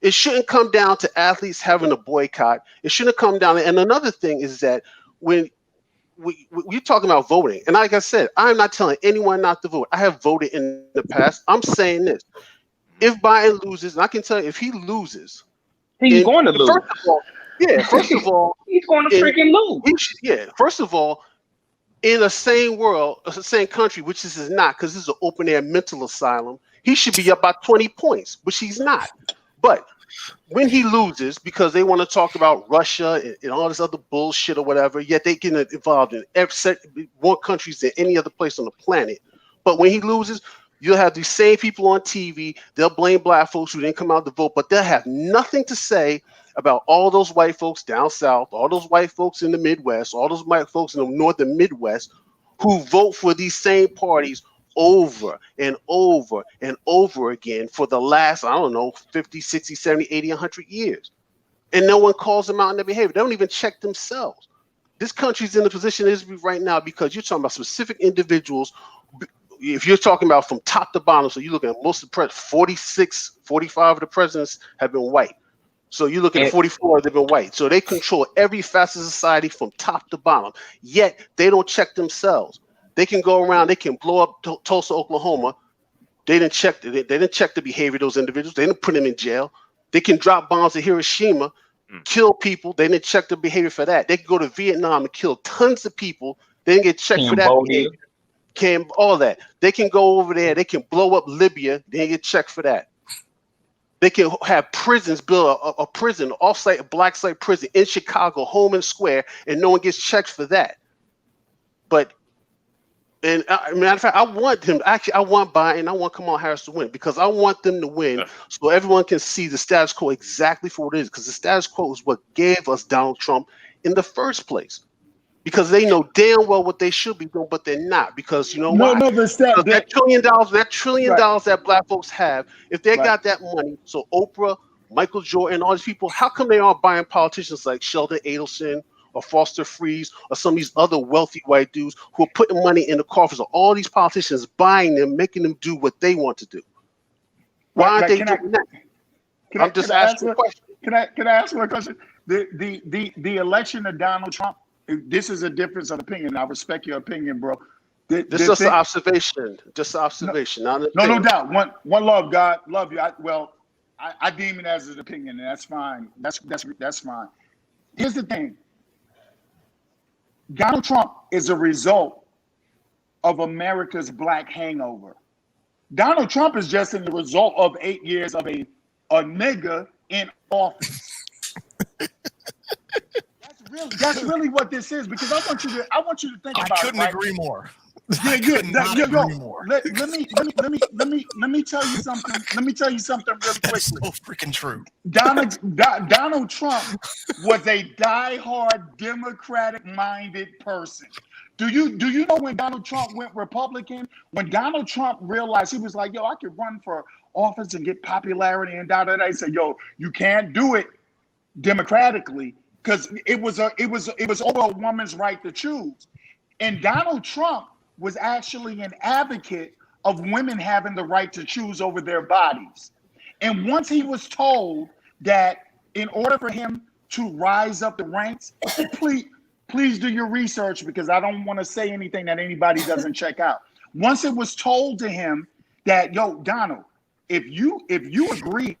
It shouldn't come down to athletes having a boycott. It shouldn't come down. And another thing is that when we're talking about voting, and like I said, I'm not telling anyone not to vote. I have voted in the past. I'm saying this: if Biden loses, and I can tell you, if he loses, he's going to lose. First of all, he's going to freaking lose. First of all, in a sane world, a sane country, which this is not, because this is an open air mental asylum, he should be up by 20 points, which he's not. But when he loses, because they want to talk about Russia and all this other bullshit or whatever, yet they get involved in more countries than any other place on the planet. But when he loses, you'll have these same people on TV. They'll blame black folks who didn't come out to vote, but they'll have nothing to say about all those white folks down south, all those white folks in the Midwest, all those white folks in the North and Midwest who vote for these same parties over and over and over again for the last, 50, 60, 70, 80, 100 years. And no one calls them out on their behavior. They don't even check themselves. This country's in the position it is right now because you're talking about specific individuals. If you're talking about from top to bottom, so you're looking at most of the 46, 45 of the presidents have been white. So you're looking at 44, they've been white. So they control every facet of society from top to bottom. Yet they don't check themselves. They can go around, they can blow up Tulsa, Oklahoma. They didn't check the behavior of those individuals. They didn't put them in jail. They can drop bombs at Hiroshima, kill people. They didn't check the behavior for that. They can go to Vietnam and kill tons of people. They didn't get checked for that behavior. All that. They can go over there. They can blow up Libya. They didn't get checked for that. They can have prisons, build a prison, off-site, a black site prison in Chicago, Homan Square, and no one gets checked for that. But and matter of fact, I want Biden, I want Kamala Harris to win because I want them to win so everyone can see the status quo exactly for what it is. Because the status quo is what gave us Donald Trump in the first place. Because they know damn well what they should be doing, but they're not. Because you know why? That $1 trillion that black folks have, if they got that money, so Oprah, Michael Jordan, all these people, how come they aren't buying politicians like Sheldon Adelson or Foster Friess or some of these other wealthy white dudes who are putting money in the coffers of all these politicians, buying them, making them do what they want to do? Why aren't they doing that? I'm just asking a question. Can I ask one question? The election of Donald Trump, this is a difference of opinion. I respect your opinion, bro. This is just an observation. Just an observation. No doubt. One love, God. Love you. I deem it as an opinion, and that's fine. That's fine. Here's the thing. Donald Trump is a result of America's black hangover. Donald Trump is just in the result of 8 years of a nigga in office. That's really what this is, because I want you to think about it. I couldn't agree more. Let me tell you something. Let me tell you something really quickly. That's so freaking true. Donald Trump was a diehard Democratic-minded person. Do you know when Donald Trump went Republican? When Donald Trump realized, he was like, "Yo, I could run for office and get popularity," and He said, "Yo, you can't do it democratically because it was over a woman's right to choose." And Donald Trump was actually an advocate of women having the right to choose over their bodies. And once he was told that in order for him to rise up the ranks, please do your research because I don't want to say anything that anybody doesn't check out. Once it was told to him that, yo, Donald, if you agree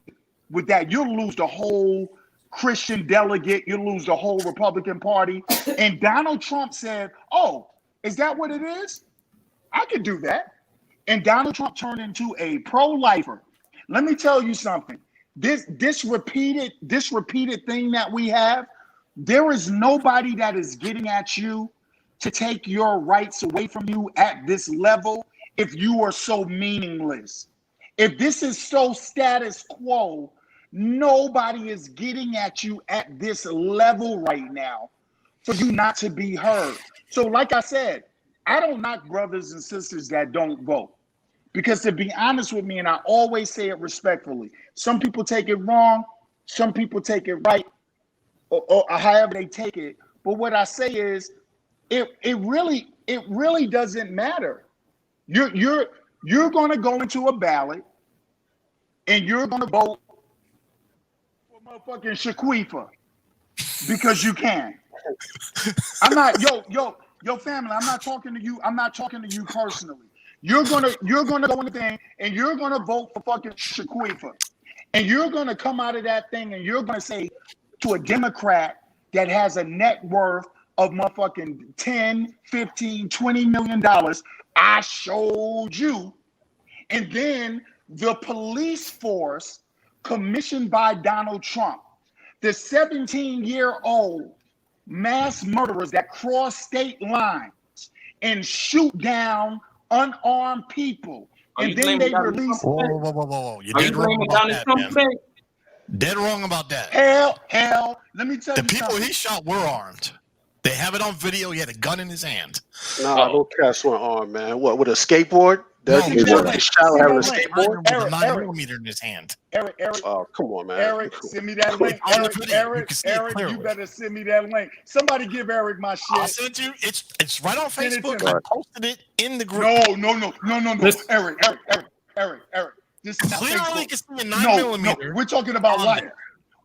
with that, you'll lose the whole Christian delegate, you'll lose the whole Republican Party. And Donald Trump said, "Oh, is that what it is? I could do that." And Donald Trump turned into a pro-lifer. Let me tell you something. This repeated thing that we have, there is nobody that is getting at you to take your rights away from you at this level if you are so meaningless. If this is so status quo, nobody is getting at you at this level right now for you not to be heard. So like I said, I don't knock brothers and sisters that don't vote. Because to be honest with me, and I always say it respectfully, some people take it wrong, some people take it right, or however they take it. But what I say is, it really doesn't matter. You're going to go into a ballot, and you're going to vote for motherfucking Shaquifa because you can. I'm not yo family. I'm not talking to you. I'm not talking to you personally. You're gonna go in the thing and you're gonna vote for fucking Shaquifa. And you're gonna come out of that thing and you're gonna say to a Democrat that has a net worth of motherfucking 10, 15, 20 million dollars, I showed you. And then the police force commissioned by Donald Trump, the 17-year-old mass murderers that cross state lines and shoot down unarmed people, and then they release. Whoa! You dead wrong about that, man. Dead wrong about that. Hell. Let me tell you, the people he shot were armed. They have it on video. He had a gun in his hand. Nah, those cats weren't armed, man. What, with a skateboard? No, he shot having a skateboard with a 9mm in his hand. Eric. Oh, come on, man. Eric, send me that link. Eric, you better send me that link. Somebody give Eric my shit. I'll send it to you. It's right on Facebook. I posted it in the group. No. Eric. This is not clearly Facebook. can see a 9mm. No, we're talking about life.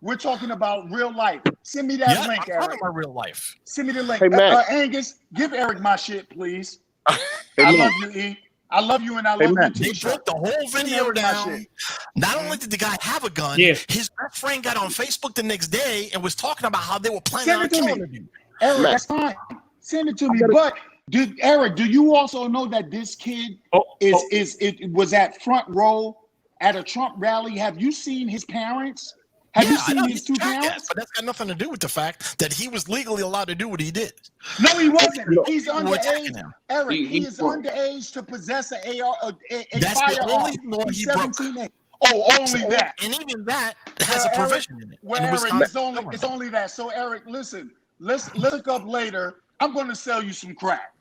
We're talking about real life. Send me that link, I'm Eric. talking about real life. Send me the link. Hey, Angus, give Eric my shit, please. Hey, I Mac. love you, E. I love you and I love you too. They broke the whole video down. Not only did the guy have a gun, his best friend got on Facebook the next day and was talking about how they were planning on killing him. Eric, that's fine. Send it to me. But Eric, do you also know that this kid was at front row at a Trump rally? Have you seen his parents? Have you seen his two parents? But that's got nothing to do with the fact that he was legally allowed to do what he did. No, he wasn't. He's underage. Eric, he is underage to possess a firearm. That's the only law he broke. Only that. And even that has a provision in it. Well, Eric, it's only that. So, Eric, listen, let's look up later. I'm going to sell you some crack.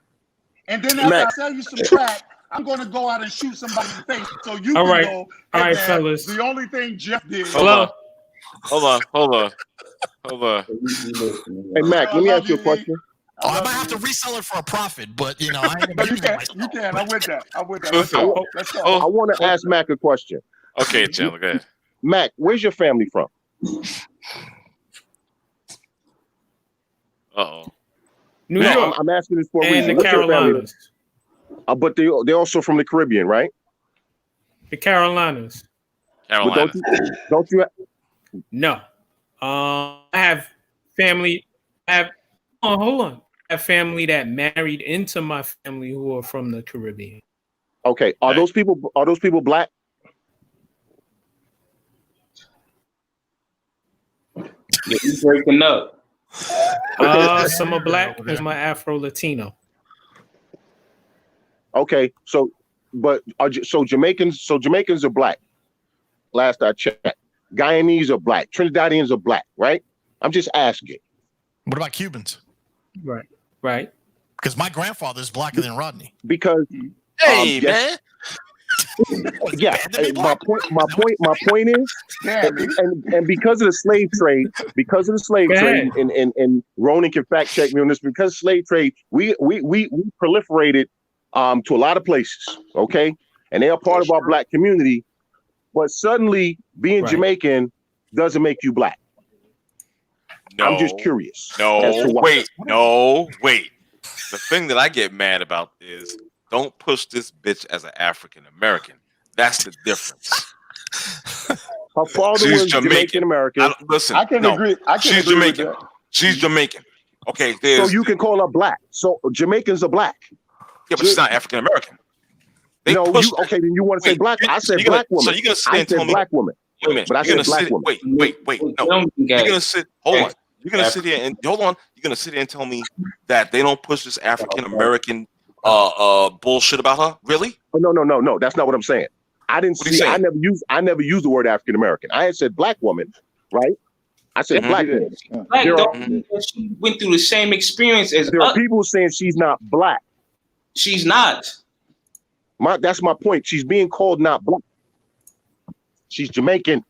And then after I sell you some crack, I'm going to go out and shoot somebody in the face. So you can go. All right, fellas. The only thing Jeff did. Hold on. Hey, Mac, let me ask you a question. I might have to resell it for a profit, but I ain't gonna you can. I'm with that. Let's go. I want to ask Mac a question. Okay, Chandler, go ahead. Mac, where's your family from? New York. I'm asking this for a reason. And the Carolinas. But they're also from the Caribbean, right? The Carolinas. But don't you? No. I have family. Hold on. I have family that married into my family who are from the Caribbean. Okay. Are those people black? You're breaking up. Some are black and some are Afro Latino. Okay. So Jamaicans are black. Last I checked. Guyanese are black. Trinidadians are black, right? I'm just asking. What about Cubans? Right. Because my grandfather is blacker than Rodney. Because man. Yeah. My point is, and because of the slave trade, and Ronan can fact check me on this, because of slave trade, we proliferated to a lot of places, okay? And they are part of our black community. But suddenly, being Jamaican doesn't make you black. No, I'm just curious. Wait. The thing that I get mad about is don't push this bitch as an African American. That's the difference. Her father was Jamaican American. Listen, I can agree. She's Jamaican. She's Jamaican. Okay, so you can call her black. So Jamaicans are black. Yeah, but she's not African American. Then you want to say black? I said black woman. So you're gonna sit and tell me black woman. Wait a minute. But I said black woman. Wait. No. You're gonna sit. Hold on. You're gonna sit here and You're gonna sit here and tell me that they don't push this African American bullshit about her? Really? Oh, no. That's not what I'm saying. I didn't see. I never used the word African American. I had said black woman, right? I said black woman. Black don't mean that she went through the same experience as there are people saying she's not black. She's not. That's my point. She's being called not black. She's Jamaican.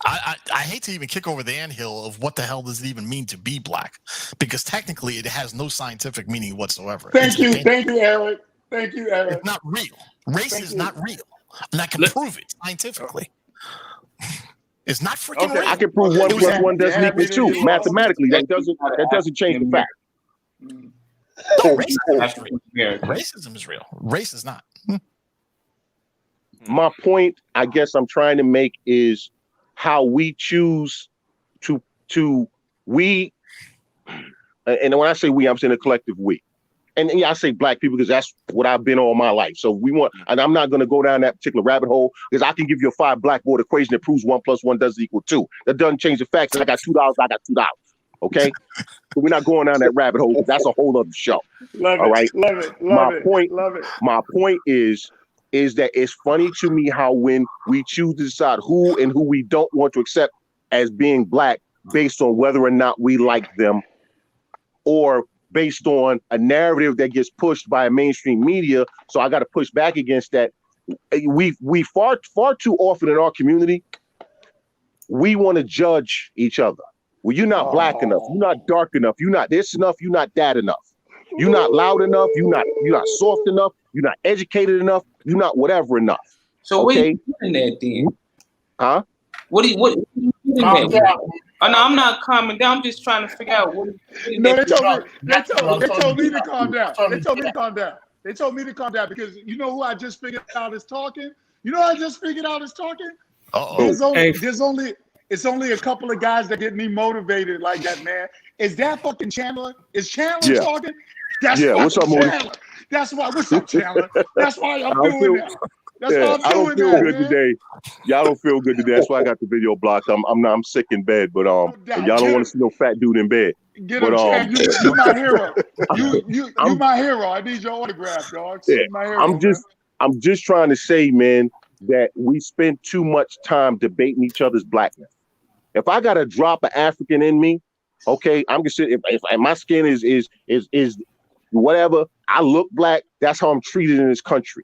I hate to even kick over the anthill of what the hell does it even mean to be black, because technically it has no scientific meaning whatsoever. Thank you, Eric. Thank you, Eric. It's not real. Race is not real, and I can prove it scientifically. It's not freaking real. I can prove 1 + 1 doesn't equal 2 mathematically. That doesn't change the fact. No, racism is real. Race is not. My point, I guess I'm trying to make is how we choose to we, and when I say we, I'm saying a collective we. And yeah, I say black people because that's what I've been all my life. So we want, and I'm not going to go down that particular rabbit hole because I can give you a 5 blackboard equation that proves 1 + 1 doesn't equal 2. That doesn't change the facts. I got $2. I got $2. Okay, so we're not going down that rabbit hole. That's a whole other show. All right. My point is that it's funny to me how when we choose to decide who and who we don't want to accept as being black based on whether or not we like them, or based on a narrative that gets pushed by a mainstream media. So I got to push back against that. We far too often in our community, we want to judge each other. Well, you're not black enough. You're not dark enough. You're not this enough. You're not that enough. You're not loud enough. You're not soft enough. You're not educated enough. You're not whatever enough. So what are you doing that then? Huh? What are you doing that? Oh, no, I'm not calming down. I'm just trying to figure out what. No, they told me to calm down. They told me to calm down. They told me to calm down because you know who I just figured out is talking. You know who I just figured out is talking. It's only a couple of guys that get me motivated like that, man. Is that fucking Chandler? Is Chandler talking? That's what's up, Chandler. That's why. What's up, Chandler? That's why I'm doing that. That's why I'm I don't doing feel that, good man. today. Y'all don't feel good today. That's why I got the video blocked. I'm sick in bed, but y'all don't want to see no fat dude in bed. Get him, Chad. You my hero. You my hero. I need your autograph, dog. My hero, I'm just trying to say, man, that we spend too much time debating each other's blackness. If I got a drop of African in me, okay, I'm just saying, if my skin is whatever, I look black, that's how I'm treated in this country.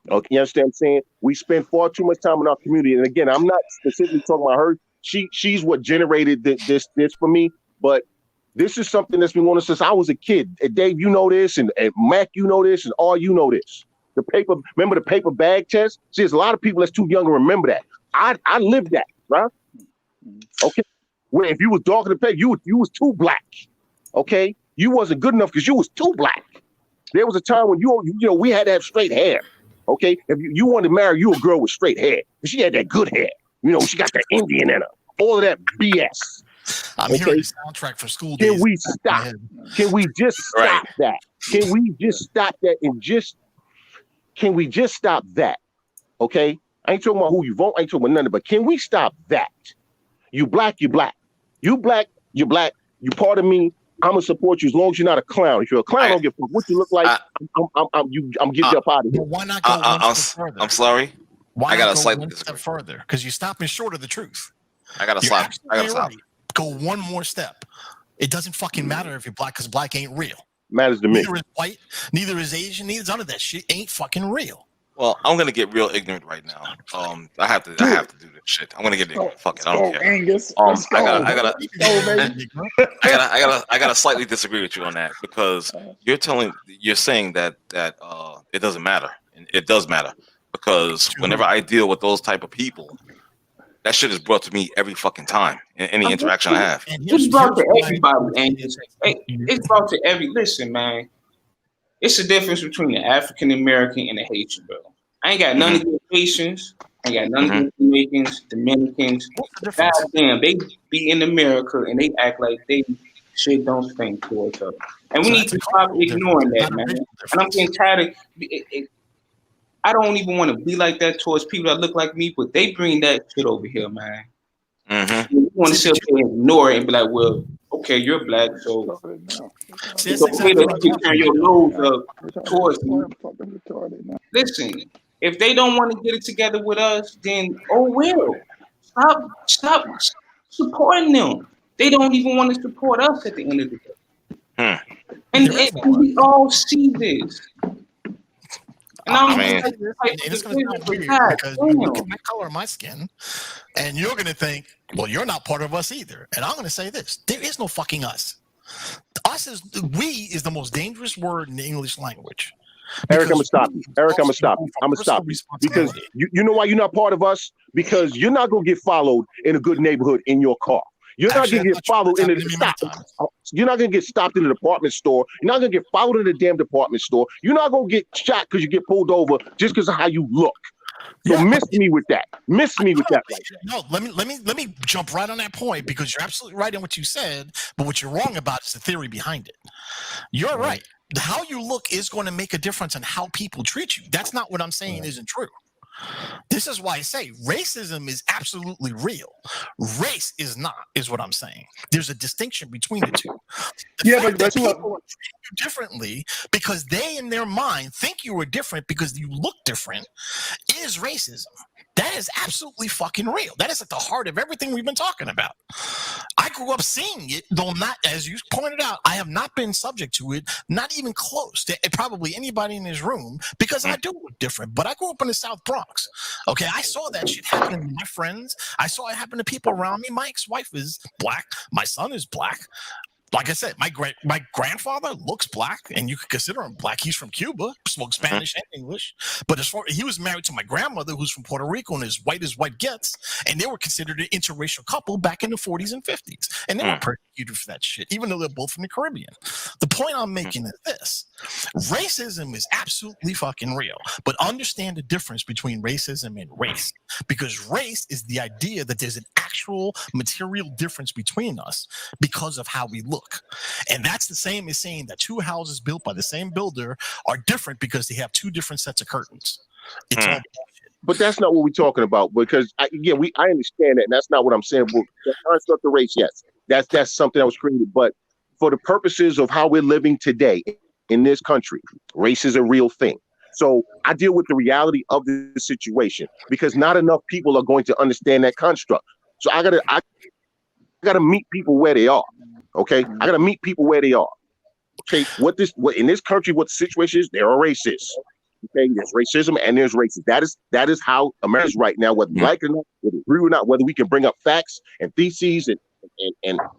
Okay, you understand what I'm saying? We spend far too much time in our community. And again, I'm not specifically talking about her. She's what generated this for me. But this is something that's been going on since I was a kid. And Dave, you know this, and Mac, you know this, and all you know this. Remember the paper bag test? See, there's a lot of people that's too young to remember that. I lived that, right? Okay. Where if you was darker than paper, you was too black. Okay, you wasn't good enough because you was too black. There was a time when you know we had to have straight hair. Okay, if you wanted to marry you a girl with straight hair, she had that good hair. You know, she got that Indian in her. All of that BS. I'm hearing the soundtrack for School Days. Can we stop? Can we just stop that? Can we just stop that can we just stop that? Okay, I ain't talking about who you vote. I ain't talking about nothing. But can we stop that? You black, you black. You black, you black. You part of me. I'm gonna support you as long as you're not a clown. If you're a clown, I don't give a fuck what you look like. I'm getting you up out of here. Why not go one step further? I'm sorry. Why not go one step further? Because you're stopping short of the truth. I gotta stop. Go one more step. It doesn't fucking matter if you're black, because black ain't real. Matters to me. Neither is white. Neither is Asian. Neither is none of that shit. Ain't fucking real. Well, I'm gonna get real ignorant right now. I have to do this shit. I'm gonna get ignorant. Fuck it. I don't care. Angus. I gotta slightly disagree with you on that, because you're saying that it doesn't matter. And it does matter, because whenever I deal with those type of people, that shit is brought to me every fucking time in any interaction I have. It's brought to everybody, Angus. It's brought to listen, man. It's the difference between the African American and the Haitian, bro. I ain't got none of the Haitians. I ain't got none of the Jamaicans, Dominicans. God damn, they be in America and they act like they shit don't stink towards us. And we need to stop ignoring that, man. And I'm getting tired of it. I don't even want to be like that towards people that look like me, but they bring that shit over here, man. You want to sit there and ignore it and be like, well, okay, you're black, so it's okay that you turn your nose up towards me. Listen, If they don't want to get it together with us, then well, stop supporting them. They don't even want to support us at the end of the day. And we all see this. And I mean, it's going to sound weird because you look at my color of my skin, and you're going to think, well, you're not part of us either. And I'm going to say this: there is no fucking us. We is the most dangerous word in the English language. Eric, I'm gonna stop you. I'm gonna stop you because you know why you're not part of us? Because you're not gonna get followed in a good neighborhood in your car. You're not gonna get followed in You're not gonna get stopped in a department store. You're not gonna get followed in a damn department store. You're not gonna get shot because you get pulled over just because of how you look. So miss me with that. Miss me with that. Right now. No, let me jump right on that point because you're absolutely right in what you said, but what you're wrong about is the theory behind it. You're right. How you look is going to make a difference in how people treat you. That's not what I'm saying isn't true. This is why I say racism is absolutely real. Race is not, is what I'm saying. There's a distinction between the two. But that's people treat you differently because they, in their mind, think you are different because you look different is racism. That is absolutely fucking real. That is at the heart of everything we've been talking about. I grew up seeing it, though not, as you pointed out, I have not been subject to it, not even close to probably anybody in this room, because I do look different. But I grew up in the South Bronx. Okay, I saw that shit happening to my friends. I saw it happen to people around me. My ex-wife is black. My son is black. Like I said, my grandfather looks black, and you could consider him black. He's from Cuba, spoke Spanish and English. But he was married to my grandmother, who's from Puerto Rico, and as white gets. And they were considered an interracial couple back in the 40s and 50s. And they were persecuted for that shit, even though they're both from the Caribbean. The point I'm making is this. Racism is absolutely fucking real. But understand the difference between racism and race. Because race is the idea that there's an actual material difference between us because of how we look. And that's the same as saying that two houses built by the same builder are different because they have two different sets of curtains. It's all but that's not what we're talking about because I understand that, and that's not what I'm saying. But the construct of race, yes, that's something that was created. But for the purposes of how we're living today in this country, race is a real thing. So I deal with the reality of the situation because not enough people are going to understand that construct. So I gotta meet people where they are. Okay, I gotta meet people where they are. Okay, what in this country, what the situation is, there are racists. Okay, there's racism and there's racism. That is how America's right now, whether you like it or not, whether you agree or not, whether we can bring up facts and theses and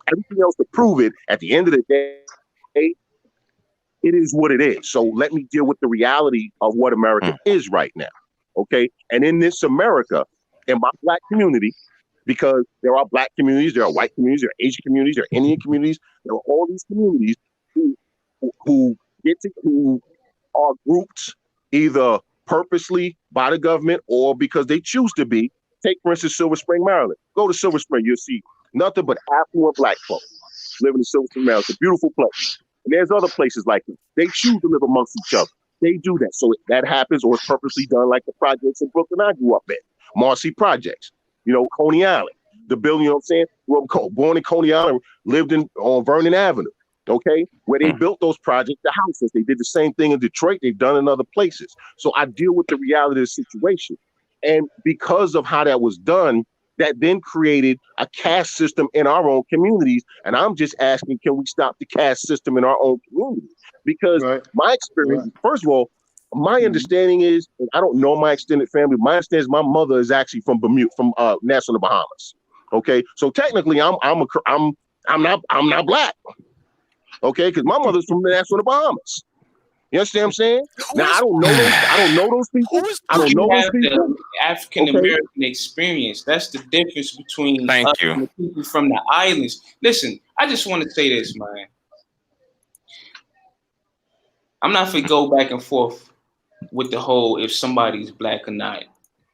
everything else to prove it. At the end of the day, it is what it is. So let me deal with the reality of what America is right now. Okay, and in this America, in my black community. Because there are black communities, there are white communities, there are Asian communities, there are Indian communities, there are all these communities who are grouped either purposely by the government or because they choose to be. Take, for instance, Silver Spring, Maryland. Go to Silver Spring, you'll see nothing but affluent black folks living in Silver Spring, Maryland. It's a beautiful place. And there's other places like this. They choose to live amongst each other. They do that. So that happens or it's purposely done like the projects in Brooklyn I grew up in. Marcy Projects. Coney Island, the building, I'm saying? Well, born in Coney Island, lived on Vernon Avenue, okay? Where they built those projects, the houses. They did the same thing in Detroit. They've done in other places. So I deal with the reality of the situation. And because of how that was done, that then created a caste system in our own communities. And I'm just asking, can we stop the caste system in our own community? Because my experience, first of all, my understanding is, and I don't know my extended family. My understanding is my mother is actually from Bermuda, from Nassau, the Bahamas. Okay, so technically, I'm not black. Okay, because my mother's from Nassau, the Bahamas. You understand what I'm saying? Now I don't know those people. I don't know those people. African American experience. That's the difference between us and the people from the islands. Listen, I just want to say this, man. I'm not gonna go back and forth with the whole if somebody's black or not.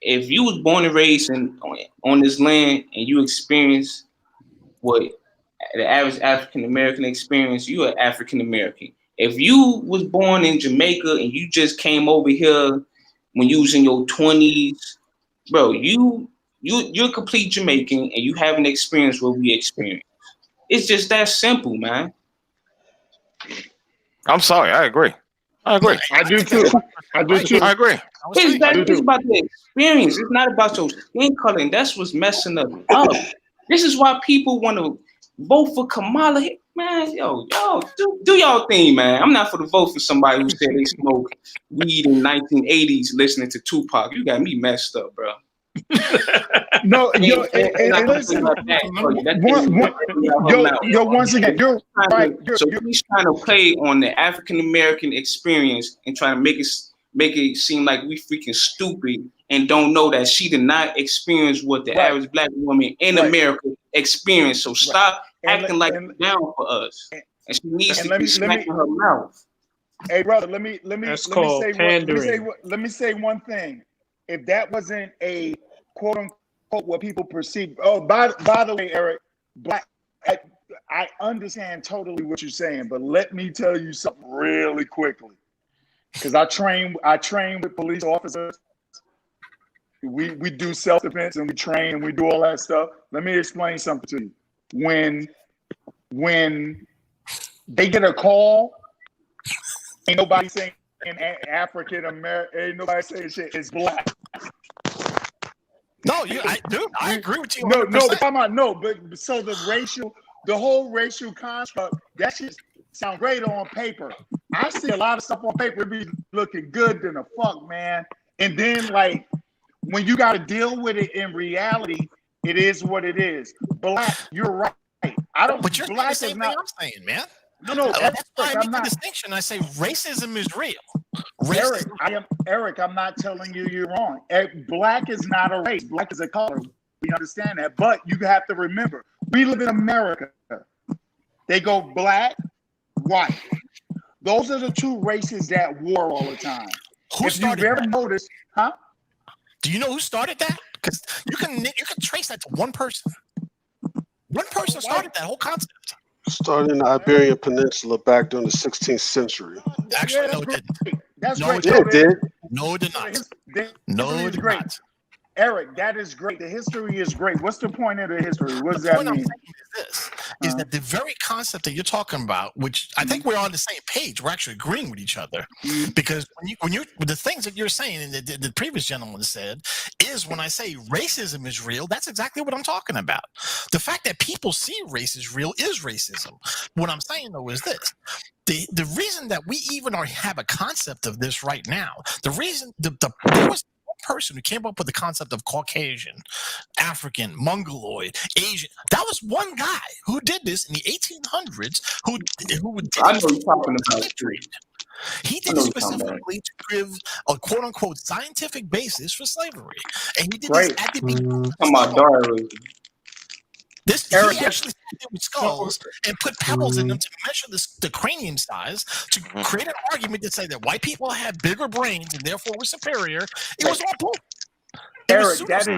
If you was born and raised on this land and you experience what the average African American experience, you are African American. If you was born in Jamaica and you just came over here when you was in your 20s, bro, you're a complete Jamaican and you haven't experienced what we experienced. It's just that simple, man. I'm sorry, I agree. I agree. I do too. I do too. I agree. It's about the experience. It's not about your skin color, and that's what's messing us up. This is why people want to vote for Kamala. Man, yo, do y'all thing, man. I'm not for to vote for somebody who said they smoked weed in 1980s listening to Tupac. You got me messed up, bro. No, yo, listen. Once again, you're right. He's trying to play on the African American experience and trying to make it seem like we freaking stupid and don't know that she did not experience what the average black woman in America experienced. So stop acting like you're down for us. And she needs to be smacking her mouth. Hey, brother, let me say one thing. If that wasn't a quote unquote what people perceive. Oh, by the way, Eric, I understand totally what you're saying, but let me tell you something really quickly. Because I train with police officers. We do self-defense and we train and we do all that stuff. Let me explain something to you. When they get a call, ain't nobody saying African American, ain't nobody saying shit, it's black. No, I agree with you. 100%. No, come on, no, but so the whole racial construct, that shit sound great on paper. I see a lot of stuff on paper, it be looking good than a fuck, man. And then like when you got to deal with it in reality, it is what it is. Black, you're right. But you're saying the same thing I'm saying, man. No, that's why I make the distinction. I say racism is real. Eric, I'm not telling you you're wrong. Black is not a race. Black is a color. We understand that. But you have to remember, we live in America. They go black, white. Those are the two races that war all the time. If you've ever noticed, huh? Do you know who started that? Because you can trace that to one person. One person started that whole concept. Started in the Iberian Peninsula back during the 16th century. Actually, no, it didn't. That's great. Yeah, it did. No, it did not. No, it did not. Eric, that is great. The history is great. What's the point of the history? What does that mean? Is that the very concept that you're talking about, which I think we're on the same page, we're actually agreeing with each other, because when you the things that you're saying and the previous gentleman said is when I say racism is real, that's exactly what I'm talking about. The fact that people see race as real is racism. What I'm saying though is this. The reason that we even have a concept of this right now, the reason there was person who came up with the concept of Caucasian, African, Mongoloid, Asian. That was one guy who did this in the 1800s. Who I know you're talking about trade. He did it specifically to give a quote unquote scientific basis for slavery, and he did this at the beginning. He actually started with skulls and put pebbles in them to measure the cranium size to create an argument to say that white people had bigger brains and therefore were superior. It was all bull. Eric, that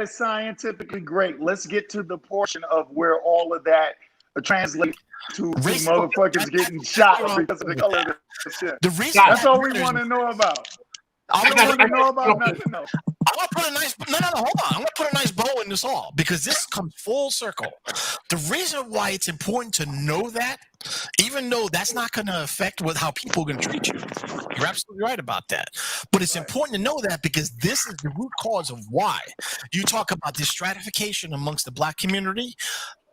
is scientifically great. Let's get to the portion of where all of that translates to motherfuckers getting shot because of the color of the shit. That's all we want to know about. I want to know about nothing else. I'm gonna put a nice hold on. I'm gonna put a nice bow in this all because this comes full circle. The reason why it's important to know that, even though that's not gonna affect with how people are gonna treat you, you're absolutely right about that. But it's important to know that because this is the root cause of why you talk about this stratification amongst the black community.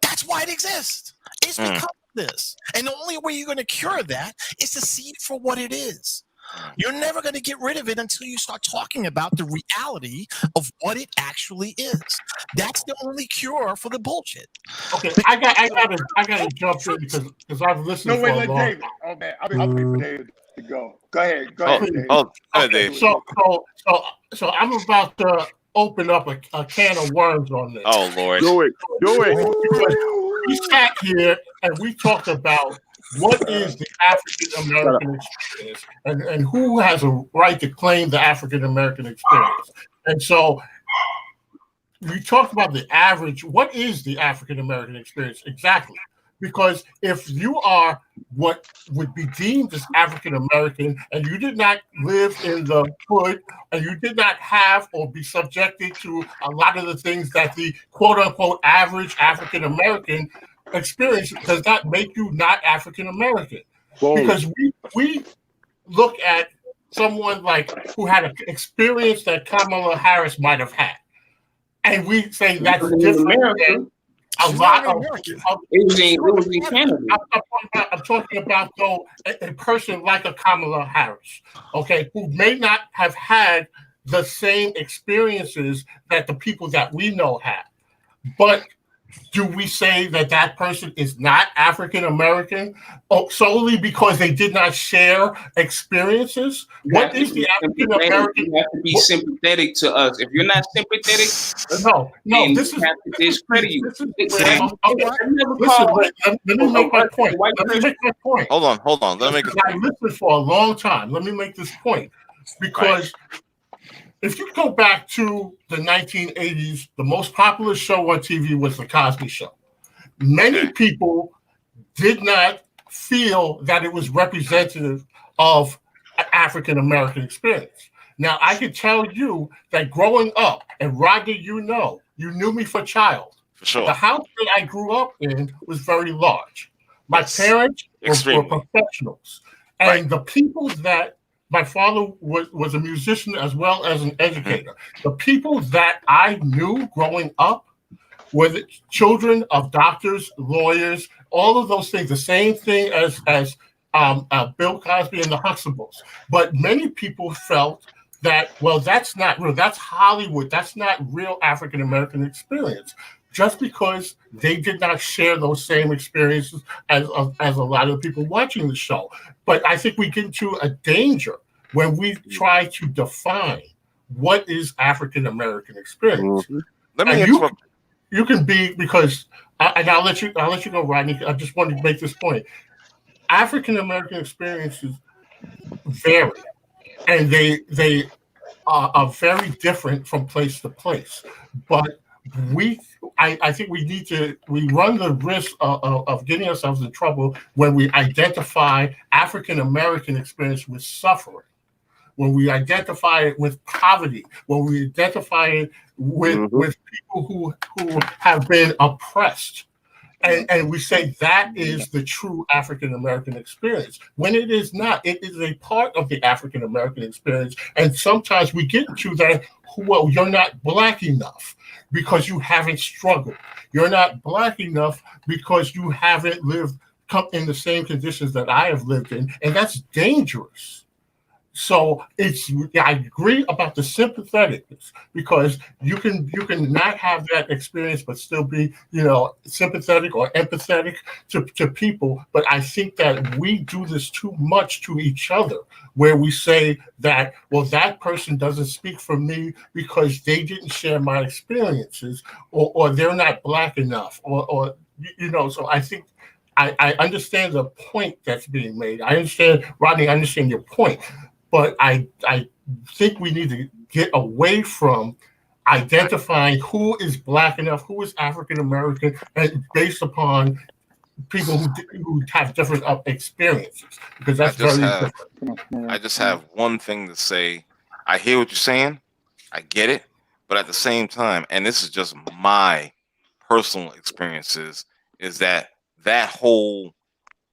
That's why it exists. It's because of this. And the only way you're gonna cure that is to see it for what it is. You're never going to get rid of it until you start talking about the reality of what it actually is. That's the only cure for the bullshit. Okay, I gotta jump in because I've listened. No, wait, let David. Oh man, I'll wait for David to go. Go ahead, David. So I'm about to open up a can of worms on this. Oh Lord, do it. We sat here and we talked about what is the African American experience and who has a right to claim the African American experience. And so we talked about the average. What is the African American experience exactly? Because if you are what would be deemed as African American and you did not live in the hood and you did not have or be subjected to a lot of the things that the quote unquote average African American experience, does that make you not African American? because we look at someone like who had an experience that Kamala Harris might have had, and we say that's different than a lot of. It was in Canada. I'm talking about though a person like a Kamala Harris, okay, who may not have had the same experiences that the people that we know had, but do we say that that person is not African American solely because they did not share experiences? What is the African American? You have to be sympathetic to us. If you're not sympathetic, no, this is have to discredit you. Listen, let me make my point. Hold on. Let me make I listened for a long time. Let me make this point because. If you go back to the 1980s, the most popular show on TV was The Cosby Show. Many people did not feel that it was representative of an African American experience. Now, I can tell you that growing up, and Roger, you knew me for child. For sure. The house that I grew up in was very large. My parents were professionals. And the people that my father was a musician as well as an educator. The people that I knew growing up were the children of doctors, lawyers, all of those things. The same thing as Bill Cosby and the Huxtables. But many people felt that, well, that's not real. That's Hollywood. That's not real African American experience. Just because they did not share those same experiences as a lot of the people watching the show. But I think we get into a danger when we try to define what is African American experience. Let me you can be, because and I'll let you go, Rodney. I just wanted to make this point. African American experiences vary, and they are very different from place to place. But I think we run the risk of getting ourselves in trouble when we identify African American experience with suffering, when we identify it with poverty, when we identify it with people who have been oppressed. And we say that is the true African American experience, when it is not. It is a part of the African American experience. And sometimes we get into that, well, you're not Black enough because you haven't struggled. You're not Black enough because you haven't lived in the same conditions that I have lived in. And that's dangerous. So I agree about the sympatheticness, because you can not have that experience but still be, sympathetic or empathetic to people. But I think that we do this too much to each other, where we say that, well, that person doesn't speak for me because they didn't share my experiences, or they're not Black enough, or so I think I understand the point that's being made. I understand, Rodney, I understand your point. But I think we need to get away from identifying who is Black enough, who is African American, and based upon people who have different experiences, because that's different. I just have one thing to say. I hear what you're saying. I get it. But at the same time, and this is just my personal experiences, is that whole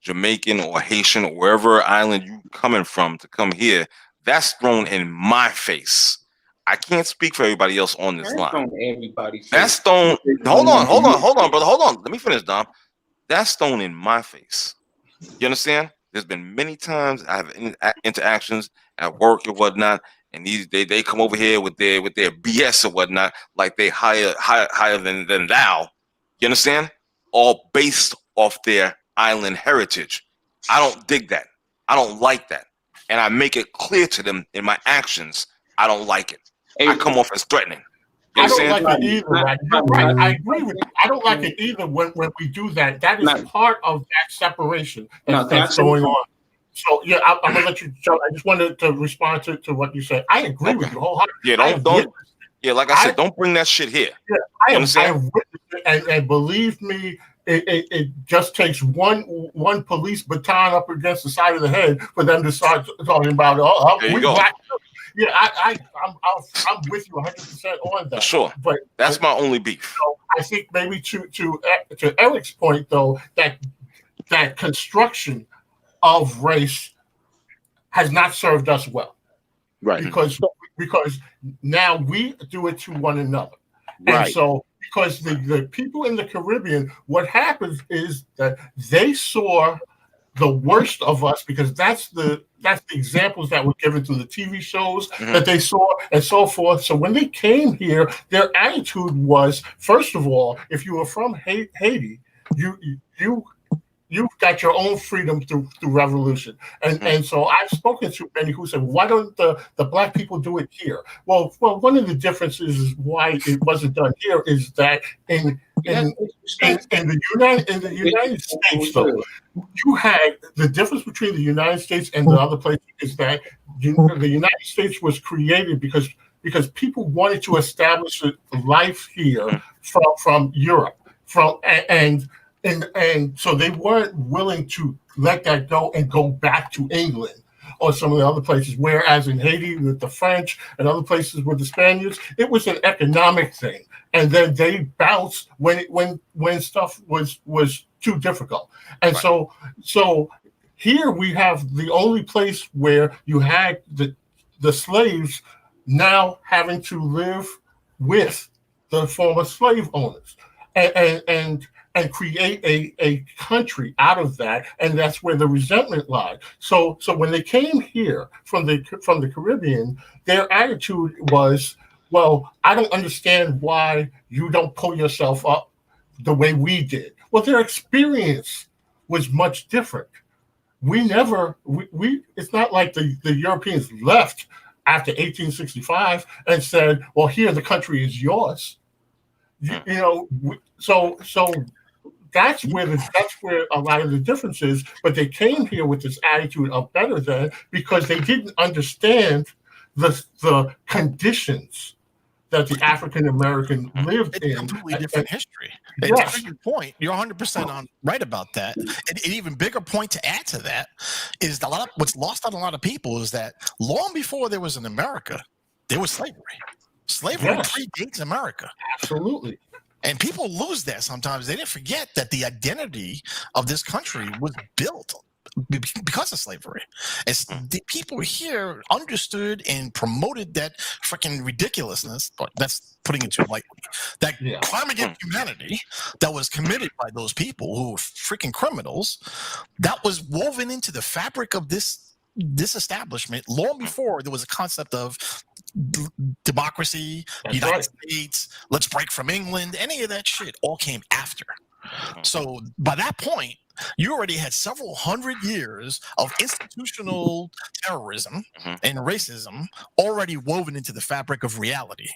Jamaican or Haitian or wherever island you coming from to come here, that's thrown in my face. I can't speak for everybody else on this line. That's thrown. Hold on, brother. Hold on. Let me finish, Dom. That's thrown in my face. You understand? There's been many times I have interactions at work or whatnot, and they come over here with their BS or whatnot, like they higher than thou. You understand? All based off their island heritage. I don't dig that. I don't like that. And I make it clear to them in my actions, I don't like it. I come off as threatening. You I don't understand? like it either. Right. I agree with you. I don't like it either when we do that. That is part of that separation that's going on. So, yeah, I'm going to let you, Joe. I just wanted to respond to what you said. I agree with you wholeheartedly. Yeah, don't. Yeah, like I said, don't bring that shit here. Yeah, I have witnessed it, and believe me, it just takes one police baton up against the side of the head for them to start talking about, we Black. Yeah, I'm with you 100% on that. For sure. But that's my only beef. I think maybe to Eric's point, though, that construction of race has not served us well. Right. Because now we do it to one another. Right. And so because the people in the Caribbean, what happens is that they saw the worst of us, because that's the examples that were given through the TV shows that they saw and so forth. So when they came here, their attitude was, first of all, if you were from Haiti, you've got your own freedom through revolution. And so I've spoken to many who said, why don't the black people do it here? Well, one of the differences is why it wasn't done here is that in the United States, though, you had the difference between the United States and the other places is that the United States was created because people wanted to establish a life here from Europe, and so they weren't willing to let that go and go back to England or some of the other places. Whereas in Haiti with the French and other places with the Spaniards, it was an economic thing. And then they bounced when stuff was too difficult. And so here we have the only place where you had the slaves now having to live with the former slave owners and create a country out of that, and that's where the resentment lied. So when they came here from the Caribbean, their attitude was, well, I don't understand why you don't pull yourself up the way we did. Well, their experience was much different. We it's not like the Europeans left after 1865 and said, well, here the country is yours. So that's where a lot of the difference is. But they came here with this attitude of better than, because they didn't understand the conditions that the African American lived in. It's a completely different history. Yes. To your point, you're 100% right about that. And an even bigger point to add to that is what's lost on a lot of people is that long before there was an America, there was slavery. Slavery predates America. Absolutely. And people lose that sometimes. They didn't forget that the identity of this country was built because of slavery. As the people here understood and promoted that freaking ridiculousness, but that's putting it too lightly, that crime against humanity that was committed by those people who were freaking criminals, that was woven into the fabric of this establishment long before there was a concept of democracy, United States, let's break from England, any of that shit all came after. So by that point, you already had several hundred years of institutional terrorism and racism already woven into the fabric of reality.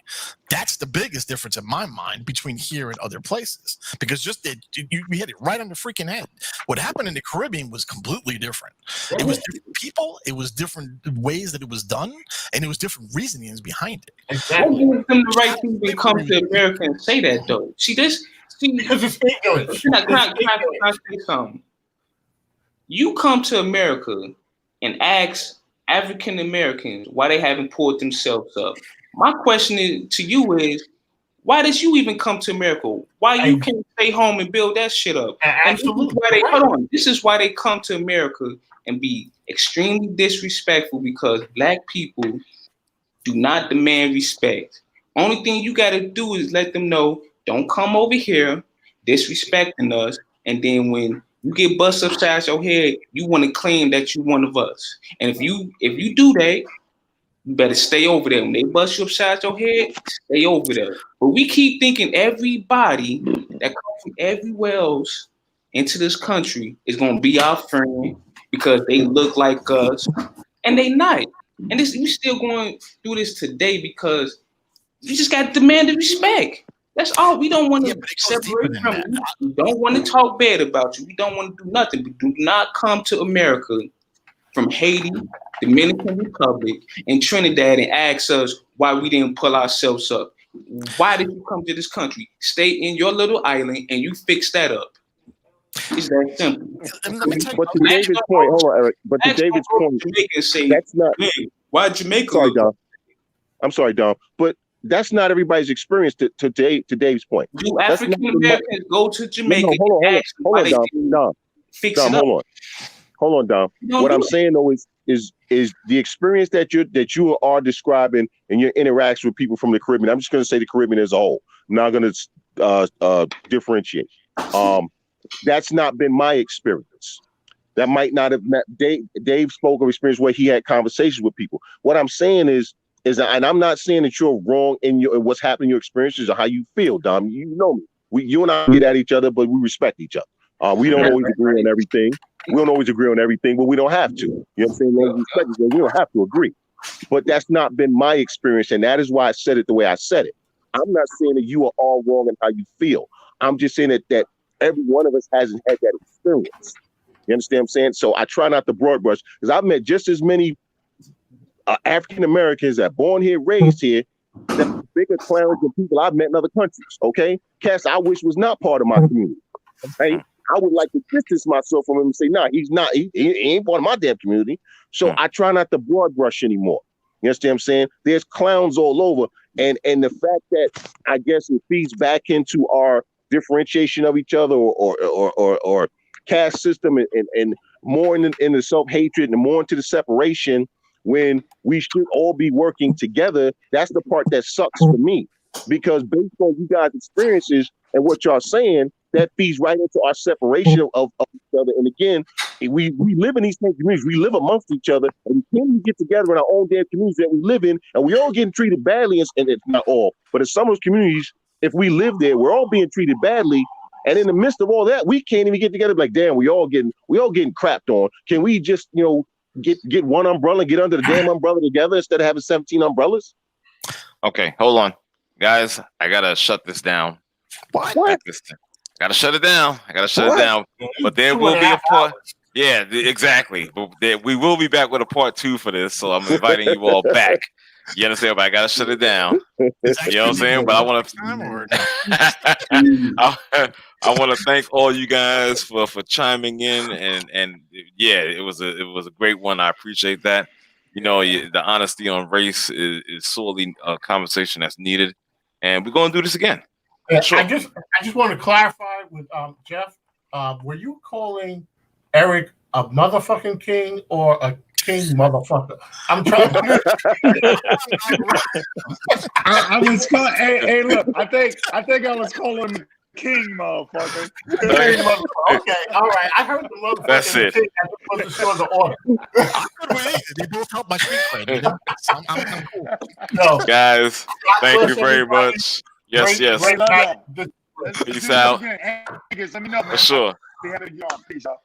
That's the biggest difference in my mind between here and other places, because we hit it right on the freaking head. What happened in the Caribbean was completely different. It was different people, it was different ways that it was done, and it was different reasonings behind it. Exactly. What gives them the right people to come to America and say that, though? Because it's ignorance. Can I say something? You come to America and ask African Americans why they haven't pulled themselves up. My question to you is, why did you even come to America? Why you can't stay home and build that shit up? Absolutely. This is why they come to America and be extremely disrespectful, because black people do not demand respect. Only thing you got to do is let them know, don't come over here disrespecting us, and then when you get bust upside your head, you want to claim that you're one of us. And if you do that, you better stay over there. When they bust you upside your head, stay over there. But we keep thinking everybody that comes from everywhere else into this country is going to be our friend because they look like us, and they not. And we still going to do this today because you just got to demand the respect. That's all. We don't want to separate from you. We don't want to talk bad about you. We don't want to do nothing. But do not come to America from Haiti, Dominican Republic, and Trinidad and ask us why we didn't pull ourselves up. Why did you come to this country? Stay in your little island and you fix that up. It's that simple. But to David's point, hold on, Eric. But to David's point, that's not. Why Jamaica? Sorry, Dom. I'm sorry, Dom. But that's not everybody's experience. To Dave's point. Do African Americans go to Jamaica? Hold on, Dom. Fix it up. hold on, Dom. What I'm saying though is the experience that you are describing in your interactions with people from the Caribbean. I'm just going to say the Caribbean as a whole. I'm not going to differentiate. That's not been my experience. That might not have. Dave spoke of experience where he had conversations with people. What I'm saying is, and I'm not saying that you're wrong in what's happening in your experiences or how you feel, Dom. You know me. You and I get at each other, but we respect each other. We don't always agree on everything. We don't always agree on everything, but we don't have to. You know what I'm saying? We respect each other. We don't have to agree. But that's not been my experience, and that is why I said it the way I said it. I'm not saying that you are all wrong in how you feel. I'm just saying that every one of us hasn't had that experience. You understand what I'm saying? So I try not to broad brush because I've met just as many African Americans that born here, raised here, that are bigger clowns than people I've met in other countries. Okay, cats I wish was not part of my community. Okay, I would like to distance myself from him and say, nah, he's not. He ain't part of my damn community. So I try not to broad brush anymore. You understand what I'm saying? There's clowns all over, and the fact that I guess it feeds back into our differentiation of each other or caste system and more in the self-hatred and more into the separation when we should all be working together. That's the part that sucks for me, because based on you guys' experiences and what y'all saying, that feeds right into our separation of each other. And again, we live in these same communities. We live amongst each other, and we can't get together in our own damn communities that we live in, and we all getting treated badly. And it's not all, but in some of those communities, if we live there, we're all being treated badly. And in the midst of all that, we can't even get together. Like, damn, we all getting crapped on. Can we just, get one umbrella, get under the damn umbrella together instead of having 17 umbrellas? Okay, hold on, guys. I gotta shut this down. What? Gotta shut it down. It down. But there will be a part. Yeah, exactly. But we will be back with a part 2 for this. So I'm inviting you all back. You understand? But I gotta shut it down. You know what I'm saying? But I want to. I want to thank all you guys for chiming in, and yeah, it was a great one. I appreciate that. The honesty on race is sorely a conversation that's needed, and we're gonna do this again. Yeah, sure. I just want to clarify with Jeff. Were you calling Eric a motherfucking king or a king motherfucker? I'm trying. I was calling. Hey, look. I think I was calling him king motherfucker. King motherfucker. Okay, all right. I heard the motherfucker. That's it. King as opposed to show the order. They both help my street cred. I'm cool. No, guys, thank you very much. Yes. Great night. Peace out. Let me know, man. For sure. Peace out.